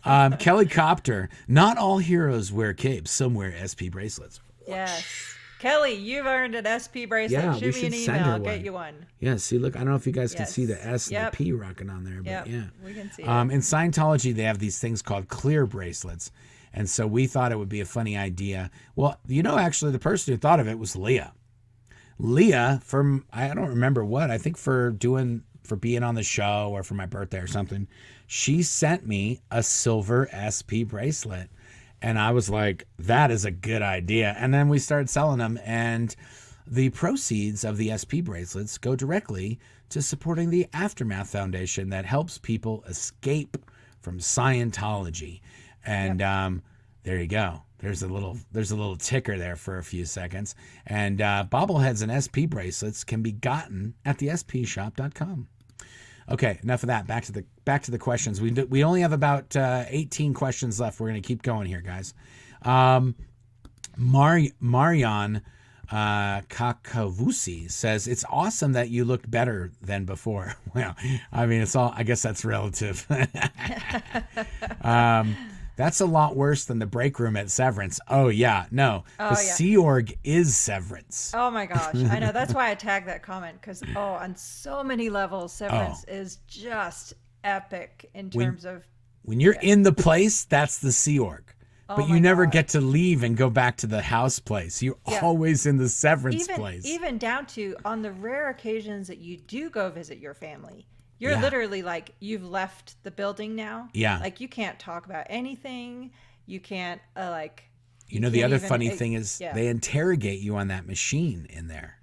Kelly Copter, not all heroes wear capes. Some wear SP bracelets. Yes. Kelly, you've earned an SP bracelet. Yeah, Shoot me an email. I'll get you one. Yeah, see, look, I don't know if you guys can see the S and the P rocking on there, but yeah. We can see it. In Scientology, they have these things called clear bracelets. And so we thought it would be a funny idea. Well, actually, the person who thought of it was Leah. Leah, from, I don't remember what, I think for being on the show or for my birthday or something, she sent me a silver SP bracelet. And I was like, that is a good idea. And then we started selling them. And the proceeds of the SP bracelets go directly to supporting the Aftermath Foundation that helps people escape from Scientology. And there you go. There's a little ticker there for a few seconds. And bobbleheads and SP bracelets can be gotten at thespshop.com. Okay, enough of that. Back to the questions. We only have about 18 questions left. We're going to keep going here, guys. Marion Kakavusi says, it's awesome that you looked better than before. Well, I mean, I guess that's relative. That's a lot worse than the break room at Severance. Oh, yeah. No, Sea Org is Severance. Oh, my gosh. I know. That's why I tagged that comment, because, on so many levels, Severance is just epic in terms of... When you're in the place, that's the Sea Org. But you never get to leave and go back to the house place. You're always in the Severance place. Even down to, on the rare occasions that you do go visit your family, You're literally like, you've left the building now. Yeah. Like, you can't talk about anything. You can't, the other funny thing is they interrogate you on that machine in there.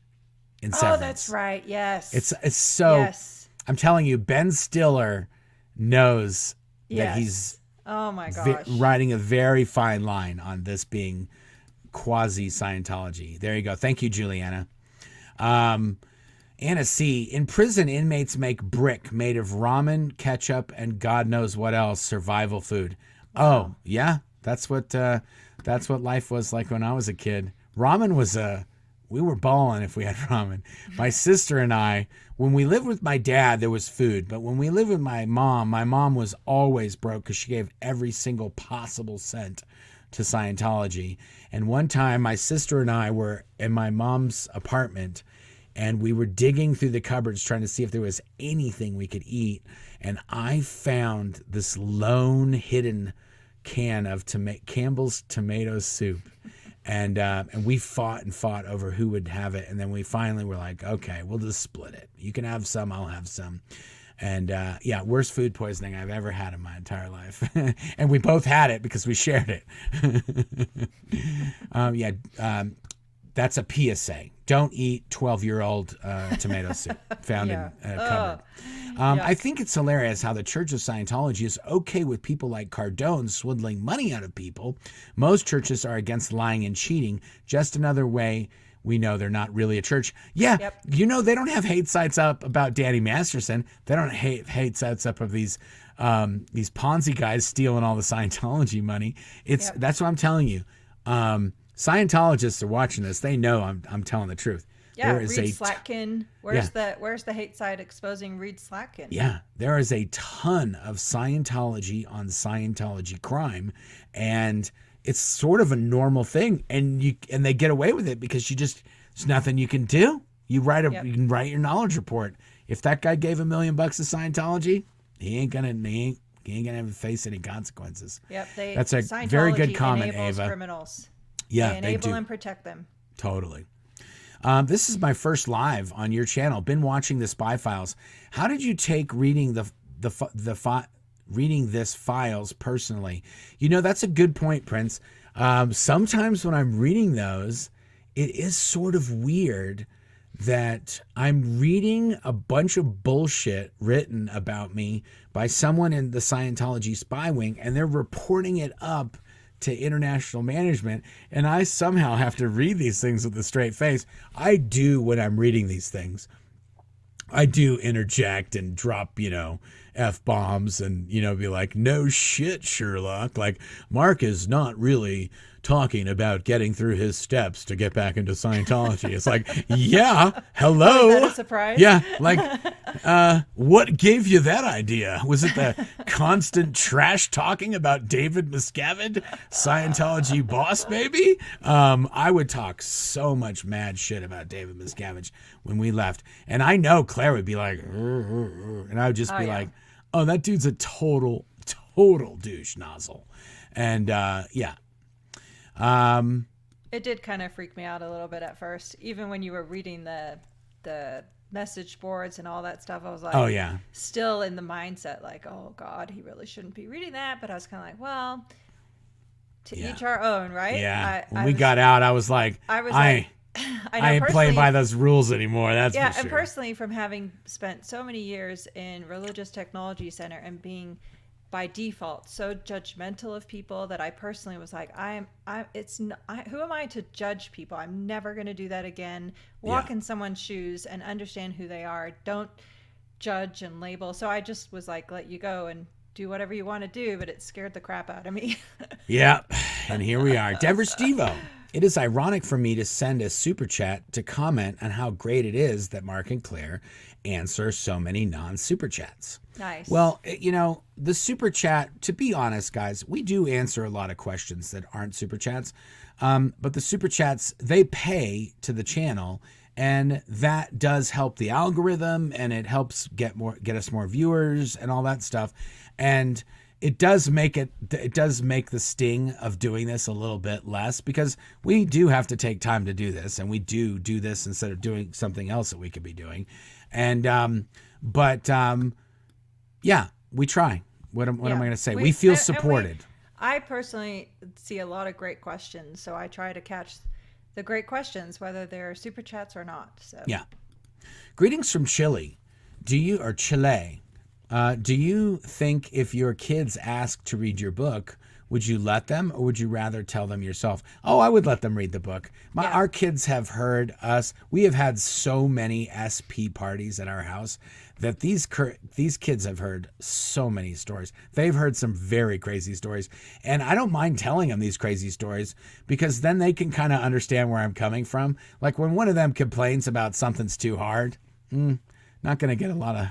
In Severance. Oh, that's right. Yes. It's so, yes. I'm telling you, Ben Stiller knows that he's oh my gosh. riding a very fine line on this being quasi-Scientology. There you go. Thank you, Juliana. Anna C. In prison, inmates make brick made of ramen, ketchup, and God knows what else, survival food. Wow. Oh, yeah. That's what life was like when I was a kid. Ramen was we were balling if we had ramen. My sister and I, when we lived with my dad, there was food. But when we lived with my mom was always broke because she gave every single possible cent to Scientology. And one time, my sister and I were in my mom's apartment, and we were digging through the cupboards trying to see if there was anything we could eat. And I found this lone hidden can of Campbell's tomato soup. And we fought over who would have it. And then we finally were like, okay, we'll just split it. You can have some, I'll have some. And worst food poisoning I've ever had in my entire life. And we both had it because we shared it. That's a PSA. Don't eat 12-year-old tomato soup found in a cupboard. I think it's hilarious how the Church of Scientology is okay with people like Cardone swindling money out of people. Most churches are against lying and cheating. Just another way we know they're not really a church. Yeah, yep. They don't have hate sites up about Danny Masterson. They don't have hate sites up of these Ponzi guys stealing all the Scientology money. That's what I'm telling you. Scientologists are watching this. They know I'm telling the truth. Yeah, Reed Slatkin. Where's the hate site exposing Reed Slatkin? Yeah, there is a ton of Scientology on Scientology crime, and it's sort of a normal thing, and they get away with it because there's nothing you can do. You can write your knowledge report. If that guy gave $1 million to Scientology, he ain't gonna face any consequences. Yep, that's a very good comment, Ava. Criminals. Yeah, they enable and protect them. Totally. This is my first live on your channel. Been watching the Spy Files. How did you take reading reading this files personally? That's a good point, Prince. Sometimes when I'm reading those, it is sort of weird that I'm reading a bunch of bullshit written about me by someone in the Scientology spy wing, and they're reporting it up to international management, and I somehow have to read these things with a straight face. I do when I'm reading these things. I do interject and drop, F-bombs and, be like, no shit, Sherlock. Like, Mark is not really talking about getting through his steps to get back into Scientology. It's like, yeah, hello. Was that a surprise? Yeah, like, what gave you that idea? Was it the constant trash talking about David Miscavige, Scientology boss baby? I would talk so much mad shit about David Miscavige when we left. And I know Claire would be like, and I would just be like, oh, that dude's a total douche nozzle. And it did kind of freak me out a little bit at first. Even when you were reading the message boards and all that stuff, I was like, oh yeah, still in the mindset like, oh God, he really shouldn't be reading that. But I was kind of like, well, to each our own, right? Yeah. When we got out, I was like, I ain't playing by those rules anymore. That's for sure. And personally, from having spent so many years in Religious Technology Center and being by default so judgmental of people, that I personally was like, who am I to judge people? I'm never going to do that again. Walk in someone's shoes and understand who they are. Don't judge and label. So I just was like, let you go and do whatever you want to do, but it scared the crap out of me. Yeah. And here we are. Denver Stevo. It is ironic for me to send a super chat to comment on how great it is that Mark and Claire answer so many non-super chats. Nice. Well, the super chat, to be honest, guys, we do answer a lot of questions that aren't super chats. But the super chats, they pay to the channel, and that does help the algorithm, and it helps get us more viewers and all that stuff. And it does make the sting of doing this a little bit less, because we do have to take time to do this, and we do this instead of doing something else that we could be doing. And, Yeah, we try. What am I going to say? We feel supported. I personally see a lot of great questions, so I try to catch the great questions, whether they're super chats or not. So yeah. Greetings from Chile. Do you think if your kids ask to read your book, would you let them, or would you rather tell them yourself? Oh, I would let them read the book. Our kids have heard us. We have had so many SP parties at our house that these kids have heard so many stories. They've heard some very crazy stories. And I don't mind telling them these crazy stories, because then they can kind of understand where I'm coming from. Like when one of them complains about something's too hard, not going to get a lot of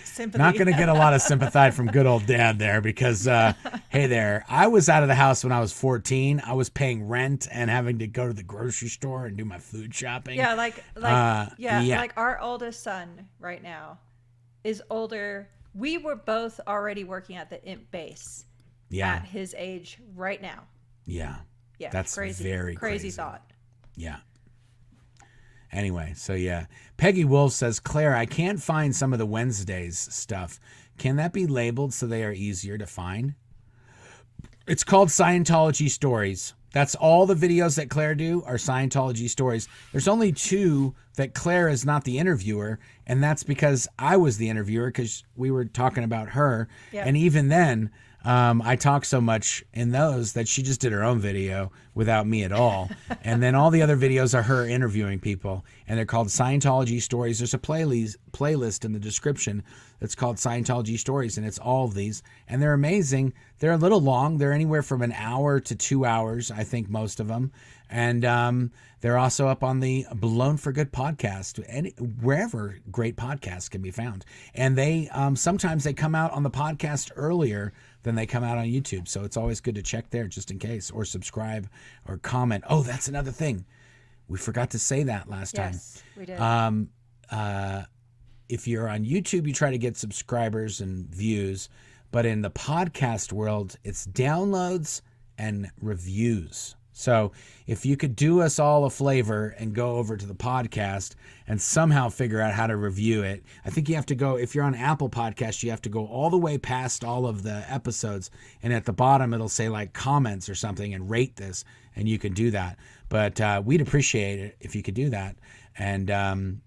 sympathy. Not going to get a lot of sympathy from good old dad there, because hey there, I was out of the house when I was 14. I was paying rent and having to go to the grocery store and do my food shopping. Yeah, like our oldest son right now is older. We were both already working at the imp base at his age right now. Yeah. Yeah. That's crazy. Very crazy thought. Yeah. Anyway, so yeah. Peggy Wolf says, Claire, I can't find some of the Wednesdays stuff. Can that be labeled so they are easier to find? It's called Scientology Stories. That's all the videos that Claire do are Scientology stories. There's only 2 that Claire is not the interviewer, and that's because I was the interviewer, because we were talking about her. Yep. And even then, I talk so much in those that she just did her own video without me at all. And then all the other videos are her interviewing people, and they're called Scientology Stories. There's a playlist in the description that's called Scientology Stories, and it's all of these. And they're amazing. They're a little long. They're anywhere from an hour to 2 hours, I think, most of them. And they're also up on the Blown for Good podcast, and wherever great podcasts can be found. And they sometimes they come out on the podcast earlier than they come out on YouTube. So it's always good to check there just in case, or subscribe or comment. Oh, that's another thing. We forgot to say that last time. Yes, we did. If you're on YouTube, you try to get subscribers and views. But in the podcast world, it's downloads and reviews. So if you could do us all a flavor and go over to the podcast and somehow figure out how to review it. I think you have to go, if you're on Apple Podcasts, you have to go all the way past all of the episodes. And at the bottom, it'll say like comments or something and rate this. And you can do that. But we'd appreciate it if you could do that. And and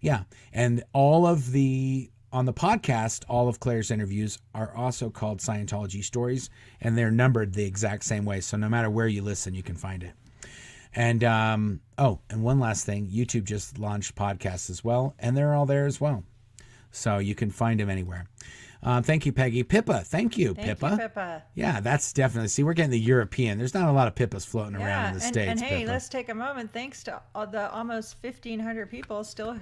on the podcast, all of Claire's interviews are also called Scientology Stories, and they're numbered the exact same way. So no matter where you listen, you can find it. And and one last thing, YouTube just launched podcasts as well, and they're all there as well. So you can find them anywhere. Thank you, Peggy. Pippa, thank you, Pippa. Thank you, Pippa. Yeah, that's definitely, see, we're getting the European. There's not a lot of Pippas floating around in the States. And hey, Pippa. let's take a moment. Thanks to the almost 1,500 people still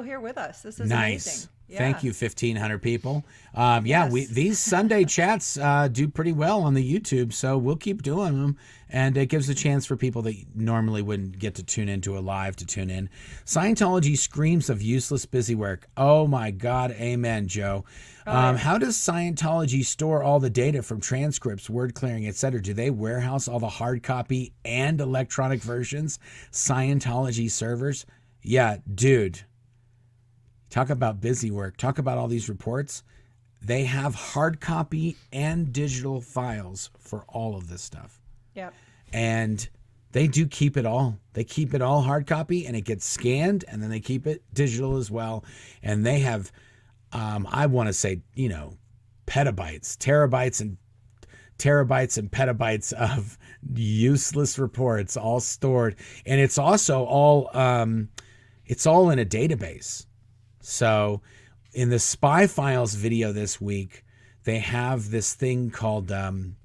here with us. This is nice. Amazing. Yeah. Thank you, 1,500 people. Yes. These Sunday chats do pretty well on the YouTube, so we'll keep doing them. And it gives a chance for people that normally wouldn't get to tune into a live to tune in. Scientology screams of useless busy work. Oh my God, amen, Joe. How does Scientology store all the data from transcripts, word clearing, etc.? Do they warehouse all the hard copy and electronic versions? Scientology servers? Yeah, dude. Talk about busy work. Talk about all these reports. They have hard copy and digital files for all of this stuff. Yep. And they do keep it all. They keep it all hard copy, and it gets scanned, and then they keep it digital as well. And they have, I want to say, petabytes, terabytes and petabytes of useless reports all stored. And it's also all in a database. So in the Spy Files video this week, they have this thing called, when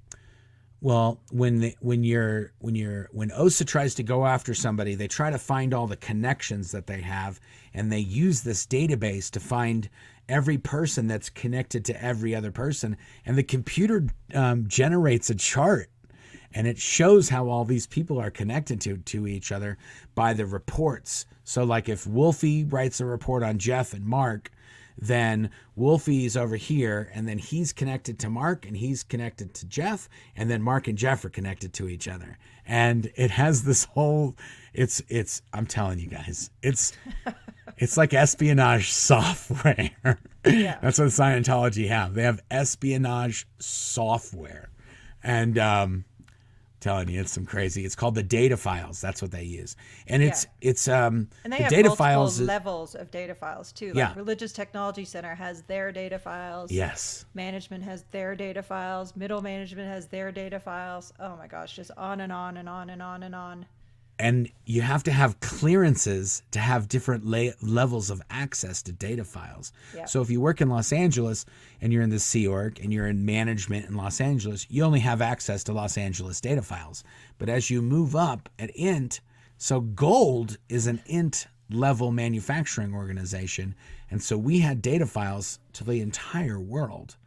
OSA tries to go after somebody, they try to find all the connections that they have, and they use this database to find every person that's connected to every other person. And the computer generates a chart, and it shows how all these people are connected to each other by the reports. So like if Wolfie writes a report on Jeff and Mark, then Wolfie's over here, and then he's connected to Mark, and he's connected to Jeff, and then Mark and Jeff are connected to each other. And it has this whole, I'm telling you guys, it's like espionage software. Yeah. That's what Scientology have. They have espionage software. And telling you, it's some crazy. It's called the data files. That's what they use. And it's and they the have data multiple files levels of data files too. Like Religious Technology Center has their data files. Yes. Management has their data files. Middle management has their data files. Oh my gosh, just on and on and on and on and on. And you have to have clearances to have different levels of access to data files. Yep. So if you work in Los Angeles and you're in the Sea Org and you're in management in Los Angeles, you only have access to Los Angeles data files. But as you move up at INT, so Gold is an INT level manufacturing organization. And so we had data files to the entire world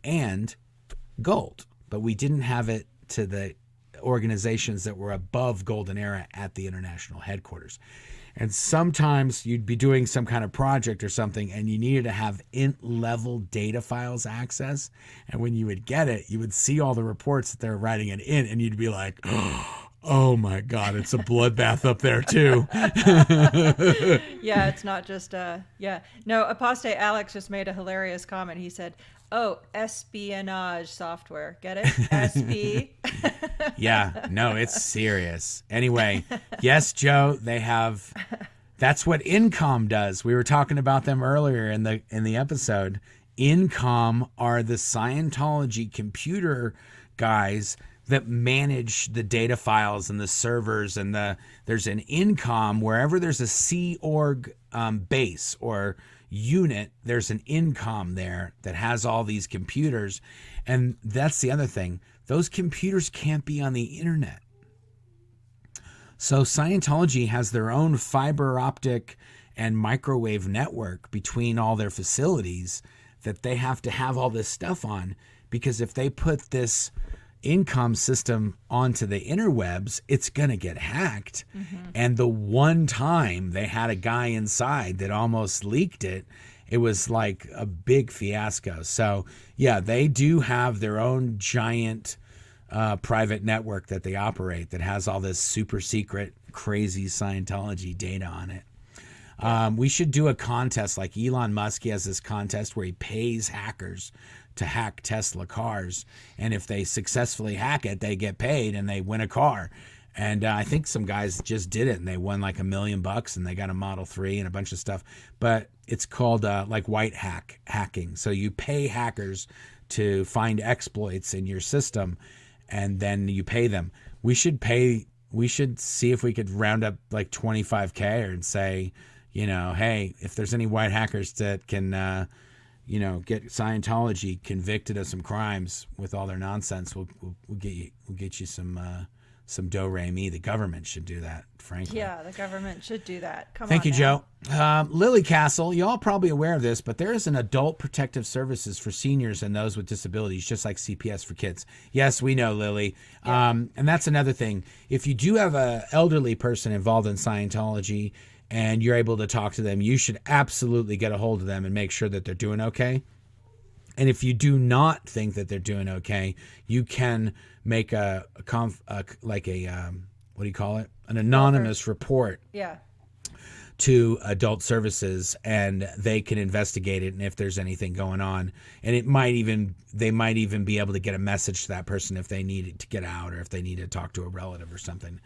and Gold, but we didn't have it to the organizations that were above Golden Era at the international headquarters. And sometimes you'd be doing some kind of project or something and you needed to have INT level data files access. And when you would get it, you would see all the reports that they're writing in INT and you'd be like, oh my God, it's a bloodbath up there too. Yeah, it's not just, No, Apostate Alex just made a hilarious comment. He said, oh, espionage software. Get it? SP. Yeah, no, it's serious. Anyway, yes, Joe, they have, that's what Incom does. We were talking about them earlier in the episode. Incom are the Scientology computer guys that manage the data files and the servers, and there's an Incom wherever there's a Sea Org base or unit, there's an Incom there that has all these computers. And that's the other thing. Those computers can't be on the internet. So Scientology has their own fiber optic and microwave network between all their facilities that they have to have all this stuff on, because if they put this Incom system onto the interwebs, it's going to get hacked. Mm-hmm. And the one time they had a guy inside that almost leaked it, it was like a big fiasco. So yeah, they do have their own giant private network that they operate that has all this super secret, crazy Scientology data on it. We should do a contest like Elon Musk. He has this contest where he pays hackers to hack Tesla cars. And if they successfully hack it, they get paid and they win a car. And I think some guys just did it and they won like $1 million and they got a Model 3 and a bunch of stuff. But it's called like white hacking. So you pay hackers to find exploits in your system and then you pay them. We should see if we could round up like $25,000 and say, hey, if there's any white hackers that can, get Scientology convicted of some crimes with all their nonsense, we'll get you some do-re-mi. The government should do that, frankly. Yeah, the government should do that. Thank you, Joe. Lily Castle, you all probably aware of this, but there is an adult protective services for seniors and those with disabilities, just like CPS for kids. Yes, we know, Lily. Yeah. And that's another thing. If you do have an elderly person involved in Scientology and you're able to talk to them, you should absolutely get a hold of them and make sure that they're doing okay. And if you do not think that they're doing okay, you can make an anonymous report. Yeah. To adult services, and they can investigate it, and if there's anything going on, and they might even be able to get a message to that person if they need to get out or if they need to talk to a relative or something.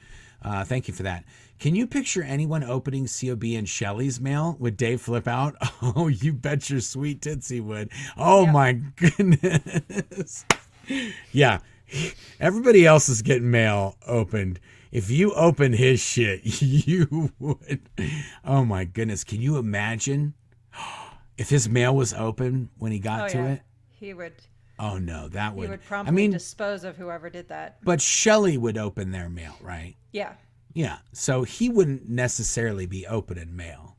Thank you for that. Can you picture anyone opening COB in Shelly's mail? Would Dave flip out? Oh, you bet your sweet tits he would. Oh, yeah. My goodness. Yeah. Everybody else is getting mail opened. If you open his shit, you would. Oh, my goodness. Can you imagine if his mail was open when he got to it? He would. Oh, no, that would. He would promptly dispose of whoever did that. But Shelly would open their mail, right? Yeah. Yeah. So he wouldn't necessarily be opening mail.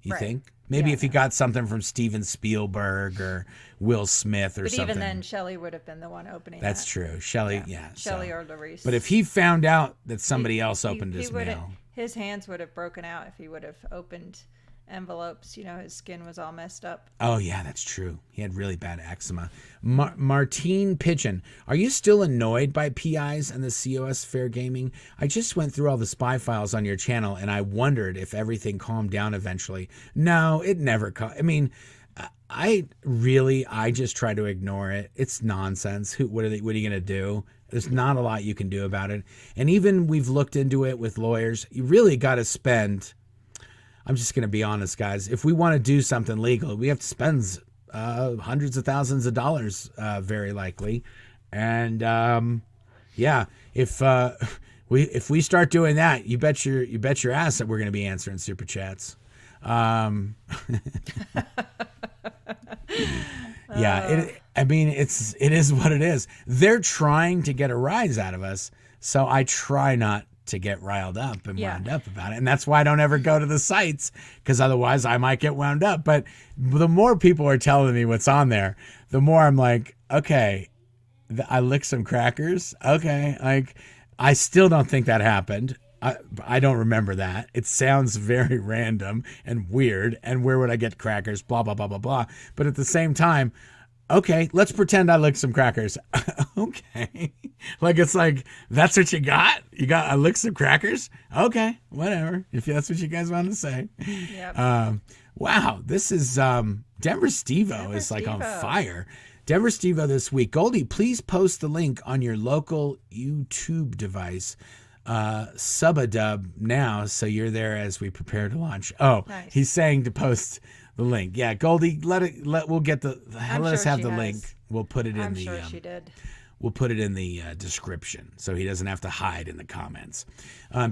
You think? Maybe if he got something from Steven Spielberg or Will Smith or something. But even then, Shelly would have been the one opening That's true. Shelly, Shelly or Larice. But if he found out that somebody else opened his mail. His hands would have broken out if he would have opened envelopes. His skin was all messed up. Oh, yeah, that's true. He had really bad eczema. Martine Pigeon, are you still annoyed by PIs and the COS fair gaming? I just went through all the spy files on your channel, and I wondered if everything calmed down eventually. No, it never I just try to ignore it. It's nonsense. What are you going to do? There's not a lot you can do about it. And even we've looked into it with lawyers. You really got to spend, I'm just going to be honest, guys. If we want to do something legal, we have to spend hundreds of thousands of dollars, very likely. And if we start doing that, you bet your ass that we're going to be answering super chats. It is what it is. They're trying to get a rise out of us, so I try not to get riled up and wound up about it. And that's why I don't ever go to the sites, because otherwise I might get wound up. But the more people are telling me what's on there, the more I'm like, okay, I licked some crackers. Okay. Like, I still don't think that happened. I don't remember that. It sounds very random and weird. And where would I get crackers? Blah, blah, blah, blah, blah. But at the same time, okay, let's pretend I licked some crackers. Okay. Like, it's like, that's what you got? I licked some crackers? Okay, whatever. If that's what you guys want to say. Yep. Wow, this is, Denver Stevo is like on fire. Denver Stevo this week. Goldie, please post the link on your local YouTube device. Sub-a-dub now, so you're there as we prepare to launch. Oh, nice. He's saying to post the link. Yeah, Goldie, we'll get let us have the link. We'll put it in the. I'm sure she did. We'll put it in the description so he doesn't have to hide in the comments.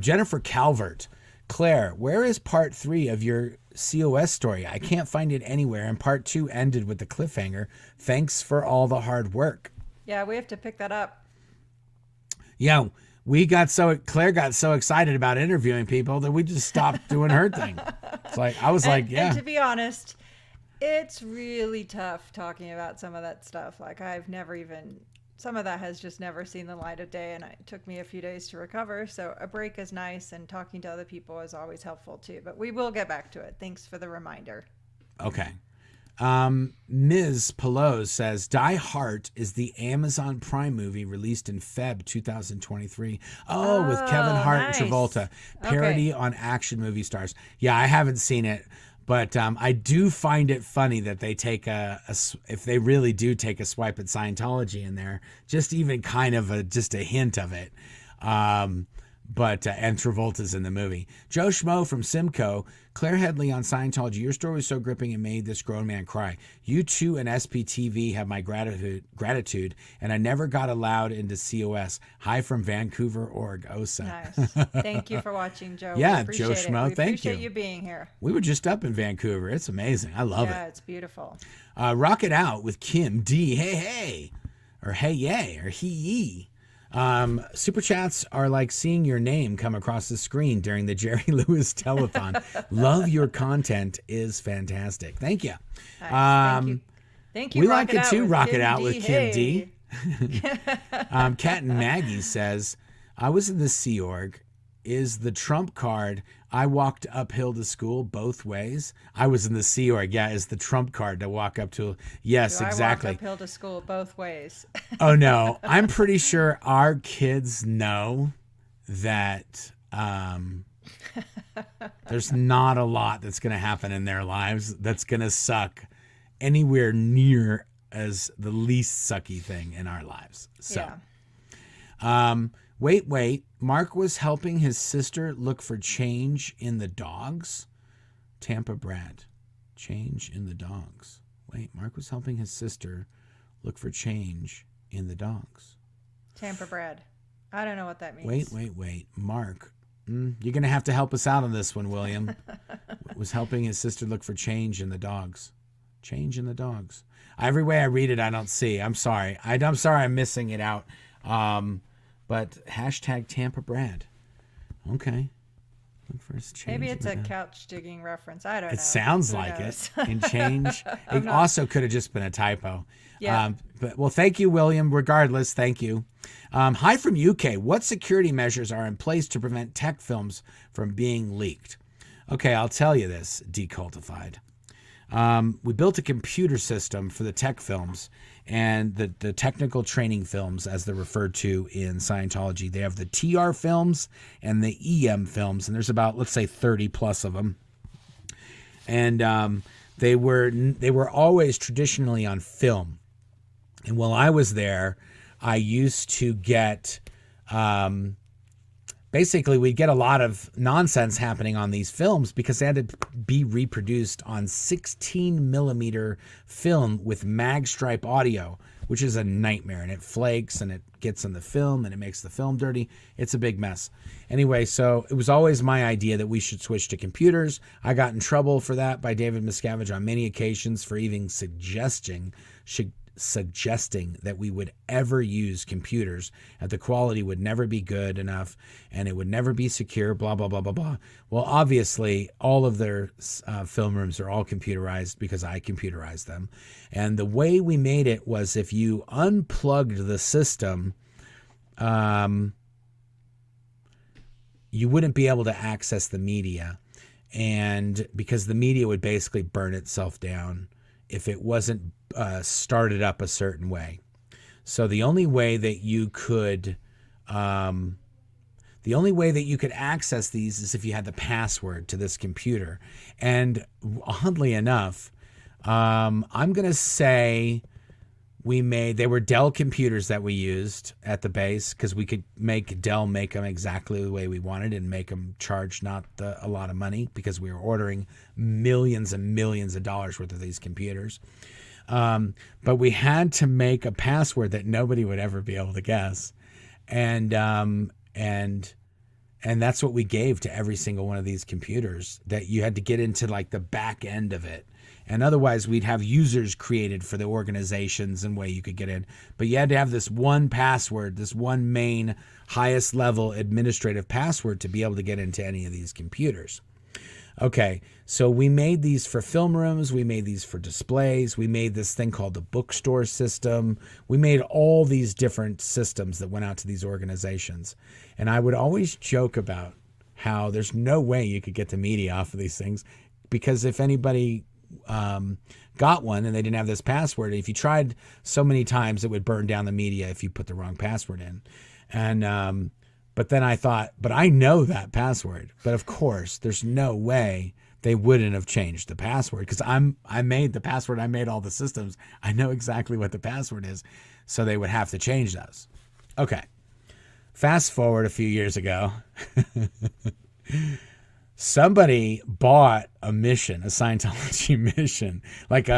Jennifer Calvert, Claire, where is part 3 of your COS story? I can't find it anywhere, and part 2 ended with the cliffhanger. Thanks for all the hard work. Yeah, we have to pick that up. Yeah. Claire got so excited about interviewing people that we just stopped doing her thing. It's like, And to be honest, it's really tough talking about some of that stuff. Like, some of that has just never seen the light of day, and it took me a few days to recover. So a break is nice, and talking to other people is always helpful too. But we will get back to it. Thanks for the reminder. Okay. Ms. Pelosi says Die Hard is the Amazon Prime movie released in Feb 2023. Oh, with Kevin Hart and Travolta. Parody on action movie stars. Yeah, I haven't seen it, but I do find it funny that they take if they really do take a swipe at Scientology in there, just even kind of just a hint of it. And Travolta's in the movie. Joe Schmo from Simcoe. Claire Headley on Scientology. Your story was so gripping it made this grown man cry. You too and SPTV have my gratitude, and I never got allowed into COS. Hi from Vancouver, Org. OSA. Nice. Thank you for watching, Joe. Yeah, Joe Schmo, thank you. We appreciate you being here. We were just up in Vancouver. It's amazing. I love it. Yeah, it's beautiful. Rock It Out with Kim D. Hey. Or hey yay. Or he ye. Super chats are like seeing your name come across the screen during the Jerry Lewis telethon. Love your content is fantastic. Thank you. Nice. Thank you. We like it too. Rock It Out with Kim D. Cat and Maggie says, I was in the Sea Org. Is the Trump card I walked uphill to school both ways? I was in the Sea Org. Yeah, is the Trump card to walk up to. Yes, exactly. I walk uphill to school both ways. Oh, no. I'm pretty sure our kids know that there's not a lot that's going to happen in their lives that's going to suck anywhere near as the least sucky thing in our lives. So, yeah. Wait. Mark was helping his sister look for change in the dogs. Tampa Brad. Change in the dogs. Wait, Mark was helping his sister look for change in the dogs. Tampa Brad. I don't know what that means. Wait. Mark. You're going to have to help us out on this one, William. Was helping his sister look for change in the dogs. Change in the dogs. Every way I read it, I don't see. I'm sorry. I'm sorry I'm missing it out. But hashtag Tampa Brad. Okay. Look for his change. Maybe it's a couch digging reference. I don't know. It sounds like it. In change. It also could have just been a typo. Yeah. Well, thank you, William. Regardless, thank you. Hi from UK. What security measures are in place to prevent tech films from being leaked? Okay, I'll tell you this, Decultified. We built a computer system for the tech films and the technical training films, as they're referred to in Scientology. They have the TR films and the EM films, and there's about, let's say, 30 plus of them. And they were always traditionally on film. And while I was there, I used to get, basically we'd get a lot of nonsense happening on these films because they had to be reproduced on 16 millimeter film with mag stripe audio, which is a nightmare, and it flakes and it gets in the film and it makes the film dirty. It's a big mess. Anyway, so it was always my idea that we should switch to computers. I got in trouble for that by David Miscavige on many occasions for even suggesting that we would ever use computers, and the quality would never be good enough and it would never be secure, blah, blah, blah, blah, blah. Well, obviously, all of their film rooms are all computerized because I computerized them. And the way we made it was if you unplugged the system, you wouldn't be able to access the media, and because the media would basically burn itself down if it wasn't started up a certain way. So the only way that you could access these is if you had the password to this computer. And oddly enough, I'm going to say they were Dell computers that we used at the base because we could make Dell make them exactly the way we wanted and make them charge not a lot of money because we were ordering millions and millions of dollars worth of these computers. But we had to make a password that nobody would ever be able to guess. And that's what we gave to every single one of these computers, that you had to get into like the back end of it. And otherwise we'd have users created for the organizations and way you could get in. But you had to have this one password, this one main highest level administrative password to be able to get into any of these computers. Okay, so we made these for film rooms. We made these for displays. We made this thing called the bookstore system. We made all these different systems that went out to these organizations. And I would always joke about how there's no way you could get the media off of these things, because if anybody got one and they didn't have this password, if you tried so many times, it would burn down the media if you put the wrong password in. And but then I thought, but I know that password. But of course, there's no way they wouldn't have changed the password, because I made the password. I made all the systems. I know exactly what the password is. So they would have to change those. Okay. Fast forward a few years ago. Somebody bought a mission, a Scientology mission. Like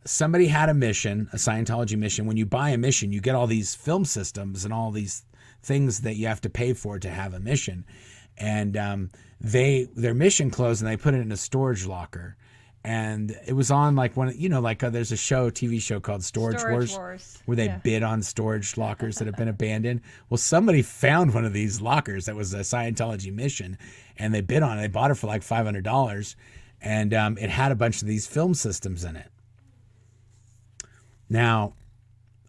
somebody had a mission, a Scientology mission. When you buy a mission, you get all these film systems and all these things that you have to pay for to have a mission. And their mission closed and they put it in a storage locker. And it was on like one, there's a TV show called Storage Wars, where they bid on storage lockers that have been abandoned. Well, somebody found one of these lockers that was a Scientology mission, and they bid on it. They bought it for like $500, and it had a bunch of these film systems in it. Now,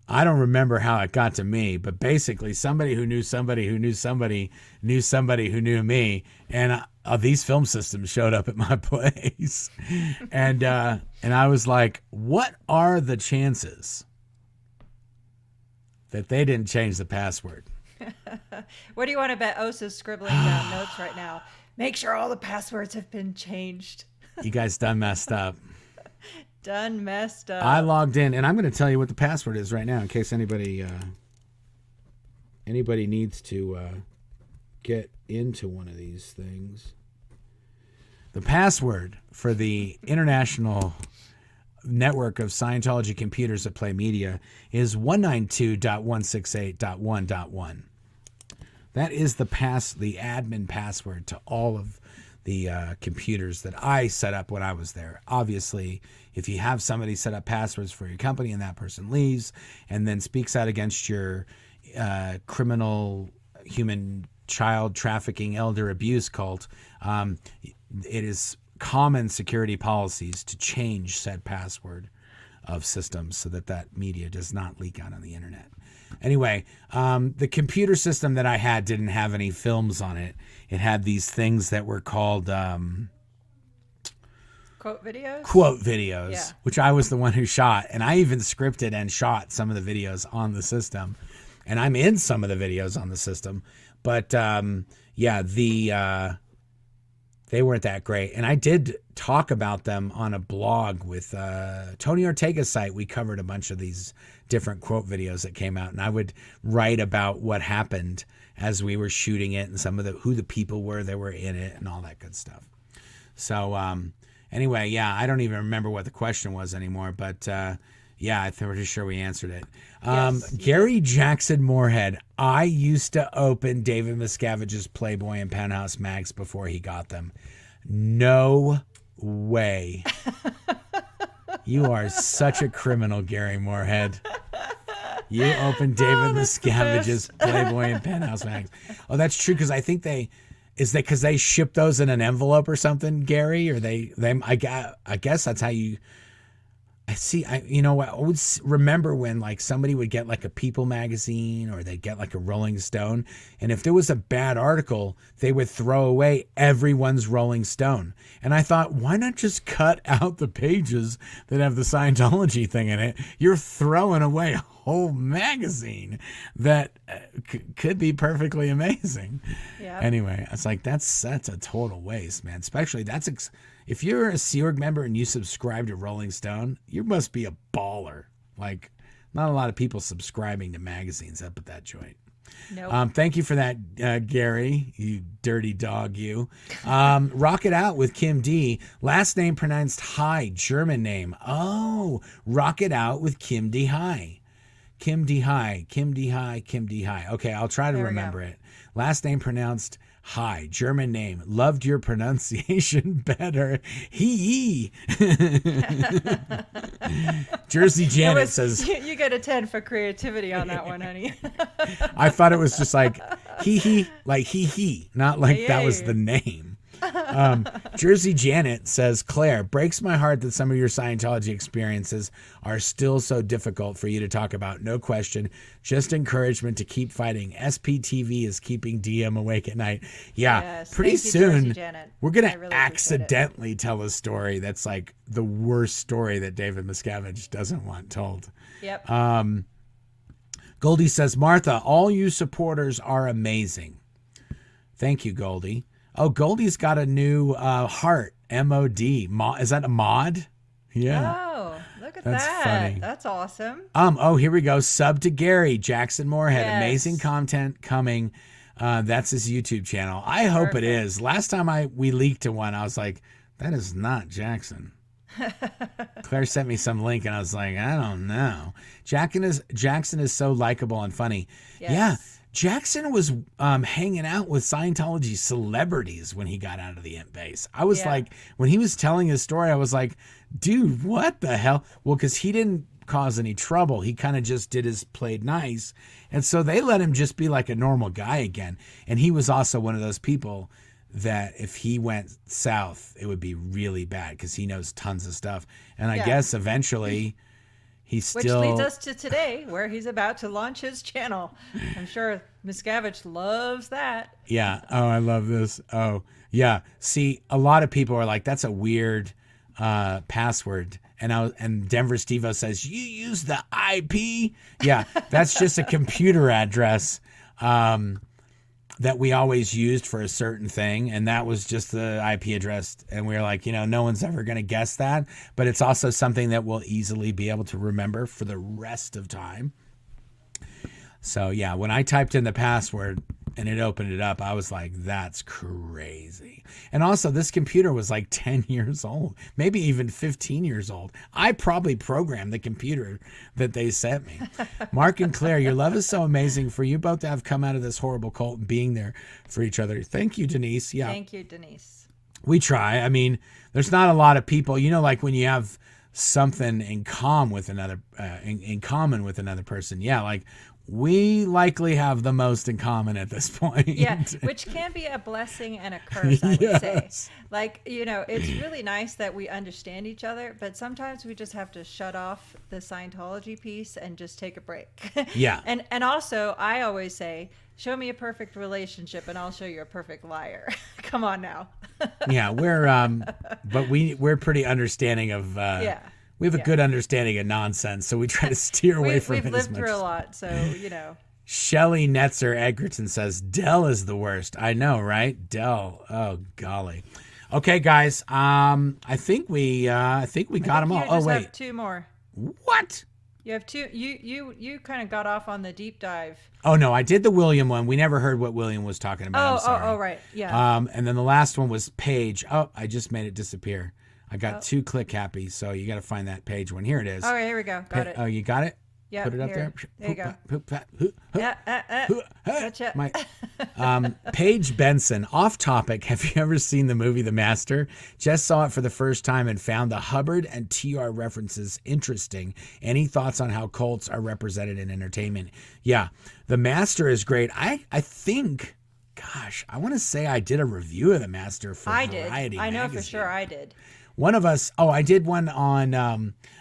I don't remember how it got to me, but basically somebody who knew somebody who knew somebody knew somebody who knew me, and these film systems showed up at my place. And I was like, what are the chances that they didn't change the password? What do you want to bet? Osa's scribbling down notes right now. Make sure all the passwords have been changed. You guys done messed up. Done messed up. I logged in, and I'm going to tell you what the password is right now in case anybody needs to get into one of these things. The password for the international network of Scientology computers that play media is 192.168.1.1. That is the admin password to all of the computers that I set up when I was there. Obviously, if you have somebody set up passwords for your company and that person leaves and then speaks out against your criminal human child trafficking elder abuse cult, it is common security policies to change said password of systems so that media does not leak out on the internet. Anyway, the computer system that I had didn't have any films on it. It had these things that were called quote videos. Quote videos, which I was the one who shot, and I even scripted and shot some of the videos on the system, and I'm in some of the videos on the system. But the they weren't that great. And I did talk about them on a blog with Tony Ortega's site. We covered a bunch of these different quote videos that came out, and I would write about what happened as we were shooting it and some of who the people were that were in it and all that good stuff. So anyway, yeah, I don't even remember what the question was anymore, but yeah, I'm pretty sure we answered it. Yes. Gary Jackson Moorhead. I used to open David Miscavige's Playboy and Penthouse mags before he got them. No way. You are such a criminal, Gary Moorhead. You opened David Miscavige's Playboy and Penthouse mags. Oh, that's true, because I think because they ship those in an envelope or something, Gary? Or I guess that's how you... I would remember when like somebody would get like a People magazine or they'd get like a Rolling Stone. And if there was a bad article, they would throw away everyone's Rolling Stone. And I thought, why not just cut out the pages that have the Scientology thing in it? You're throwing away a whole magazine that could be perfectly amazing. Yeah. Anyway, it's like, that's a total waste, man. Especially if you're a Sea Org member and you subscribe to Rolling Stone, you must be a baller. Like, not a lot of people subscribing to magazines up at that joint. Nope. Thank you for that, Gary, you dirty dog, you. Rock It Out with Kim D. Last name pronounced High, German name. Oh, Rock It Out with Kim D. High. Kim D. High, Kim D. High, Kim D. High. Okay, I'll try to remember it. Last name pronounced Hi, German name. Loved your pronunciation better. He. Jersey Janet says... You get a 10 for creativity on that one, honey. I thought it was just like he, like he, not like that was the name. Jersey Janet says, Claire, breaks my heart that some of your Scientology experiences are still so difficult for you to talk about. No question. Just encouragement to keep fighting. SPTV is keeping DM awake at night. Yeah, yes, pretty soon we're going to accidentally tell a story that's like the worst story that David Miscavige doesn't want told. Yep. Goldie says, Martha, all you supporters are amazing. Thank you, Goldie. Oh, Goldie's got a new heart, M-O-D. Is that a mod? Yeah. Oh, look at that. Funny. That's awesome. Oh, here we go. Sub to Gary, Jackson Moorhead. Yes. Amazing content coming. That's his YouTube channel. I hope it is. Last time we leaked to one, I was like, that is not Jackson. Claire sent me some link and I was like, I don't know. Jackson is so likable and funny. Yes. Yeah. Jackson was hanging out with Scientology celebrities when he got out of the Imp base. I was like, when he was telling his story, I was like, dude, what the hell? Well, because he didn't cause any trouble. He kind of just played nice. And so they let him just be like a normal guy again. And he was also one of those people that if he went south, it would be really bad because he knows tons of stuff. And I guess eventually... Which leads us to today, where he's about to launch his channel. I'm sure Miscavige loves that. Yeah. Oh, I love this. Oh, yeah. See, a lot of people are like, that's a weird password. And Denver Stevo says, you use the IP? Yeah, that's just a computer address that we always used for a certain thing. And that was just the IP address. And we were like, no one's ever going to guess that. But it's also something that we'll easily be able to remember for the rest of time. So, yeah, when I typed in the password and it opened it up, I was like, that's crazy. And also, this computer was like 10 years old, maybe even 15 years old. I probably programmed the computer that they sent me. Mark and Claire, your love is so amazing for you both to have come out of this horrible cult and being there for each other. Thank you, Denise. Yeah. Thank you, Denise. We try. I mean, there's not a lot of people, like when you have something in common with another person. Yeah, like we likely have the most in common at this point. Yeah, which can be a blessing and a curse, I would say. Like, it's really nice that we understand each other, but sometimes we just have to shut off the Scientology piece and just take a break. Yeah. And also, I always say, show me a perfect relationship and I'll show you a perfect liar. Come on now. Yeah, we're pretty understanding of we have a good understanding of nonsense, so we try to steer away from it as much. We've lived through a lot, so, Shelly Netzer Edgerton says, Dell is the worst. I know, right? Dell. Oh, golly. Okay, guys. I think we got them all. Oh, wait. Have two more. What? You have two. You kind of got off on the deep dive. Oh no, I did the William one. We never heard what William was talking about. I'm sorry. Oh, right. Yeah. And then the last one was Paige. Oh, I just made it disappear. I got too click happy, so you got to find that Paige one. Here it is. All right, here we go. Got it. Oh, you got it? Yeah. Put it up here. There you go. there. Gotcha. Paige Benson, off topic. Have you ever seen the movie The Master? Just saw it for the first time and found the Hubbard and TR references interesting. Any thoughts on how cults are represented in entertainment? Yeah, The Master is great. I think, gosh, I want to say I did a review of The Master for Variety I know magazine. for sure I did. One of us, I did one on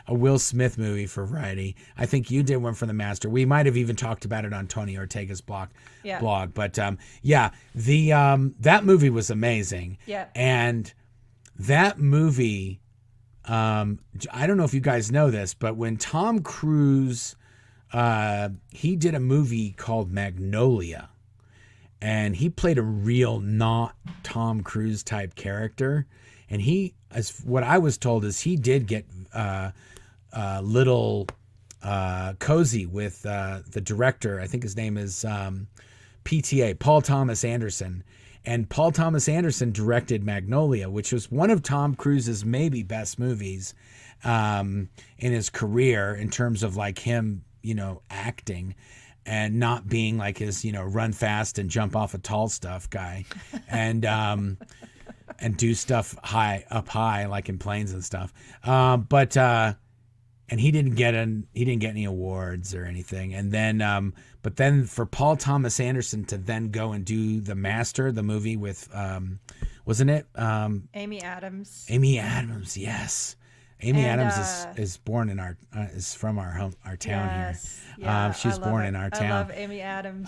a Will Smith movie for Variety. I think you did one for The Master. We might have even talked about it on Tony Ortega's blog. But that movie was amazing. Yeah. And that movie, I don't know if you guys know this, but when Tom Cruise, he did a movie called Magnolia. And he played a real not Tom Cruise type character. And he, as what I was told, is he did get little cozy with the director. I think his name is PTA, Paul Thomas Anderson. And Paul Thomas Anderson directed Magnolia, which was one of Tom Cruise's maybe best movies in his career in terms of like him, acting and not being like his, run fast and jump off of tall stuff guy. And and do stuff up high, like in planes and stuff. And he didn't get any awards or anything. And then, but then for Paul Thomas Anderson to then go and do The Master, the movie with, wasn't it? Amy Adams. Amy Adams, yes. Amy Adams is born in is from our town here. Yeah, she's born in our town. I love Amy Adams.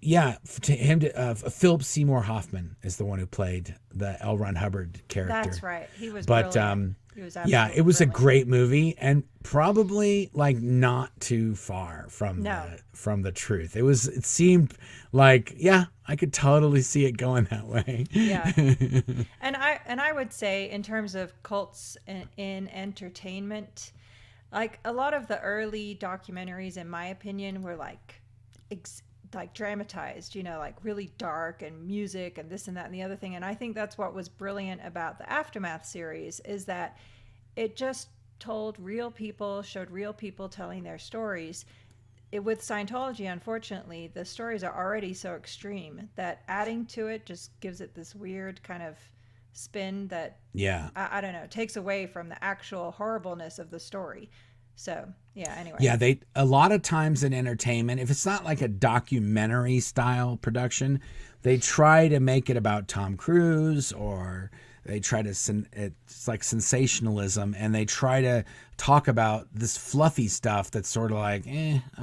Yeah, Philip Seymour Hoffman is the one who played the L. Ron Hubbard character. That's right. He was brilliant. He was it was a great movie and probably like not too far from the truth. It seemed like, I could totally see it going that way. Yeah. And I would say in terms of cults in entertainment, like a lot of the early documentaries, in my opinion, were like dramatized, like really dark and music and this and that and the other thing. And I think that's what was brilliant about the Aftermath series, is that it just told real people, showed real people telling their stories. With Scientology, unfortunately, the stories are already so extreme that adding to it just gives it this weird kind of spin that, I don't know, takes away from the actual horribleness of the story. So, anyway. Yeah, a lot of times in entertainment, if it's not like a documentary style production, they try to make it about Tom Cruise, or they try to, it's like sensationalism, and they try to talk about this fluffy stuff that's sort of like,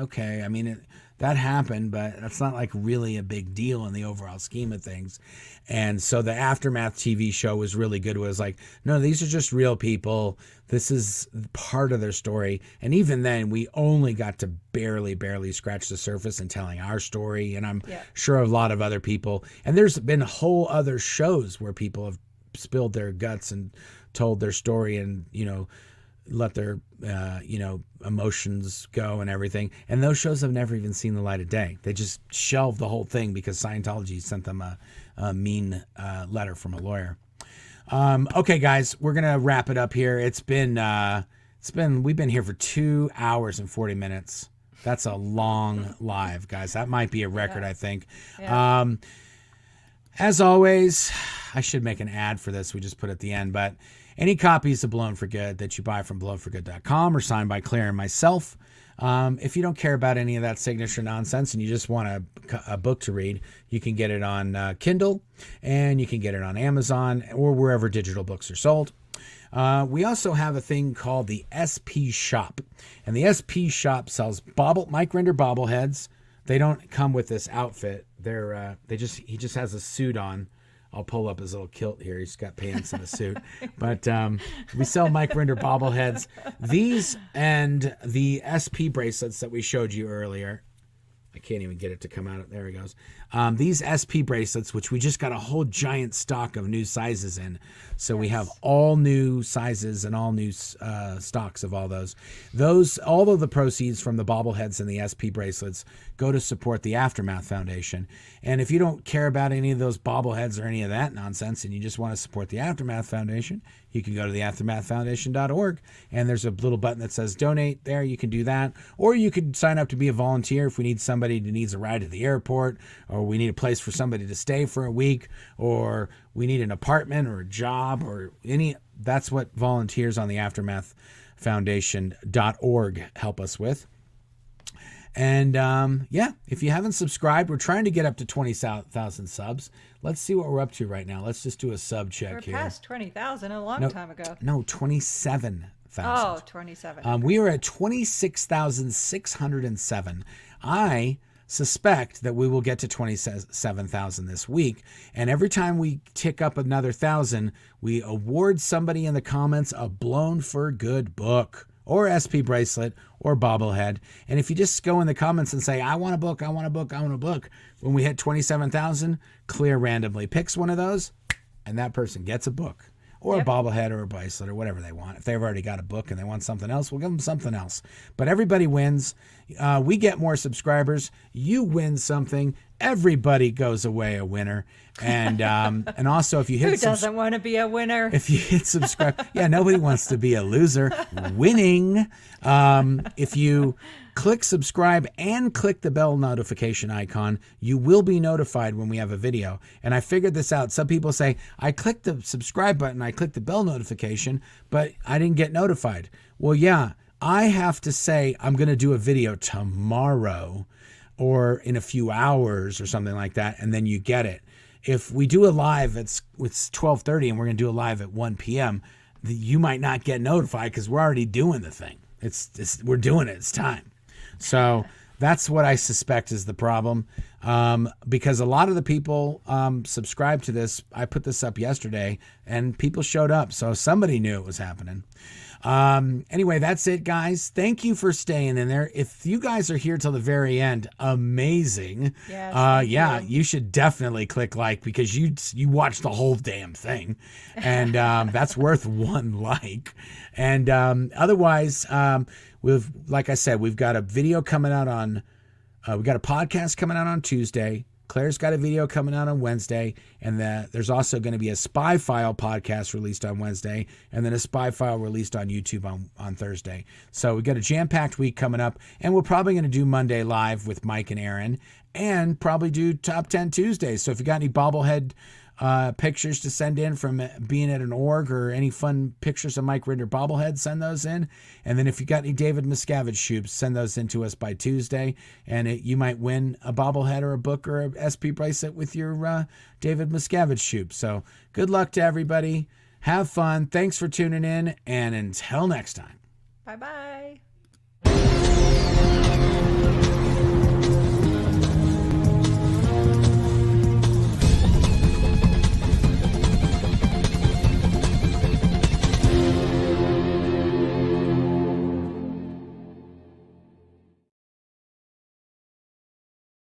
okay. I mean, that happened, but that's not like really a big deal in the overall scheme of things. And so the Aftermath TV show was really good. It was like, no, these are just real people. This is part of their story. And even then, we only got to barely scratch the surface in telling our story. And I'm sure a lot of other people, and there's been whole other shows where people have spilled their guts and told their story and, let their, emotions go and everything. And those shows have never even seen the light of day. They just shelved the whole thing because Scientology sent them a mean letter from a lawyer. Okay, guys, we're going to wrap it up here. We've been here for 2 hours and 40 minutes. That's a long live, guys. That might be a record, I think. Yeah. As always, I should make an ad for this. We just put it at the end, but any copies of Blown for Good that you buy from blownforgood.com are signed by Claire and myself. If you don't care about any of that signature nonsense and you just want a book to read, you can get it on Kindle, and you can get it on Amazon or wherever digital books are sold. We also have a thing called the SP Shop, and the SP Shop sells Mike Rinder bobbleheads. They don't come with this outfit. He just has a suit on. I'll pull up his little kilt here. He's got pants and a suit. But we sell Mike Rinder bobbleheads. These and the SP bracelets that we showed you earlier. I can't even get it to come out. There he goes. These SP bracelets, which we just got a whole giant stock of new sizes in. So we have all new sizes and all new stocks of all those. All of the proceeds from the bobbleheads and the SP bracelets go to support the Aftermath Foundation. And if you don't care about any of those bobbleheads or any of that nonsense and you just want to support the Aftermath Foundation, you can go to the aftermathfoundation.org, and there's a little button that says donate there. You can do that. Or you could sign up to be a volunteer if we need somebody who needs a ride to the airport, or we need a place for somebody to stay for a week, or we need an apartment or a job or any. That's what volunteers on the aftermathfoundation.org help us with. And if you haven't subscribed, we're trying to get up to 20,000 subs. Let's see what we're up to right now. Let's just do a sub check here. We're past 20,000 a long time ago. No, 27,000. Oh, 27. We are at 26,607. I suspect that we will get to 27,000 this week. And every time we tick up another 1,000, we award somebody in the comments a blown for good book, or SP bracelet, or bobblehead. And if you just go in the comments and say, I want a book, I want a book, I want a book, when we hit 27,000, Claire randomly picks one of those, and that person gets a book, or a bobblehead, or a bracelet, or whatever they want. If they've already got a book and they want something else, we'll give them something else. But everybody wins. We get more subscribers. You win something. Everybody goes away a winner. And and also, if you hit who doesn't want to be a winner? If you hit subscribe, nobody wants to be a loser. Winning. If you click subscribe and click the bell notification icon, you will be notified when we have a video. And I figured this out. Some people say, I clicked the subscribe button, I clicked the bell notification, but I didn't get notified. Well, yeah, I have to say I'm going to do a video tomorrow or in a few hours or something like that, and then you get it. If we do a live, it's 12:30 and we're going to do a live at 1 p.m., you might not get notified because we're already doing the thing. We're doing it. It's time. So that's what I suspect is the problem, because a lot of the people subscribe to this. I put this up yesterday and people showed up. So somebody knew it was happening. Anyway, that's it, guys. Thank you for staying in there. If you guys are here till the very end, amazing. Yes, you should definitely click like, because you watched the whole damn thing, and that's worth one like. And otherwise, like I said, we've got a video coming out on. We got a podcast coming out on Tuesday. Claire's got a video coming out on Wednesday, and there's also going to be a Spy File podcast released on Wednesday, and then a Spy File released on YouTube on Thursday. So we got a jam-packed week coming up, and we're probably going to do Monday Live with Mike and Aaron, and probably do Top 10 Tuesdays. So if you got any bobblehead pictures to send in from being at an org, or any fun pictures of Mike Ritter bobblehead, send those in. And then if you got any David Miscavige shoops, send those in to us by Tuesday, and you might win a bobblehead or a book or a SP bracelet with your David Miscavige shoop. So good luck to everybody. Have fun. Thanks for tuning in, and until next time. Bye-bye.